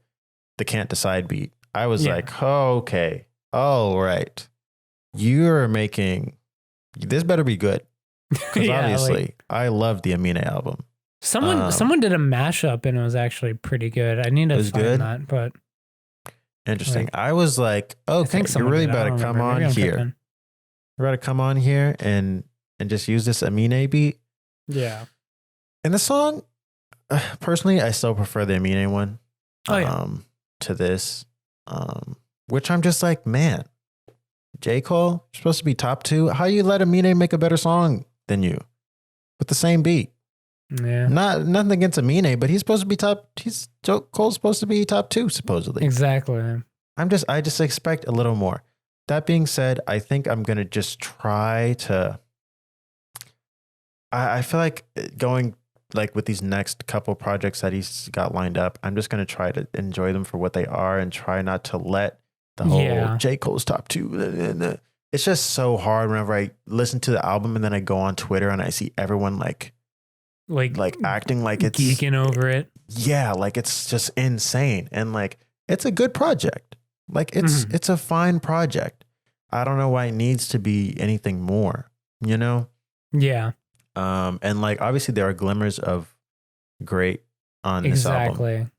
the Can't Decide beat, I was like, oh, okay. Oh, right. You're making, this better be good. Because obviously I love the Amine album. Someone did a mashup and it was actually pretty good. I need to find that, but interesting. I was like, okay, you really better come on here. You better come on here and just use this Amine beat. Yeah. And the song, personally, I still prefer the Amine one. To this, which I'm just like, man, J. Cole, you're supposed to be top 2. How you let Amine make a better song than you with the same beat? Yeah. Nothing against Amine, but he's supposed to be Cole's supposed to be top 2, supposedly. Exactly. I just expect a little more. That being said, I think I'm going to just try to, I feel like going like with these next couple projects that he's got lined up, I'm just going to try to enjoy them for what they are and try not to let the whole J. Cole's top 2. It's just so hard whenever I listen to the album and then I go on Twitter and I see everyone like acting like it's geeking over it. Yeah. Like it's just insane. And like, it's a good project. Like it's a fine project. I don't know why it needs to be anything more, you know? Yeah. And like, obviously there are glimmers of great on this album,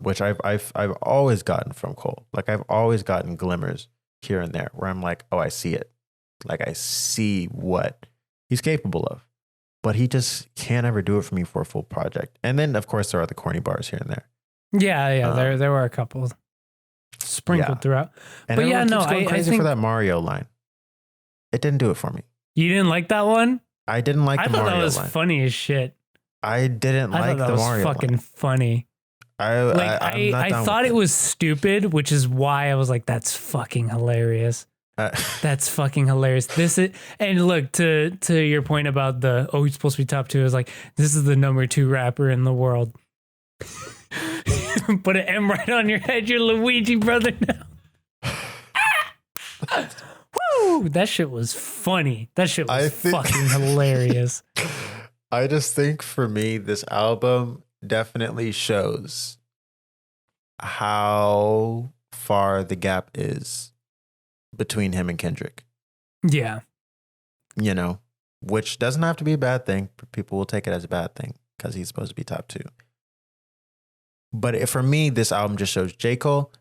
which I've always gotten from Cole. Like I've always gotten glimmers here and there where I'm like, oh, I see it. Like I see what he's capable of, but he just can't ever do it for me for a full project. And then of course there are the corny bars here and there. Yeah. There were a couple sprinkled throughout, and but yeah, no, I think for that Mario line, it didn't do it for me. You didn't like that one? I didn't like the Mario line. I thought that was funny as shit. I didn't like the Mario line. That was fucking funny. I thought it was stupid, which is why I was like, that's fucking hilarious. That's fucking hilarious. And look, to your point about he's supposed to be top 2. I was like, this is the number 2 rapper in the world. Put an M right on your head, you're Luigi, brother now. Woo! That shit was funny. That shit was fucking hilarious. I just think for me, this album definitely shows how far the gap is between him and Kendrick. Yeah. You know, which doesn't have to be a bad thing. People will take it as a bad thing because he's supposed to be top 2. But for me, this album just shows J. Cole,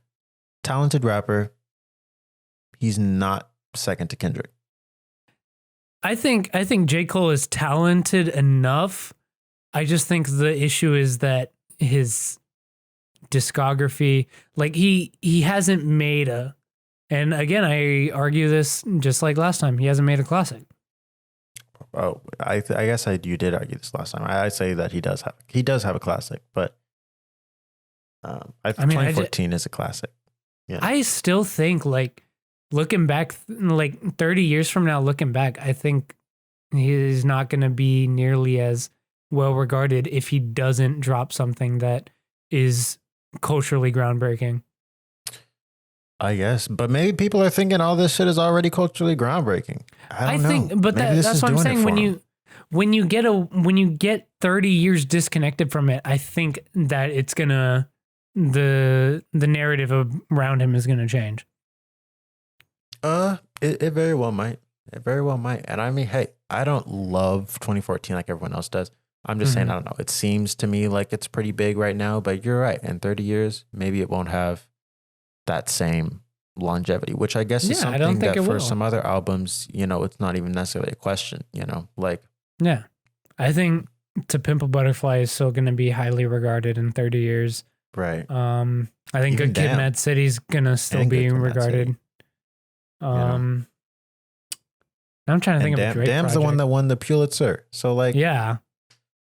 talented rapper. He's not second to Kendrick. I think J. Cole is talented enough. I just think the issue is that his discography, like he hasn't made and again, I argue this just like last time, he hasn't made a classic. Oh, I guess you did argue this last time. I say that he does have a classic, but I think 2014 is a classic. Yeah. I still think like looking back, like 30 years from now, looking back, I think he's not going to be nearly as well regarded if he doesn't drop something that is culturally groundbreaking. I guess, but maybe people are thinking all this shit is already culturally groundbreaking. I don't know. But that's what I'm saying. When you get 30 years disconnected from it, I think that it's gonna the narrative around him is gonna change. It very well might. It very well might. And I mean, hey, I don't love 2014 like everyone else does. I'm just saying, I don't know. It seems to me like it's pretty big right now, but you're right. In 30 years, maybe it won't have that same longevity, which I guess is something that for some other albums, you know, it's not even necessarily a question, you know, like. Yeah. I think To Pimp a Butterfly is still going to be highly regarded in 30 years. Right. I think even Good Kid, Mad City's going to still be regarded. I'm trying to think of a great Damn's project. The one that won the Pulitzer. So like, yeah.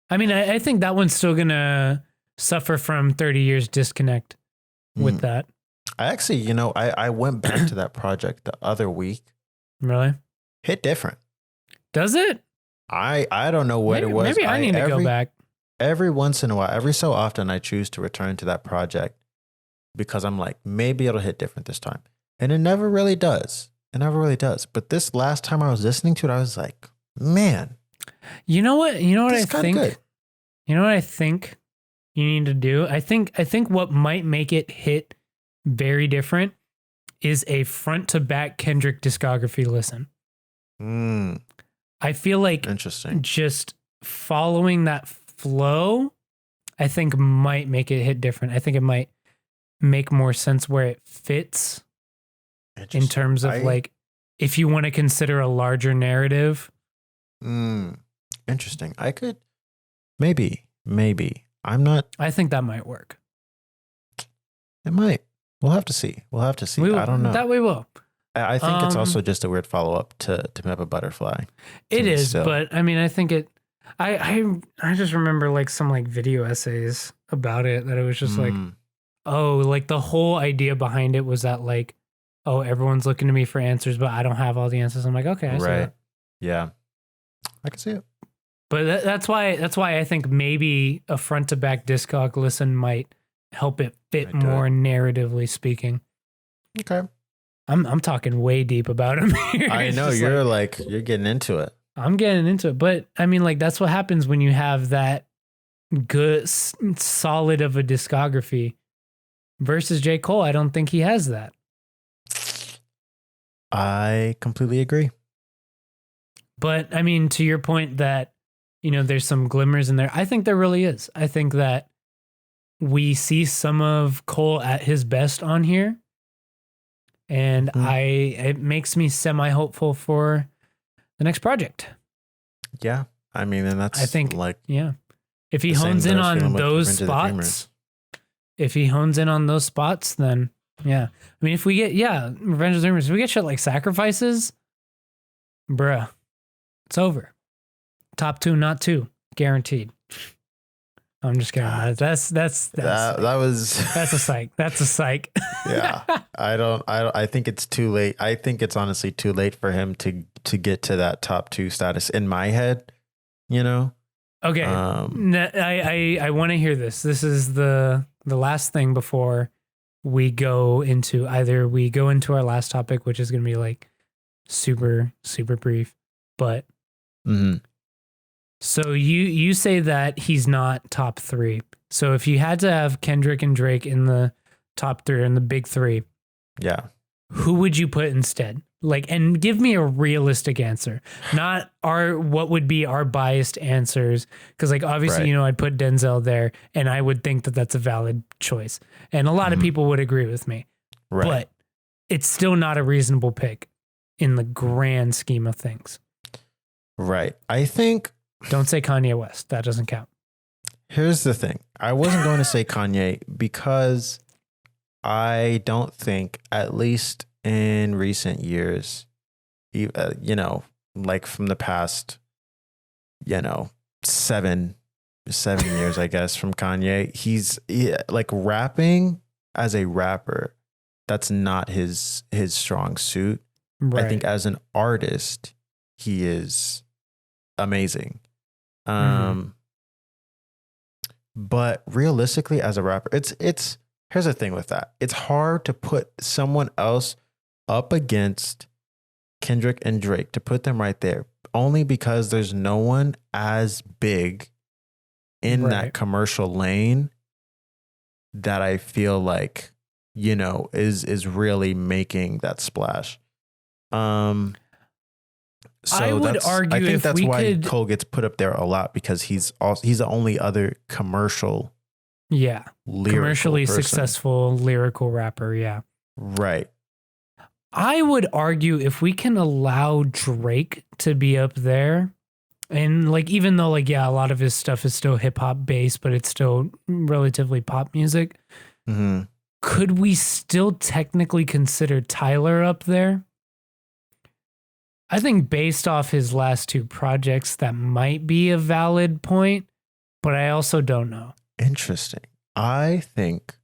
I mean, I think that one's still going to suffer from 30 years disconnect with that. I actually, you know, I went back to that project the other week. Really? Hit different. Does it? I don't know what it was. Maybe I need to go back. Every once in a while, every so often, I choose to return to that project because I'm like, maybe it'll hit different this time. And it never really does. It never really does. But this last time I was listening to it, I was like, man. You know what? You know what I think? Good. You know what I think you need to do? I think what might make it hit very different, is a front to back Kendrick discography listen. I feel like Interesting. just following that flow, I think might make it hit different. I think it might make more sense where it fits in terms of like, if you want to consider a larger narrative. Interesting. I could maybe. I'm not. I think that might work. It might. We'll have to see. I don't know. That we will. I think it's also just a weird follow up to Pimp a Butterfly. It is, but I mean, I think it. I just remember like some like video essays about it that it was just like, oh, like the whole idea behind it was that like, oh, everyone's looking to me for answers, but I don't have all the answers. I'm like, okay, I see that. Yeah, I can see it. But that's why I think maybe a front to back Discog listen might help it fit more narratively speaking. Okay. I'm talking way deep about him here. I know you're like you're getting into it. I'm getting into it, but I mean, like that's what happens when you have that good, solid of a discography versus J. Cole. I don't think he has that. I completely agree. But I mean, to your point that, you know, there's some glimmers in there. I think there really is. I think that we see some of Cole at his best on here. And it makes me semi-hopeful for the next project. Yeah. I mean, and that's, I think, like, yeah. If he hones in on those spots, then yeah. I mean, if we get, Revenge of the Dreamers, if we get shit like Sacrifices, bruh, it's over. Top 2, not 2, guaranteed. I'm just kidding. That's a psych. That's a psych. Yeah. I think it's too late. I think it's honestly too late for him to get to that top 2 status in my head, you know? Okay. I want to hear this. This is the last thing before we go into our last topic, which is going to be like super, super brief, but so you say that he's not top 3. So if you had to have Kendrick and Drake in the top 3 or in the big 3, yeah, who would you put instead? Like, and give me a realistic answer, not what would be our biased answers. Cause like, obviously, you know, I'd put Denzel there and I would think that that's a valid choice. And a lot of people would agree with me, but it's still not a reasonable pick in the grand scheme of things. Right. I think. Don't say Kanye West. That doesn't count. Here's the thing. I wasn't going to say Kanye because I don't think, at least in recent years, you know, like from the past, you know, seven years, I guess, from Kanye, he's like rapping as a rapper. That's not his strong suit. Right. I think as an artist, he is amazing. But realistically, as a rapper, it's here's the thing with that. It's hard to put someone else up against Kendrick and Drake, to put them right there, only because there's no one as big in that commercial lane that I feel like, you know, is really making that splash. So I would argue, I think that's why Cole gets put up there a lot, because he's the only other commercially successful lyrical rapper. Yeah. Right. I would argue if we can allow Drake to be up there, and like, even though like, yeah, a lot of his stuff is still hip hop based, but it's still relatively pop music. Could we still technically consider Tyler up there? I think based off his last 2 projects, that might be a valid point, but I also don't know. Interesting. I think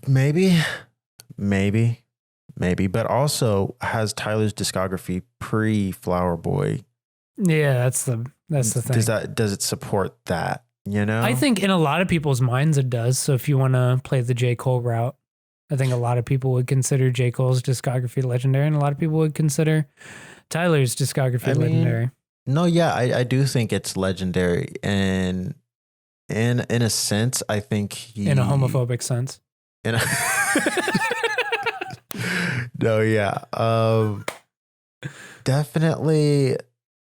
maybe, but also has Tyler's discography pre-Flower Boy. Yeah, that's the thing. Does it support that? You know, I think in a lot of people's minds it does. So if you want to play the J. Cole route, I think a lot of people would consider J. Cole's discography legendary, and a lot of people would consider Tyler's discography legendary. No, yeah, I do think it's legendary. And in a sense, I think in a homophobic sense. In a no, yeah. Definitely.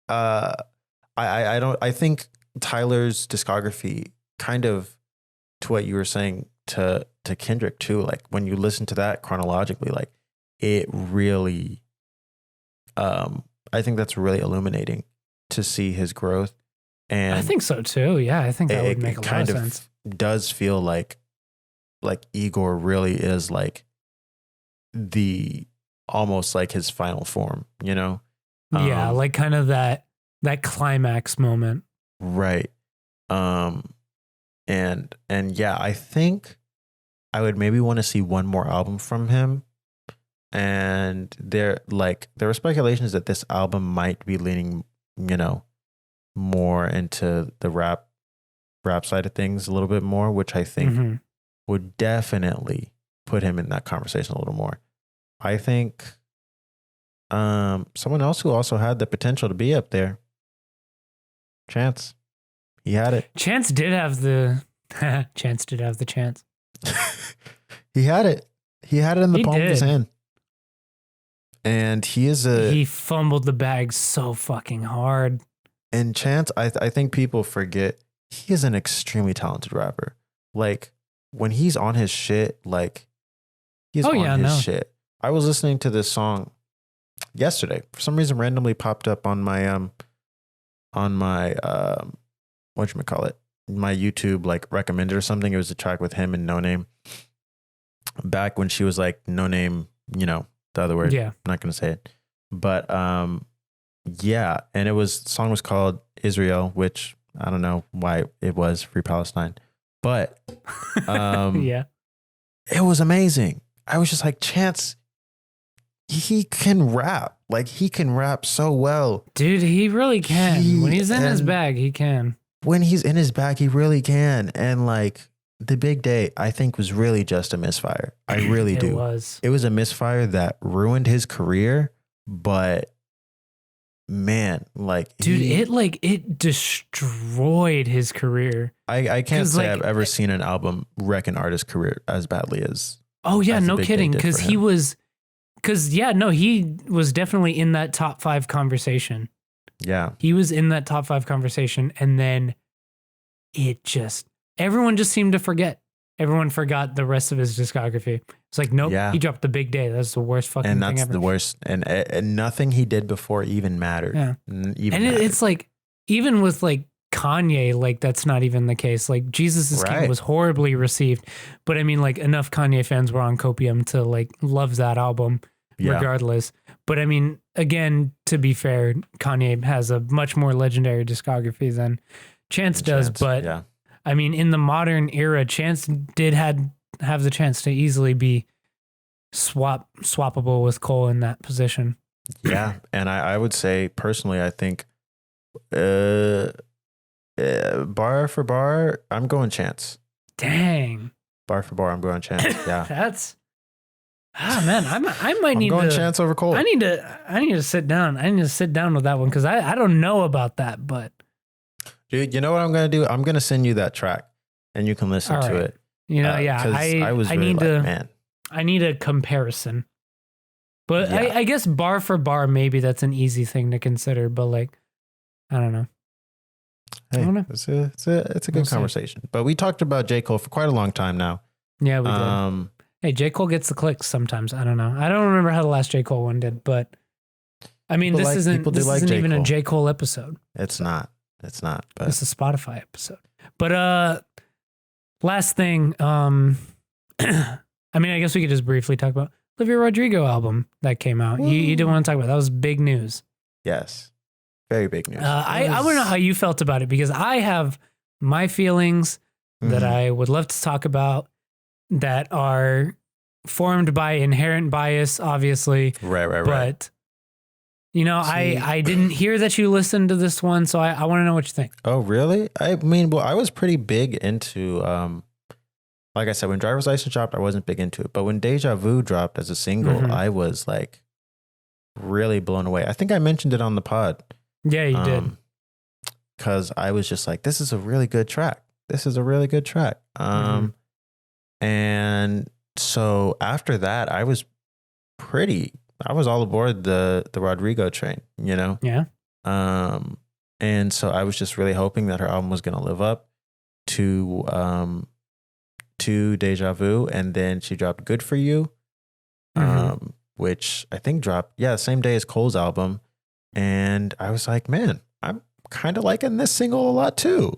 I think Tyler's discography kind of, to what you were saying to Kendrick too, like when you listen to that chronologically, like it really, I think that's really illuminating to see his growth. And I think so too. Yeah, I think that would make a lot of sense. Does feel like Igor really is like the almost like his final form, you know? Yeah, like kind of that climax moment. Right. And yeah, I think I would maybe want to see one more album from him. And there were speculations that this album might be leaning, you know, more into the rap side of things a little bit more, which I think would definitely put him in that conversation a little more. I think someone else who also had the potential to be up there, Chance. He had it. Chance did have the chance. He had it. He had it in the palm of his hand. And he fumbled the bag so fucking hard. And Chance, I think people forget he is an extremely talented rapper. Like when he's on his shit, like he's shit. I was listening to this song yesterday. For some reason, randomly popped up on my whatchamacallit, my YouTube like recommended or something. It was a track with him and No Name. Back when she was like No Name, you know, the other word. Yeah. I'm not gonna say it. But yeah, and the song was called Israel, which I don't know why it was Free Palestine. But yeah. It was amazing. I was just like, Chance, he can rap. Like he can rap so well. Dude, he really can. When he's in his bag, he can. When he's in his bag, he really can. And like The Big Day, I think was really just a misfire. I really do. It was a misfire that ruined his career, but man, like dude, it destroyed his career. I can't say I've ever seen an album wreck an artist's career as badly as. Oh yeah, no kidding. Because he was definitely in that top 5 conversation. Yeah, he was in that top 5 conversation, and then everyone just seemed to forget. Everyone forgot the rest of his discography. It's like, nope, he dropped The Big Day. That's the worst fucking thing ever. And that's the worst. And nothing he did before even mattered. Yeah. It's like, even with like Kanye, like that's not even the case. Like Jesus is King was horribly received. But I mean, like enough Kanye fans were on Copium to like love that album regardless. But I mean, again, to be fair, Kanye has a much more legendary discography than Chance does. But I mean, in the modern era, Chance did have the chance to easily be swappable with Cole in that position. Yeah, and I would say personally, I think bar for bar, I'm going Chance. Dang. Bar for bar, I'm going Chance. Yeah. That's man, I might need to Chance over Cole. I need to sit down. I need to sit down with that one because I don't know about that, but. Dude, you know what I'm going to do? I'm going to send you that track and you can listen to it. You know, I need a comparison. But I guess bar for bar, maybe that's an easy thing to consider. But like, I don't know. Hey, it's a good conversation. But we talked about J. Cole for quite a long time now. Yeah, we did. Hey, J. Cole gets the clicks sometimes. I don't know. I don't remember how the last J. Cole one did, but I mean, this isn't even a J. Cole episode. It's not. It's not. But it's a Spotify episode. But last thing, I mean, I guess we could just briefly talk about Olivia Rodrigo album that came out. You didn't want to talk about that. Was big news. Yes, very big news. I want to know how you felt about it because I have my feelings that I would love to talk about that are formed by inherent bias, obviously. Right. But you know, I didn't hear that you listened to this one, so I want to know what you think. Oh, really? I mean, well, I was pretty big into, like I said, when Driver's License dropped, I wasn't big into it. But when Deja Vu dropped as a single, I was like really blown away. I think I mentioned it on the pod. Yeah, you did. Because I was just like, this is a really good track. this is a really good track. And so after that, I was all aboard the Rodrigo train, you know? Yeah. And so I was just really hoping that her album was going to live up to Deja Vu. And then she dropped Good For You, which I think dropped, the same day as Cole's album. And I was like, man, I'm kind of liking this single a lot too.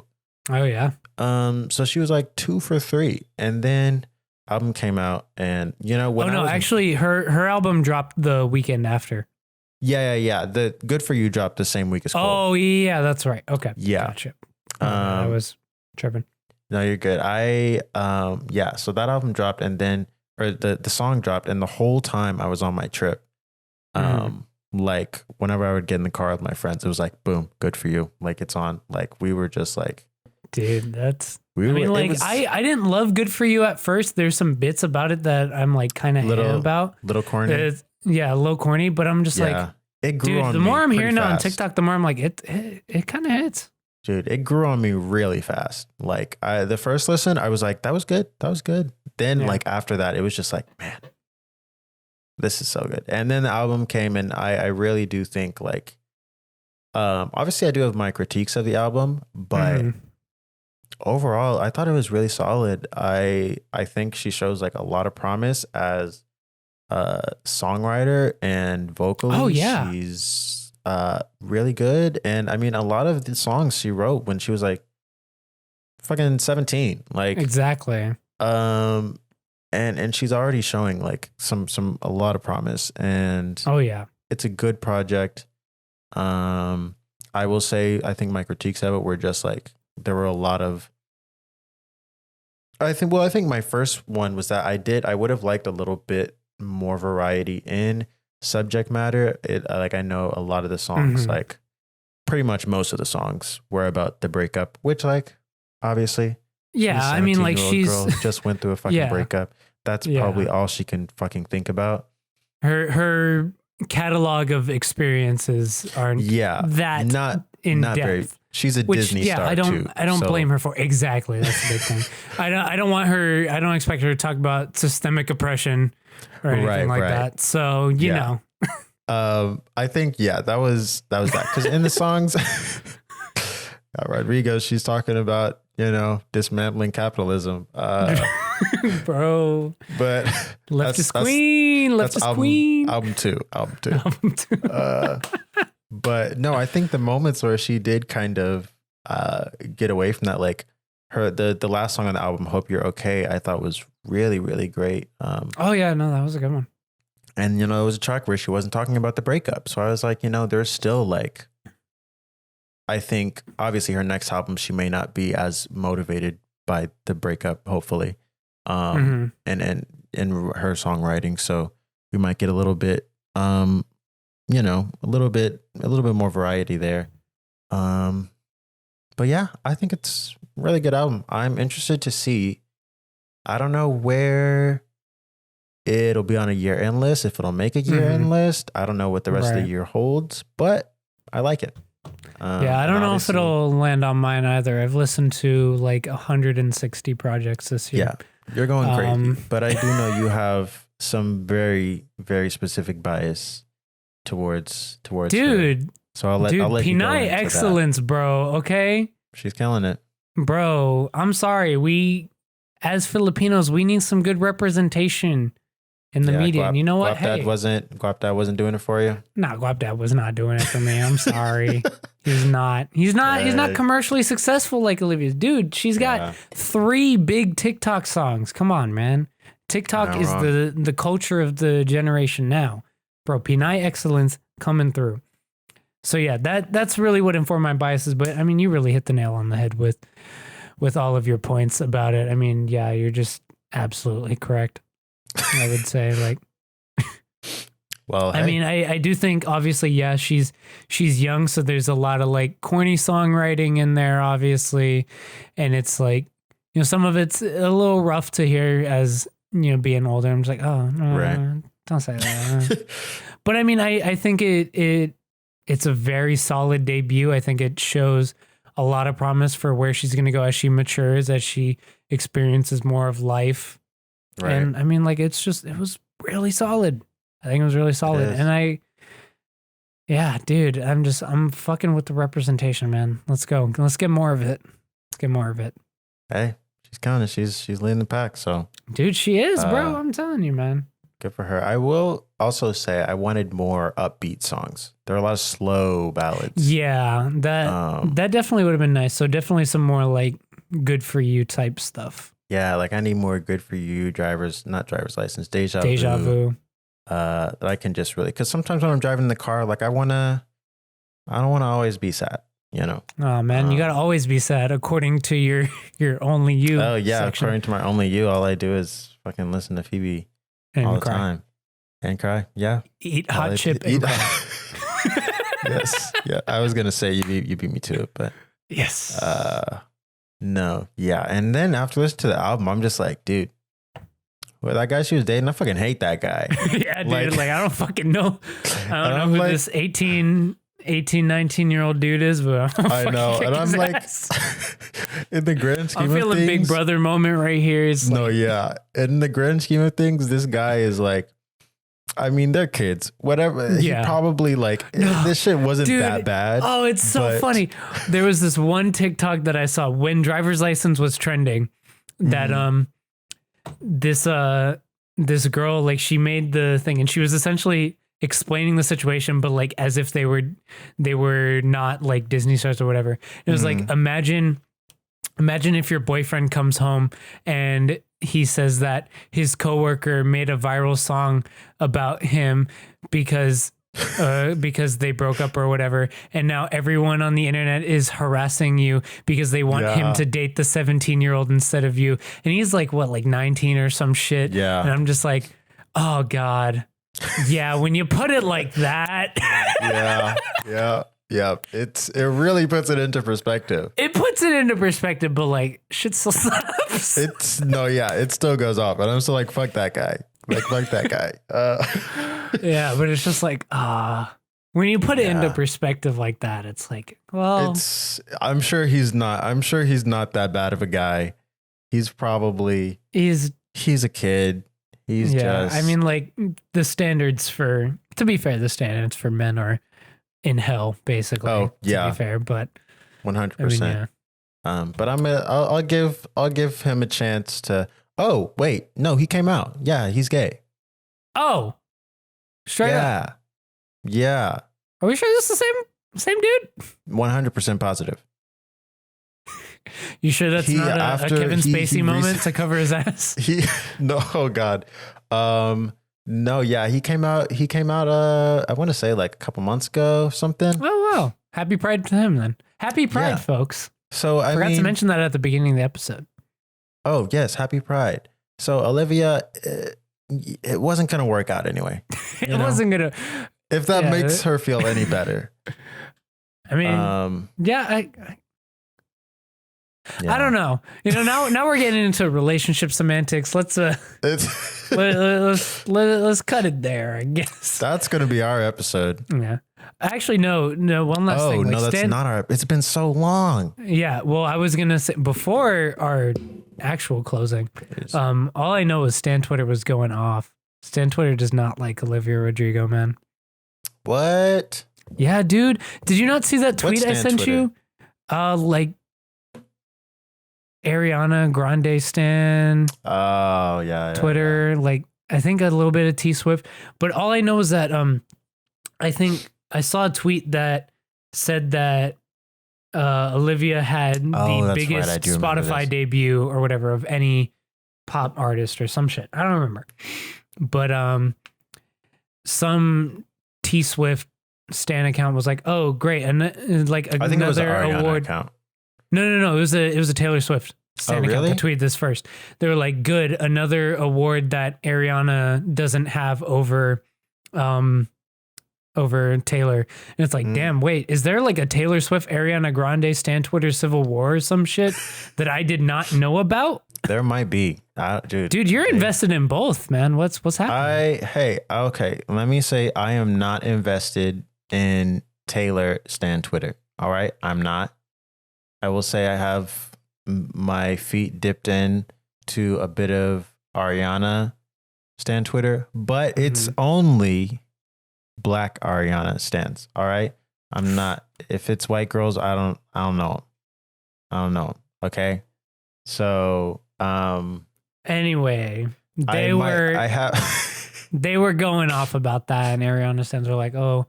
Oh yeah. So she was like 2 for 3, and then album came out, and you know when actually her album dropped the weekend after. Yeah. The Good For You dropped the same week as Cole. Oh yeah, that's right. Okay. Yeah. Gotcha. I was tripping. No, you're good. So that album dropped, and then the song dropped, and the whole time I was on my trip, like whenever I would get in the car with my friends, it was like boom, Good For You, like it's on. Like we were just like, dude, I didn't love Good For You at first. There's some bits about it that I'm like kind of about. Little corny. A little corny, but I'm just like, it grew on the more I'm hearing fast. it on TikTok, the more I'm like, it kind of hits. Dude, it grew on me really fast. Like the first listen, I was like, that was good. Then like after that, it was just like, man, this is so good. And then the album came, and I really do think like, obviously I do have my critiques of the album, but overall, I thought it was really solid. I think she shows like a lot of promise as a songwriter and vocally. Oh yeah, she's really good. And I mean, a lot of the songs she wrote when she was like fucking 17, like exactly. And she's already showing like a lot of promise. And oh yeah, it's a good project. I will say, I think my critiques of it were just like, there were a lot of, I think my first one was that I would have liked a little bit more variety in subject matter. I know a lot of the songs, like pretty much most of the songs were about the breakup, which like, obviously. Yeah. I mean, like girl just went through a fucking breakup. That's probably all she can fucking think about. Her catalog of experiences are that not in depth. Very. She's a Disney star too. I don't blame her for exactly. That's the big thing. I don't want her. I don't expect her to talk about systemic oppression or anything like that. So you know. I think that was that because in the songs, Rodrigo, she's talking about dismantling capitalism, bro. But left is queen. Left is queen. Album two. But no, I think the moments where she did kind of get away from that, like the last song on the album, Hope You're Okay, I thought was really, really great. Oh yeah, no, that was a good one. And it was a track where she wasn't talking about the breakup. So I was like, there's still like, I think obviously her next album, she may not be as motivated by the breakup, hopefully. And in her songwriting. So we might get a little bit, a little bit more variety there. But yeah, I think it's a really good album. I'm interested to see. I don't know where it'll be on a year-end list, if it'll make a year-end list. I don't know what the rest of the year holds, but I like it. I don't know if it'll land on mine either. I've listened to like 160 projects this year. Yeah, you're going crazy. But I do know you have some very, very specific bias towards dude. Her. So I'll let you go into excellence, that. Bro. Okay, she's killing it, bro. I'm sorry. We, as Filipinos, we need some good representation in the media. And you know what? Guap Dad wasn't doing it for you. Nah, Guap Dad was not doing it for me. I'm sorry. He's not commercially successful like Olivia's. Dude, she's got 3 big TikTok songs. Come on, man. TikTok is the culture of the generation now. Bro, Pinay excellence coming through. So yeah, that's really what informed my biases. But I mean, you really hit the nail on the head with all of your points about it. I mean, yeah, you're just absolutely correct. I would say, like, well, I mean, I do think obviously, she's young, so there's a lot of like corny songwriting in there, obviously, and it's like, some of it's a little rough to hear as being older. I'm just like, oh, no, don't say that. But I mean, I think it's a very solid debut. I think it shows a lot of promise for where she's going to go as she matures, as she experiences more of life. Right. And I mean, like, it was really solid. I think it was really solid. And yeah, dude, I'm fucking with the representation, man. Let's go. Let's get more of it. Hey, she's counting. She's leading the pack. So, dude, she is, bro. I'm telling you, man. Good for her. I will also say I wanted more upbeat songs. There are a lot of slow ballads. Yeah, that definitely would have been nice. So definitely some more like good for you type stuff. Yeah, like I need more good for you not driver's license, deja vu. That I can just really, because sometimes when I'm driving in the car, like I don't want to always be sad, you know? Oh man, you got to always be sad according to your only you. Oh yeah. section. According to my only you, all I do is fucking listen to Phoebe and all the cry. time and cry. Yeah. Eat hot chip and cry. Yes. Yeah. I was going to say you beat me to it, but yes. No. Yeah. And then after listening to the album, I'm just like, dude, well, that guy she was dating, I fucking hate that guy. Yeah, dude. Like I don't fucking know. I don't know who this 18, 19-year-old dude is, but I know. And I'm like, in the grand scheme of things. I'm feeling Big Brother moment right here. It's no, yeah. In the grand scheme of things, this guy is like, I mean, they're kids. Whatever. Yeah. He probably like, this shit wasn't that bad. Oh, it's so funny. There was this one TikTok that I saw when driver's license was trending that, this girl, like she made the thing and she was essentially explaining the situation, but like as if they were not like Disney stars or whatever. It was like, imagine if your boyfriend comes home and he says that his coworker made a viral song about him because they broke up or whatever. And now everyone on the internet is harassing you because they want him to date the 17-year-old instead of you. And he's like, what, like 19 or some shit. Yeah. And I'm just like, oh God. Yeah. When you put it like that. Yeah. It really puts it into perspective. It puts it into perspective, but like shit still slaps. It still goes off. And I'm still like, fuck that guy. Like, fuck that guy. Yeah, but it's just like, when you put it into perspective like that, it's like, well, I'm sure he's not that bad of a guy. He's probably, he's a kid. I mean, like to be fair, the standards for men are in hell, basically. Oh, yeah. To be fair, but 100%. I mean, but I'll give him a chance to. Oh wait, no, he came out. Yeah, he's gay. Oh, straight up. Yeah. Are we sure this is the same dude? 100% positive. You sure that's not a Kevin Spacey moment to cover his ass? No, oh God. No, yeah, he came out, I want to say like a couple months ago, something. Oh, wow. Happy Pride to him then. Happy Pride, folks. So I forgot to mention that at the beginning of the episode. Oh, yes. Happy Pride. So Olivia, it wasn't going to work out anyway. It wasn't going to. If that makes her feel any better. I mean, I don't know. You know, now we're getting into relationship semantics. Let's let's cut it there, I guess. That's going to be our episode. Yeah. Actually, no. One last thing. Oh, no, that's not our. It's been so long. Yeah. Well, I was going to say before our actual closing, all I know is Stan Twitter was going off. Stan Twitter does not like Olivia Rodrigo, man. What? Yeah, dude. Did you not see that tweet I sent Twitter? you? Like Ariana Grande stan. Oh, yeah. Twitter, like I think a little bit of T Swift, but all I know is that I think I saw a tweet that said that Olivia had the biggest Spotify debut or whatever of any pop artist or some shit. I don't remember. But some T Swift stan account was like, "Oh, great." And like I think it was an another award account. No. It was a Taylor Swift stan account that tweeted this first. They were like, "Good, another award that Ariana doesn't have over Taylor." And it's like, damn, wait, is there like a Taylor Swift Ariana Grande stan Twitter civil war or some shit that I did not know about? There might be. Dude, you're invested in both, man. What's happening? Okay. Let me say I am not invested in Taylor stan Twitter. All right. I'm not. I will say I have my feet dipped in to a bit of Ariana stan Twitter, but it's only black Ariana stans. All right. I'm not, if it's white girls, I don't know. I don't know. Okay. So, anyway, they were going off about that, and Ariana stans were like, oh,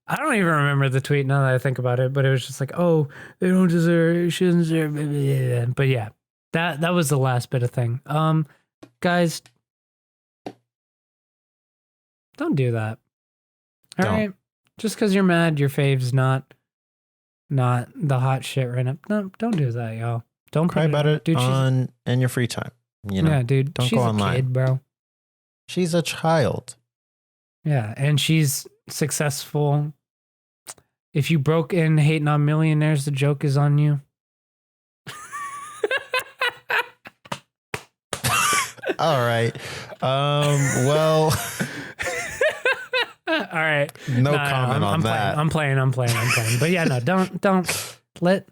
I don't even remember the tweet now that I think about it, but it was just like, oh, they don't deserve, she doesn't deserve, blah, blah, blah. But yeah, that was the last bit of thing. Guys, don't do that. All right, just because you're mad, your fave's not the hot shit right now. No, don't do that, y'all. Don't cry about it, dude, in your free time. You know, yeah, dude. Don't she's go a online, kid, bro. She's a child. Yeah, and she's successful. If you broke in hating on millionaires, the joke is on you. All right. Well. All right. No comment on that. I'm playing. But yeah, no, don't let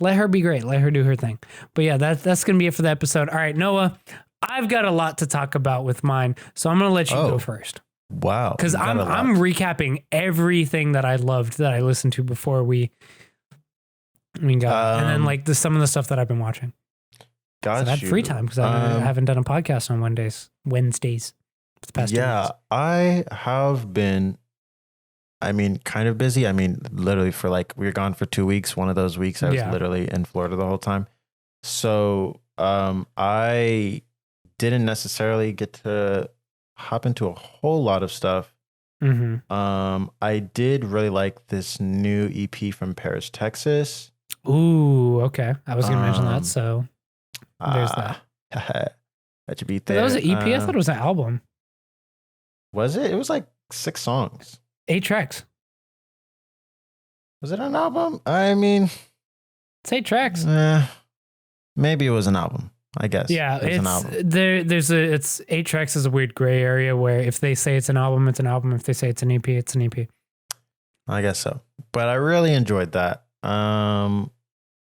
her be great. Let her do her thing. But yeah, that's gonna be it for the episode. All right, Noah, I've got a lot to talk about with mine, so I'm gonna let you go first. Wow. Because I'm recapping everything that I loved that I listened to before we got, and then like some of the stuff that I've been watching. Got so I had free time because I haven't done a podcast on Wednesdays. For the past 2 weeks. I have been. Kind of busy. Literally for we were gone for 2 weeks. One of those weeks I was literally in Florida the whole time. So I didn't necessarily get to hop into a whole lot of stuff. I did really like this new EP from Paris, Texas. Ooh, okay. I was gonna mention that, so there's that. That should be there. That was an EP. I thought it was an album. Was it? It was like 6 songs. 8 tracks. Was it an album? It's 8 tracks. Maybe it was an album. I guess. Yeah, it's 8 tracks is a weird gray area where if they say it's an album, it's an album. If they say it's an EP, it's an EP. I guess so. But I really enjoyed that. I'm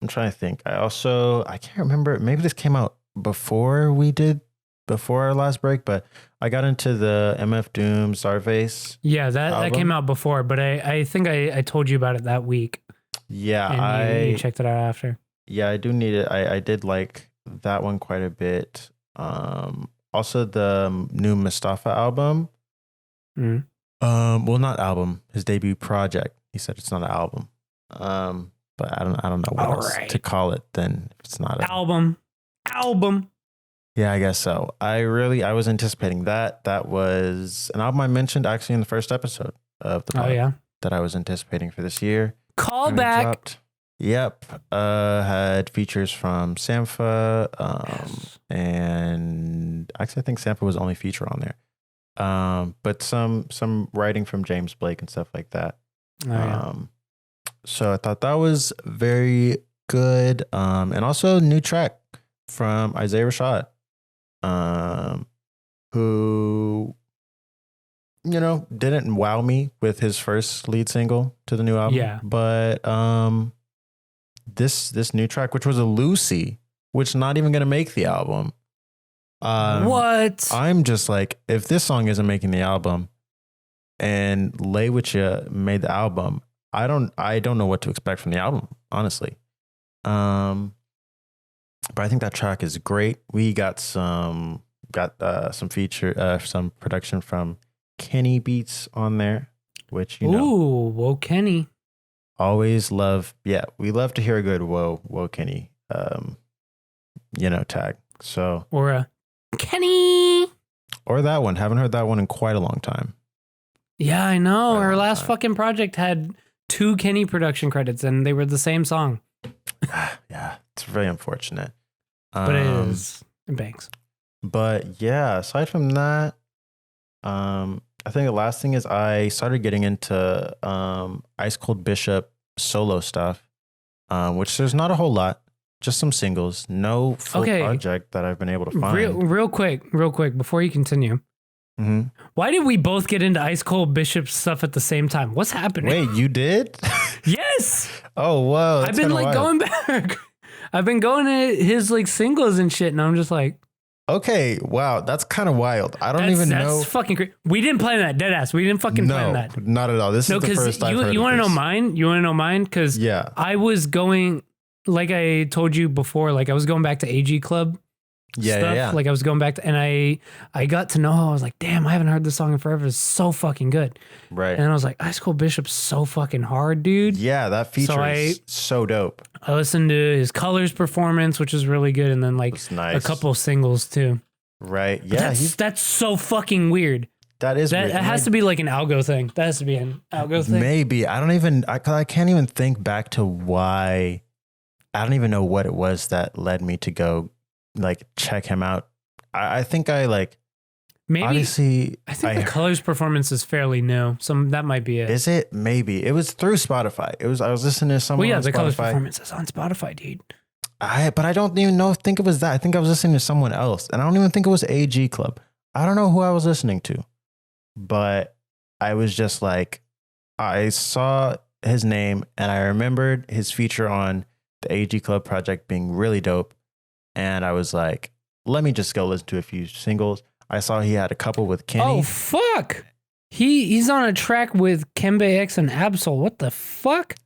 trying to think. I can't remember. Maybe this came out before our last break, but I got into the MF Doom Surveil. Yeah, that came out before, but I think I told you about it that week. Yeah, and you checked it out after. Yeah, I do need it. I did like that one quite a bit. Also the new Mustafa album. Well, not album, his debut project. He said it's not an album. But I don't know what else to call it then if it's not an album. Yeah, I guess so. I was anticipating that. That was an album I mentioned actually in the first episode of the pod that I was anticipating for this year. Call back. Yep. Had features from Sampha, and actually I think Sampha was the only feature on there. But some writing from James Blake and stuff like that. So I thought that was very good. And also a new track from Isaiah Rashad, who didn't wow me with his first lead single to the new album. Yeah. But this new track, which was a Lucy, which not even gonna make the album. What? I'm just like, if this song isn't making the album and Lay With Ya made the album, I don't know what to expect from the album, honestly. But I think that track is great. We got some production from Kenny Beats on there, which Ooh, whoa, Kenny. Always love. Yeah, we love to hear a good whoa Kenny tag. So or a Kenny or that one. Haven't heard that one in quite a long time. Yeah, I know. Her last fucking project had 2 Kenny production credits and they were the same song. Yeah, it's very unfortunate. But it is. It bangs. But yeah, aside from that, I think the last thing is I started getting into Ice Cold Bishop solo stuff, which there's not a whole lot, just some singles, no full project that I've been able to find. Real quick, before you continue. Mm-hmm. Why did we both get into Ice Cold Bishop stuff at the same time? What's happening? Wait, you did? Yes. Oh, whoa. I've been like going back. I've been going to his like singles and shit, and I'm just like, okay, wow, that's kind of wild. I don't even know. That's fucking crazy. We didn't plan that, deadass. We didn't fucking plan that. No, not at all. This is the first I've heard you want to know this. mine? You want to know mine? Because Yeah. I was going, like I told you before, like I was going back to AG Club. Stuff. Like I was going back to, and I got to know, I was like, damn, I haven't heard this song in forever. It's so fucking good. Right. And I was like, Ice Cold Bishop's so fucking hard, dude. Yeah, that feature is so dope. I listened to his Colors performance, which is really good. And then like a couple singles too. Right. Yeah. That's so fucking weird. That is that weird. It has to be like an algo thing. That has to be an algo thing. Maybe. I can't even think back to why. I don't even know what it was that led me to go like check him out. I think I like maybe obviously I think the Colors performance is fairly new. That might be it. Is it? Maybe. It was through Spotify. I was listening to someone. Well, yeah, the Colors performance is on Spotify, dude. But I don't even think it was that. I think I was listening to someone else, and I don't even think it was AG Club. I don't know who I was listening to, but I was just like, I saw his name and I remembered his feature on the AG Club project being really dope. And I was like, let me just go listen to a few singles. I saw he had a couple with Kenny. Oh, fuck. He's on a track with Kembe X and Absol. What the fuck?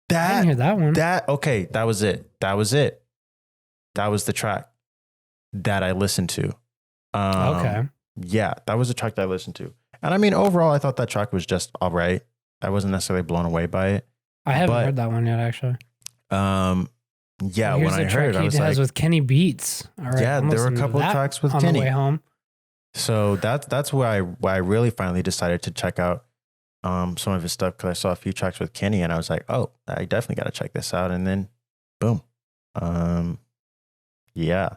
I didn't hear that one. Okay, that was it. That was the track that I listened to. Okay. Yeah, that was the track that I listened to. And I mean, overall, I thought that track was just all right. I wasn't necessarily blown away by it. I haven't heard that one yet, actually. Yeah, when I heard it, I was like, with Kenny Beats. All right, yeah, there were a couple of tracks with on Kenny. The way home. So that's where I really finally decided to check out some of his stuff, because I saw a few tracks with Kenny and I was like, oh, I definitely got to check this out. And then boom. Yeah.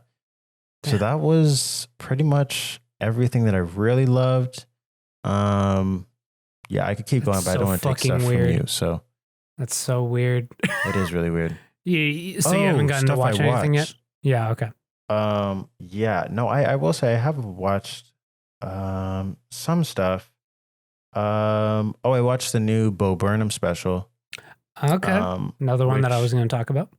So that was pretty much everything that I really loved. Yeah, I could keep going, but I don't want to take stuff from you. So that's so weird. It is really weird. You haven't gotten to watch anything yet? Yeah, okay. Yeah, no, I will say I have watched some stuff. I watched the new Bo Burnham special. Okay. Another one that I was going to talk about.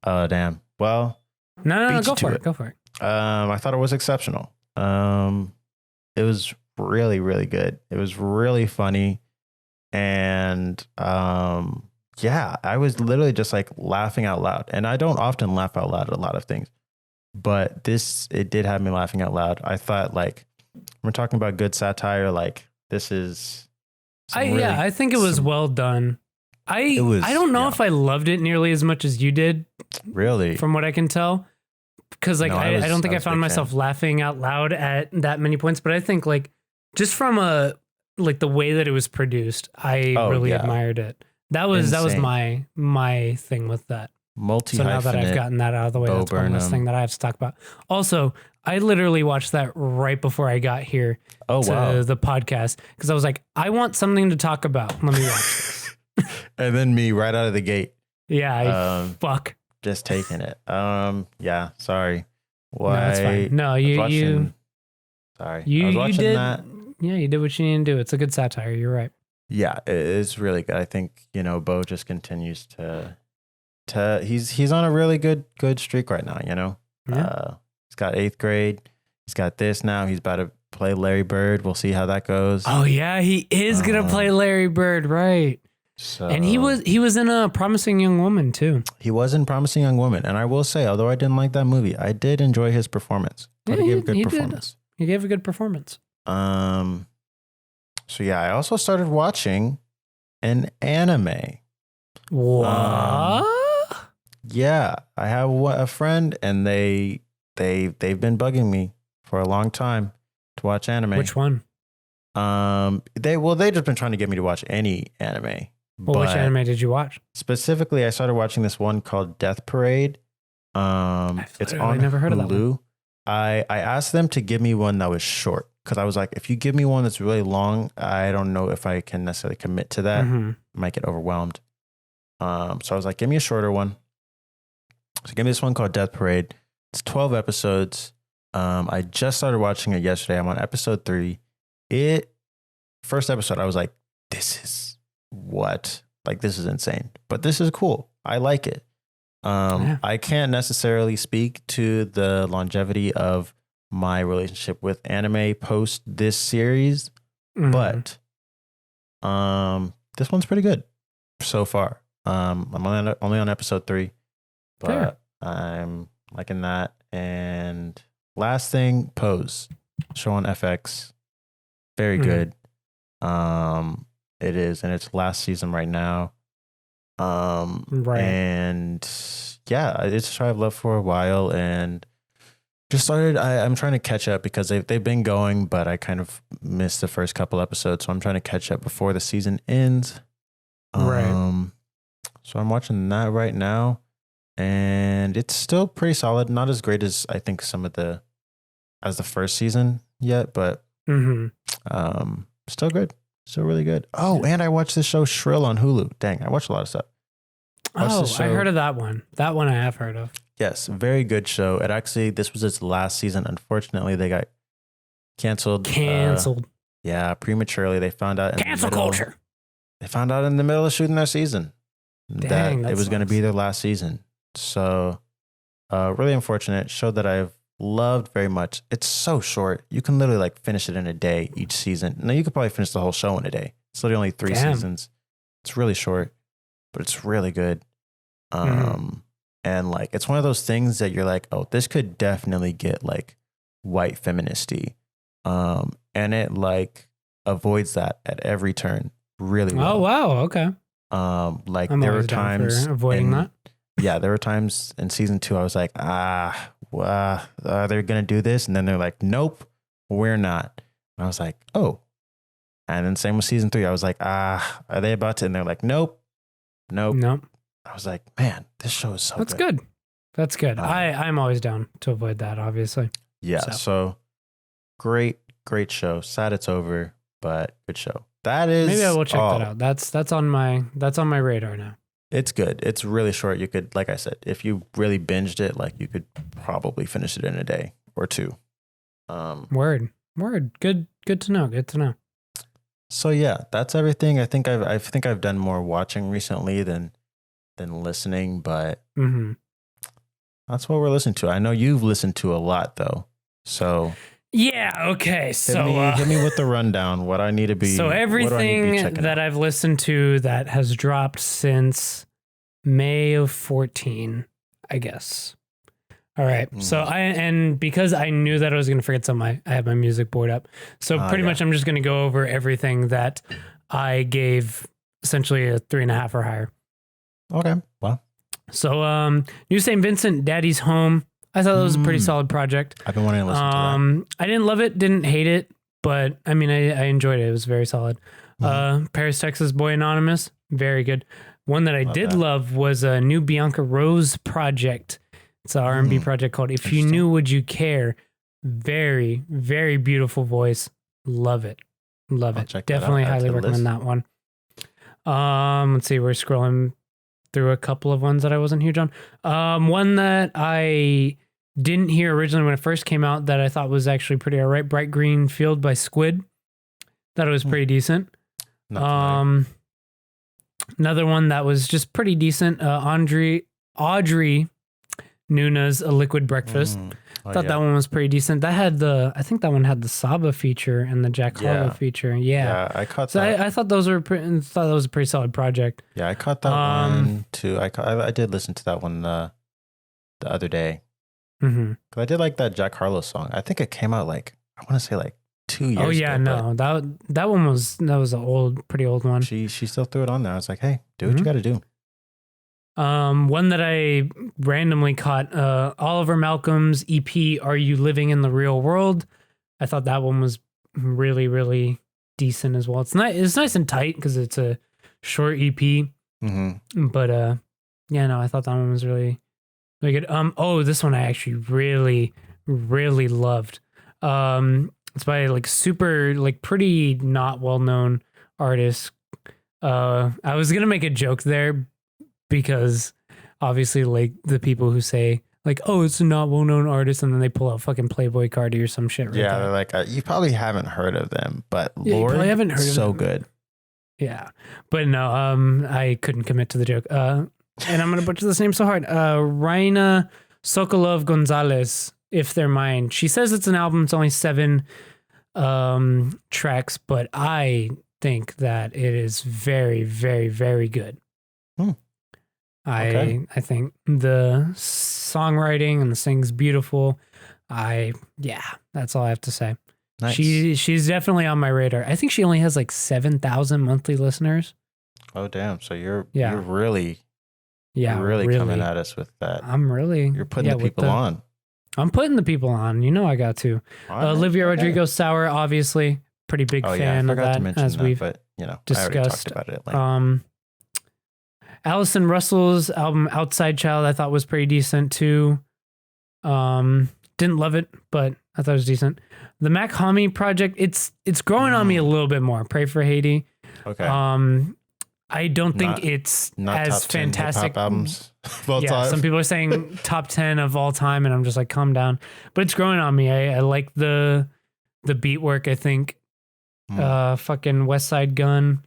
Oh, damn. Well, no, go for it. Go for it. I thought it was exceptional. It was really, really good. It was really funny. And yeah, I was literally just like laughing out loud. And I don't often laugh out loud at a lot of things, but it did have me laughing out loud. I thought, like, we're talking about good satire. Like, this is. I think it was well done. I don't know if I loved it nearly as much as you did. Really? From what I can tell. Because like, I don't think I found myself laughing out loud at that many points, but I think like just from the way that it was produced, I really admired it. That was my thing with that. So now that I've gotten that out of the way, that's one last thing that I have to talk about. Also, I literally watched that right before I got here to the podcast, because I was like, I want something to talk about. Let me watch this. And then me right out of the gate. Yeah, fuck. Just taking it. Yeah, sorry. Why? No, that's fine. No, you. Sorry. You, I was watching that. Yeah, you did what you need to do. It's a good satire. You're right. Yeah, it's really good. I think, Bo just continues to he's on a really good streak right now, Yeah. He's got 8th grade. He's got this now. He's about to play Larry Bird. We'll see how that goes. Oh yeah, he is gonna play Larry Bird, right? So, and he was in a Promising Young Woman too. He was in Promising Young Woman, and I will say, although I didn't like that movie, I did enjoy his performance. He gave a good performance. He gave a good performance. So yeah, I also started watching an anime. What? Yeah, I have a friend, and they've been bugging me for a long time to watch anime. Which one? They just been trying to get me to watch any anime. Well, which anime did you watch? Specifically, I started watching this one called Death Parade. It's on never heard Hulu. Of that one. I asked them to give me one that was short, because I was like, if you give me one that's really long, I don't know if I can necessarily commit to that. Mm-hmm. I might get overwhelmed. So I was like, give me a shorter one. So give me this one called Death Parade. It's 12 episodes. I just started watching it yesterday. I'm on episode 3. First episode, I was like, this is what Like, this is insane, but this is cool. I like it. I can't necessarily speak to the longevity of my relationship with anime post this series, but this one's pretty good so far. I'm only on episode 3, but Fair. I'm liking that. And last thing, Pose, show on FX, very good. It is in its last season right now. And yeah, it's a show I've loved for a while, and just started. I'm trying to catch up because they've been going, but I kind of missed the first couple episodes, so I'm trying to catch up before the season ends. Right. So I'm watching that right now, and it's still pretty solid. Not as great as I think as the first season yet, but still good. Still really good. Oh, and I watched this show Shrill on Hulu. Dang, I watched a lot of stuff. I heard of that one. That one I have heard of. Yes, very good show. This was its last season. Unfortunately, they got canceled. Yeah, prematurely. They found out cancel culture. They found out in the middle of shooting their season that it was going to be their last season. So, really unfortunate. Show that I've loved very much. It's so short. You can literally like finish it in a day each season. Now you could probably finish the whole show in a day. It's literally only 3 seasons. It's really short, but it's really good. And like, it's one of those things that you're like, oh, this could definitely get like white feministy. And it like avoids that at every turn really well. Oh, wow. Okay. Like I'm there were always down times for avoiding that. Yeah, there were times in season 2 I was like, are they going to do this? And then they're like, nope, we're not. And I was like, oh. And then same with season 3. I was like, are they about to? And they're like, nope. I was like, man, this show is so good. That's good. I'm always down to avoid that, obviously. Yeah. So great show. Sad it's over, but good show. That is. Maybe I will check that out. That's on my radar now. It's good. It's really short. You could, like I said, if you really binged it, like you could probably finish it in a day or 2. Word. Good to know. So yeah, that's everything. I think I've done more watching recently than listening, but that's what we're listening to. I know you've listened to a lot though. So yeah, okay. Hit me with the rundown. What I need to be. So everything that I've listened to that has dropped since May of 14, I guess. All right. So because I knew that I was going to forget something, I have my music board up. So pretty much I'm just going to go over everything that I gave essentially a 3.5 or higher. Okay. Wow. So New St. Vincent, Daddy's Home. I thought that was a pretty solid project. I've been wanting to listen to that. I didn't love it, didn't hate it, but I mean, I enjoyed it. It was very solid. Paris, Texas, Boy Anonymous. Very good. One that I did love was a new Bianca Rose project. It's an R&B project called If You Knew Would You Care. Very, very beautiful voice. Love it. Definitely highly recommend that one. Let's see, we're scrolling through a couple of ones that I wasn't huge on. One that I didn't hear originally when it first came out that I thought was actually pretty all right. Bright Green Field by Squid. Thought it was pretty decent. Another one that was just pretty decent. Audrey Nuna's A Liquid Breakfast. Thought that one was pretty decent. That had I think that one had the Saba feature and the Jack Harlow feature. Yeah, I caught that. I thought those were thought that was a pretty solid project. Yeah, I caught that one too. I did listen to that one the other day. Because I did like that Jack Harlow song. I think it came out like, I want to say like 2 years ago. Oh yeah, no, that one was an pretty old one. She still threw it on there. I was like, hey, do what you got to do. One that I randomly caught, Oliver Malcolm's EP, Are You Living in the Real World? I thought that one was really, really decent as well. It's nice and tight because it's a short EP. But yeah, no, I thought that one was really, really good. This one I actually really, really loved. It's by like super, like pretty not well-known artist. I was gonna make a joke there, because obviously like the people who say like, oh, it's a not well-known artist, and then they pull out fucking Playboy Cardi or some shit. They're like, you probably haven't heard of them, but you Lord, probably haven't heard of so them. good. Yeah. But no, I couldn't commit to the joke. And I'm going to butcher this name so hard. Raina Sokolov Gonzalez, If They're Mine. She says it's an album. It's only 7 tracks, but I think that it is very, very, very good. Okay. I think the songwriting and the sing's beautiful. That's all I have to say. Nice. She's definitely on my radar. I think she only has like 7,000 monthly listeners. Oh damn! So you're really coming at us with that. You're putting the people on. I'm putting the people on. You know I got to. Olivia Rodrigo Sour, obviously, pretty big fan of that, as we've discussed. I already talked about it. Like. Allison Russell's album Outside Child I thought was pretty decent too. Didn't love it, but I thought it was decent. The Mac Homie project, it's growing on me a little bit more. Pray for Haiti. Okay. I don't think it's not as top 10 fantastic. hip-hop albums of all time. Some people are saying top 10 of all time, and I'm just like, calm down. But it's growing on me. I like the beat work. I think fucking West Side Gun.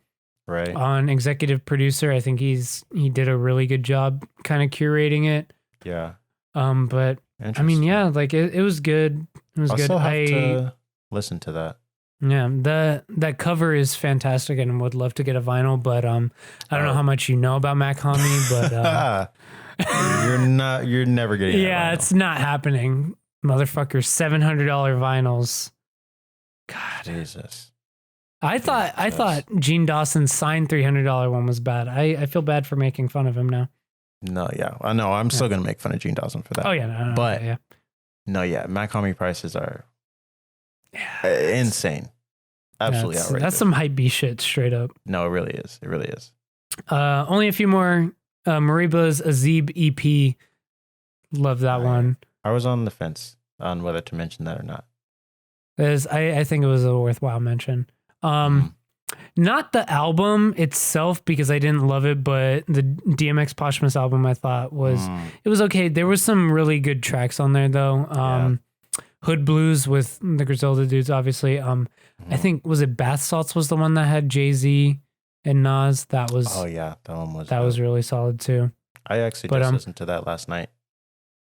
Right. On executive producer, I think he did a really good job kind of curating it. Yeah. But I mean, yeah, like it was good. It was good. Still have to listen to that. Yeah, that cover is fantastic, and would love to get a vinyl. But I don't know how much you know about Mac Homie, but you're never getting. Yeah, it's not happening, motherfucker. $700 vinyls. God, Jesus. I thought Gene Dawson's signed $300 one was bad. I feel bad for making fun of him now. No, yeah, I know. I'm still gonna make fun of Gene Dawson for that. Oh yeah, no, but yeah. No, yeah, Mac Homie prices are insane, absolutely outrageous. That's some hype B shit, straight up. No, it really is. It really is. Only a few more. Mariba's Azib EP. Love that one. I was on the fence on whether to mention that or not. I think it was a worthwhile mention. Not the album itself because I didn't love it, but the DMX Posthumous album I thought it was okay. There was some really good tracks on there though. Hood Blues with the Griselda dudes, obviously. I think was it Bath Salts was the one that had Jay-Z and Nas. That was that one was really solid too. I actually just listened to that last night.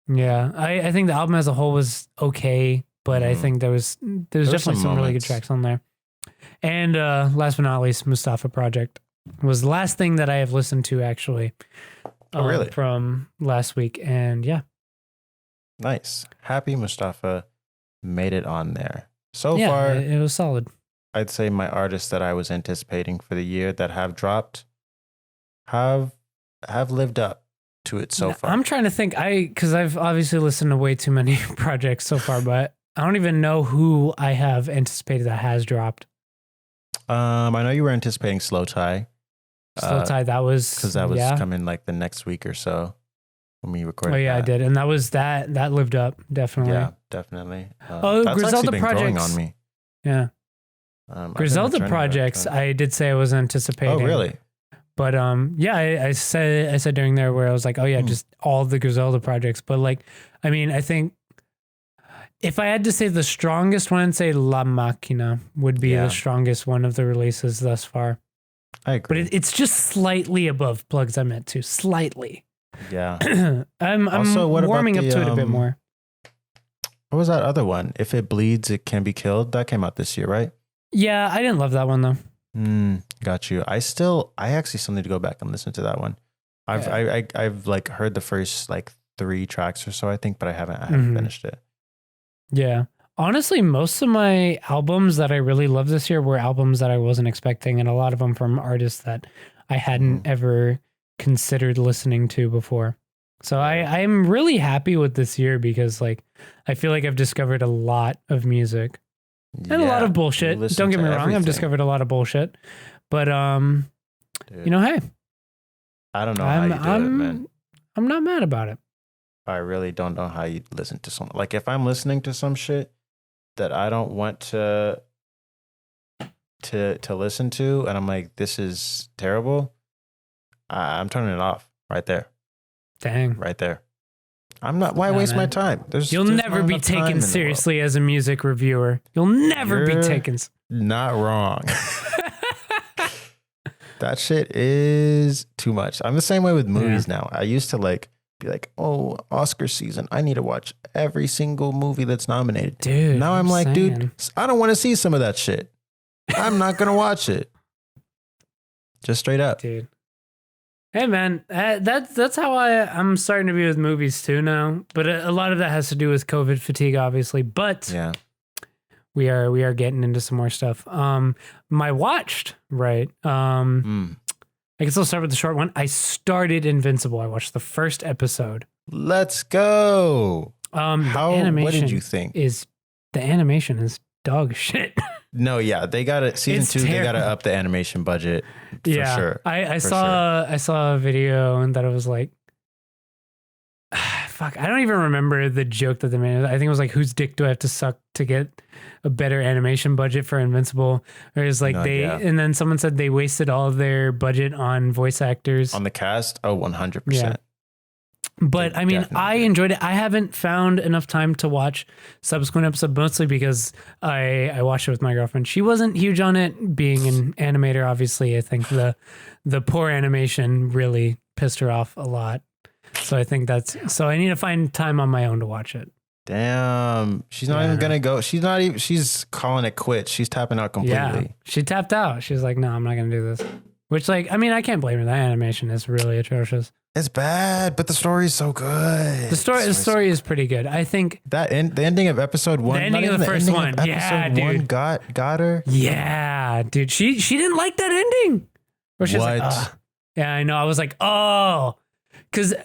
Yeah, I think the album as a whole was okay, but I think there's definitely some really good tracks on there. And last but not least, Mustafa Project was the last thing that I have listened to actually. Really? From last week, and yeah. Nice. Happy Mustafa made it on there. So yeah, far, it was solid. I'd say my artists that I was anticipating for the year that have dropped have lived up to it so far. I'm trying to think. Because I've obviously listened to way too many projects so far, but I don't even know who I have anticipated that has dropped. I know you were anticipating Slow Tie. Slow Tie, that was because that was coming like the next week or so when we recorded. Oh yeah, I did, and that lived up definitely. Yeah, definitely. That's Griselda been Projects growing on me. Yeah, Griselda Projects. I did say I was anticipating. Oh really? But yeah, I said during there where I was like, oh yeah, just all the Griselda projects. But like, I mean, I think if I had to say the strongest one, I'd say La Machina would be the strongest one of the releases thus far. I agree. But it's just slightly above Plugs I Met To. Slightly. Yeah. I'm also, warming up to it a bit more. What was that other one? If It Bleeds, It Can Be Killed. That came out this year, right? Yeah, I didn't love that one though. Got you. I actually still need to go back and listen to that one. I've like heard the first like 3 tracks or so, I think, but I haven't finished it. Yeah. Honestly, most of my albums that I really loved this year were albums that I wasn't expecting, and a lot of them from artists that I hadn't ever considered listening to before. So I'm really happy with this year because like I feel like I've discovered a lot of music. And a lot of bullshit. Don't get me wrong, I've discovered a lot of bullshit. But Dude, you know, hey. I don't know how you do it, man. I'm not mad about it. I really don't know how you listen to something. Like if I'm listening to some shit that I don't want to listen to and I'm like, this is terrible, I'm turning it off right there. Dang. Right there. I'm not. Why waste my time? You'll never be taken seriously as a music reviewer. You'll never be taken. Not wrong. That shit is too much. I'm the same way with movies now. I used to like be like, oh, Oscar season, I need to watch every single movie that's nominated. Dude, now I'm like, saying. dude, I don't want to see some of that shit. I'm not going to watch it. Just straight up. Dude. Hey man, that's how I'm starting to be with movies too now. But a lot of that has to do with COVID fatigue, obviously. But yeah, we are getting into some more stuff. My watched, right? I guess I'll start with the short one. I started Invincible. I watched the first episode. Let's go. What did you think? The animation is dog shit. No, yeah, they got it. Season 2, they got to up the animation budget for sure. I saw a video and that it was like, fuck, I don't even remember the joke that they made. I think it was like, whose dick do I have to suck to get a better animation budget for Invincible? Or it's like and then someone said they wasted all of their budget on voice actors. On the cast? Oh, 100%. Yeah. But I mean, definitely. I enjoyed it. I haven't found enough time to watch subsequent episodes, mostly because I watched it with my girlfriend. She wasn't huge on it. Being an animator, obviously, I think the poor animation really pissed her off a lot. So I think so I need to find time on my own to watch it. Damn. She's not even going to go. She's calling it quits. She's tapping out completely. Yeah, she tapped out. She's like, no, I'm not going to do this. Which, like, I mean, I can't blame her. That animation is really atrocious. It's bad, but the story is so good. The story is pretty good. I think the ending of episode 1. The ending of the first one. Yeah, dude. Got her. Yeah, dude. She didn't like that ending. Or she's like, yeah, I know. I was like, oh.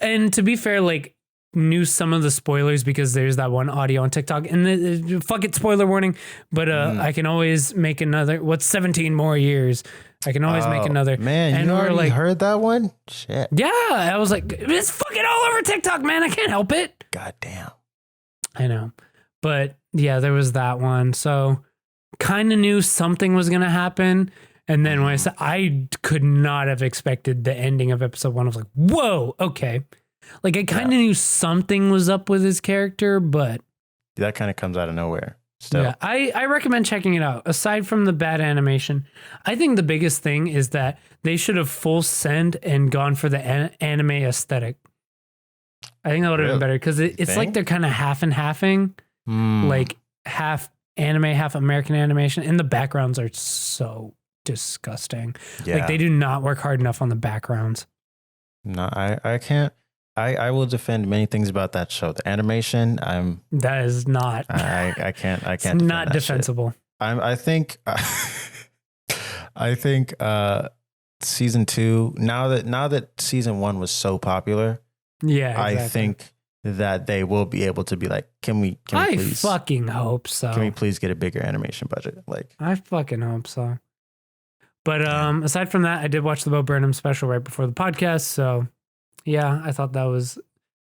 And to be fair, like, knew some of the spoilers because there's that one audio on TikTok. And fuck it, spoiler warning. But I can always make another. What's 17 more years? I can always make another. Man, and you already like, heard that one? Shit. Yeah, I was like, it's fucking all over TikTok, man. I can't help it. God damn. I know. But yeah, there was that one. So kind of knew something was going to happen. And then when I could not have expected the ending of episode 1. I was like, whoa, okay. Like I kind of knew something was up with his character, but. That kind of comes out of nowhere. Still. Yeah, I recommend checking it out. Aside from the bad animation, I think the biggest thing is that they should have full send and gone for the anime aesthetic. I think that would have been better because it's like they're kind of half and halving, like half anime, half American animation, and the backgrounds are so disgusting. Yeah. Like they do not work hard enough on the backgrounds. No, I can't. I will defend many things about that show. The animation, that is not. I can't. It's not defensible. I think season 2. Now that season 1 was so popular, yeah, exactly. I think that they will be able to be like, can we please? I fucking hope so. Can we please get a bigger animation budget? Like, I fucking hope so. But aside from that, I did watch the Bo Burnham special right before the podcast, so. Yeah, I thought that was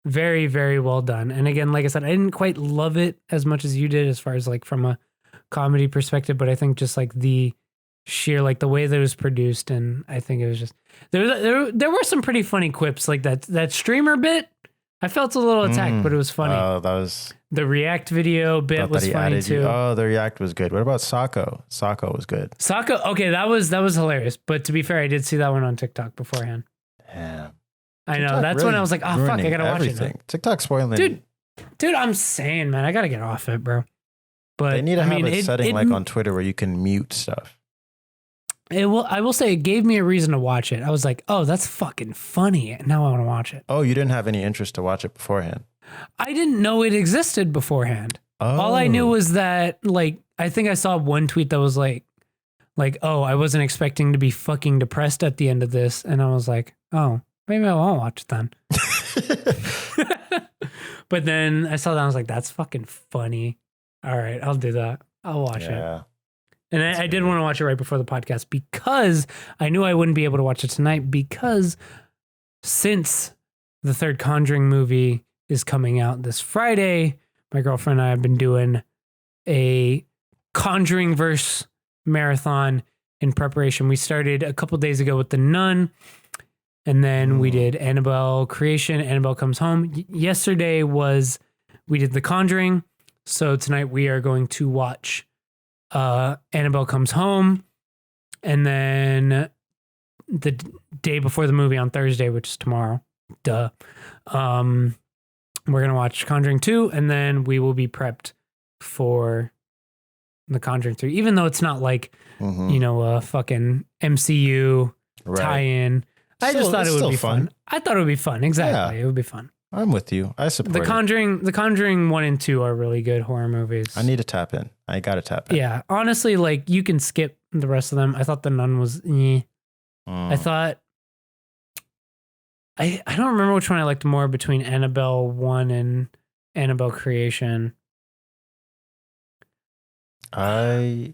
very, very well done. And again, like I said, I didn't quite love it as much as you did as far as like from a comedy perspective, but I think just like the sheer, like the way that it was produced. And I think it was just, there were some pretty funny quips like that streamer bit. I felt a little attacked, but it was funny. Oh, that was. The React video bit was funny too. Oh, the React was good. What about Sako? Sako was good. Sako, okay, that was hilarious. But to be fair, I did see that one on TikTok beforehand. Yeah. I know. That's really when I was like, oh, fuck, I gotta watch it. Now. TikTok spoiling. Dude, I'm saying, man, I gotta get off it, bro. But they need to have a setting like on Twitter where you can mute stuff. I will say it gave me a reason to watch it. I was like, oh, that's fucking funny. And now I want to watch it. Oh, you didn't have any interest to watch it beforehand? I didn't know it existed beforehand. Oh. All I knew was that, like, I think I saw one tweet that was like, oh, I wasn't expecting to be fucking depressed at the end of this. And I was like, oh. Maybe I won't watch it then. But then I saw that. I was like, that's fucking funny. All right, I'll do that. I'll watch it. And I did want to watch it right before the podcast because I knew I wouldn't be able to watch it tonight because since the third Conjuring movie is coming out this Friday, my girlfriend and I have been doing a Conjuring verse marathon in preparation. We started a couple days ago with The Nun. And then we did Annabelle Creation, Annabelle Comes Home. Yesterday we did The Conjuring. So tonight we are going to watch Annabelle Comes Home. And then the day before the movie on Thursday, which is tomorrow. Duh. We're gonna watch Conjuring 2, and then we will be prepped for the Conjuring 3, even though it's not like a fucking MCU tie-in. I just thought it would be fun. I thought it would be fun. Exactly, it would be fun. I'm with you. I support The Conjuring 1 and 2 are really good horror movies. I need to tap in. I gotta tap in. Yeah, honestly, like you can skip the rest of them. I thought The Nun was. I thought. I don't remember which one I liked more between Annabelle 1 and Annabelle Creation. I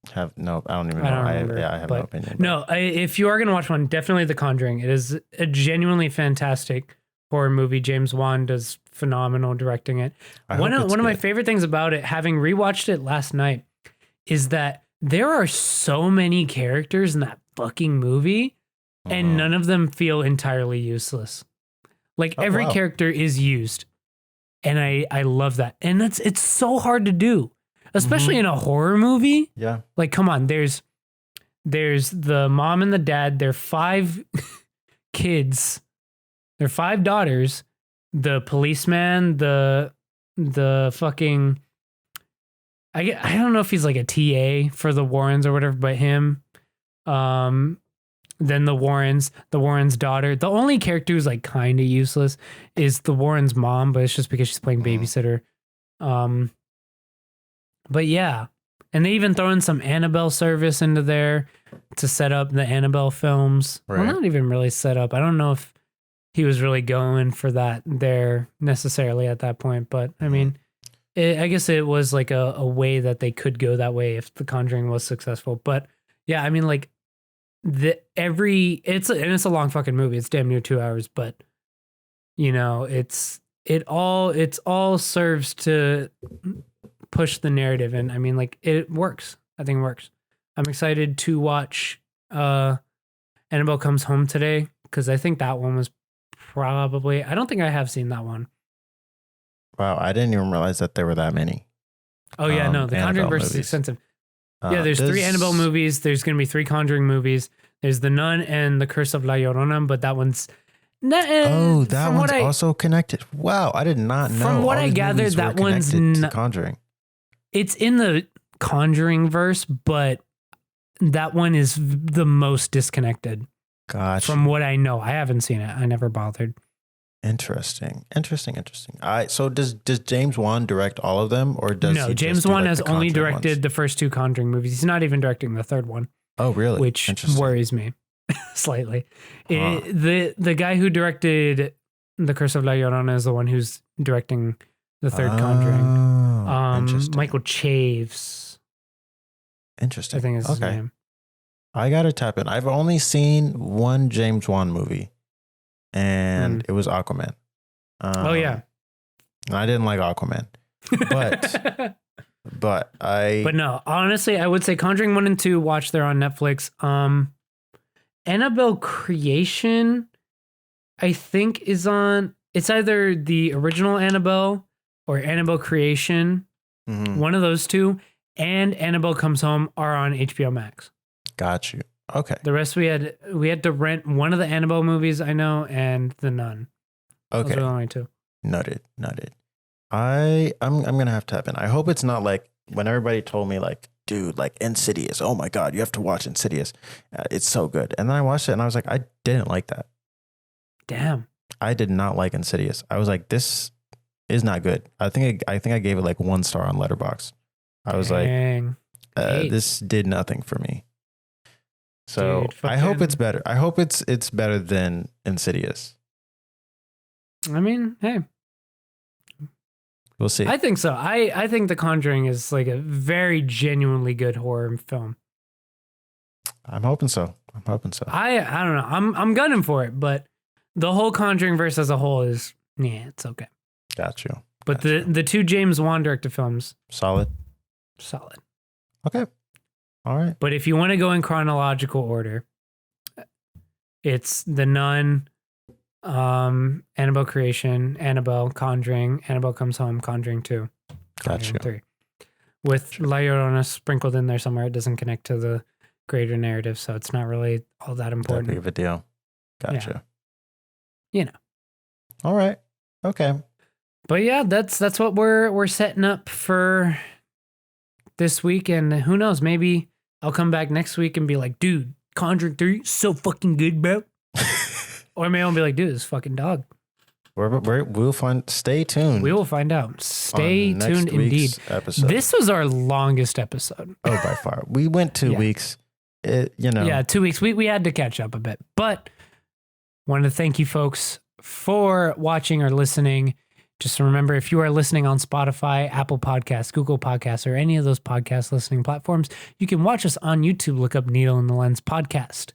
don't even know. I have no opinion. No, if you are going to watch one, definitely The Conjuring. It is a genuinely fantastic horror movie. James Wan does phenomenal directing it. One of my favorite things about it, having rewatched it last night, is that there are so many characters in that fucking movie, and none of them feel entirely useless. Like every character is used, and I love that. And it's so hard to do, especially in a horror movie. Yeah, like come on, there's the mom and the dad. They're 5 kids. They're 5 daughters. The policeman, the fucking. I don't know if he's like a TA for the Warrens or whatever, but him. Then the Warrens' daughter. The only character who's like kind of useless is the Warrens' mom, but it's just because she's playing babysitter. But yeah, and they even throw in some Annabelle service into there to set up the Annabelle films. Right. Well, not even really set up. I don't know if he was really going for that there necessarily at that point, but I mean, I guess it was like a way that they could go that way if The Conjuring was successful. But yeah, I mean, like. It's a long fucking movie. It's damn near 2 hours, but you know, it all serves to push the narrative, and I mean, like it works. I think it works. I'm excited to watch Annabelle Comes Home today because I think that one was probably. I don't think I have seen that one. Wow, I didn't even realize that there were that many. Oh yeah, no, the Conjuring verse is extensive. Yeah, there's 3 Annabelle movies. There's going to be 3 Conjuring movies. There's The Nun and The Curse of La Llorona, but that one's... that one's also connected. Wow, I did not know. From what I gathered, that one's... to Conjuring. It's in the Conjuring verse, but that one is the most disconnected. Gotcha. From what I know. I haven't seen it. I never bothered. Interesting. All right. So does James Wan direct all of them, or does no? James Wan has only directed the first 2 Conjuring movies. He's not even directing the third one. Oh, really? Which worries me slightly. The guy who directed The Curse of La Llorona is the one who's directing the third Conjuring. Michael Chaves. Interesting. I think is his name. I gotta tap in. I've only seen one James Wan movie. And it was Aquaman. Oh yeah, I didn't like Aquaman, but no, honestly, I would say Conjuring 1 and 2. Watch, they're on Netflix. Annabelle Creation, I think is on. It's either the original Annabelle or Annabelle Creation, one of those 2, and Annabelle Comes Home are on HBO Max. Got you. Okay. The rest we had to rent one of the Annabelle movies I know and The Nun. Okay. Those are the only 2. Noted. I'm gonna have to tap in. I hope it's not like when everybody told me like, dude, like Insidious. Oh my God, you have to watch Insidious. It's so good. And then I watched it and I was like, I didn't like that. Damn. I did not like Insidious. I was like, this is not good. I think I gave it like 1 star on Letterboxd. I was like, this did nothing for me. So dude, I hope it's better. I hope it's better than Insidious. I mean, hey, we'll see. I think so. I think The Conjuring is like a very genuinely good horror film. I'm hoping so. I don't know. I'm gunning for it, but the whole Conjuring verse as a whole is it's okay. Got you. But the 2 James Wan directed films, solid. Okay. All right. But if you want to go in chronological order, it's The Nun, Annabelle Creation, Annabelle, Conjuring, Annabelle Comes Home, Conjuring 2, Conjuring 3. With La Llorona sprinkled in there somewhere. It doesn't connect to the greater narrative, so it's not really all that That important. big of a deal. Gotcha. You know. All right. Okay. But yeah, that's what we're setting up for this week, and who knows, maybe I'll come back next week and be like, dude, Conjuring 3 so fucking good, bro. Or maybe I'll be like, dude, this fucking dog. We'll find. Stay tuned. We will find out. Stay on next tuned indeed. week's episode. This was our longest episode. Oh, by far. We went 2 weeks. Yeah, 2 weeks. We had to catch up a bit. But wanted to thank you folks for watching or listening. Just remember, if you are listening on Spotify, Apple Podcasts, Google Podcasts, or any of those podcast listening platforms, you can watch us on YouTube. Look up Needle in the Lens Podcast.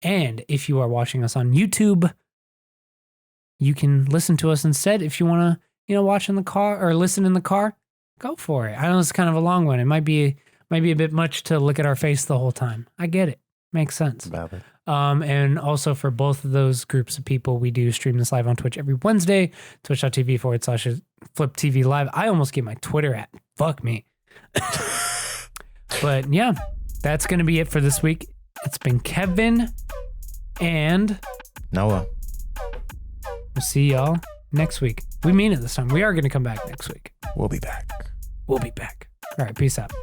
And if you are watching us on YouTube, you can listen to us instead. If you want to, watch in the car or listen in the car, go for it. I know it's kind of a long one. It might be a bit much to look at our face the whole time. I get it. Makes sense. Valid. And also for both of those groups of people, we do stream this live on Twitch every Wednesday, twitch.tv/Flip TV Live. I almost get my Twitter at. Fuck me. But yeah, that's going to be it for this week. It's been Kevin and Noah. We'll see y'all next week. We mean it this time. We are going to come back next week. We'll be back. We'll be back. All right. Peace out.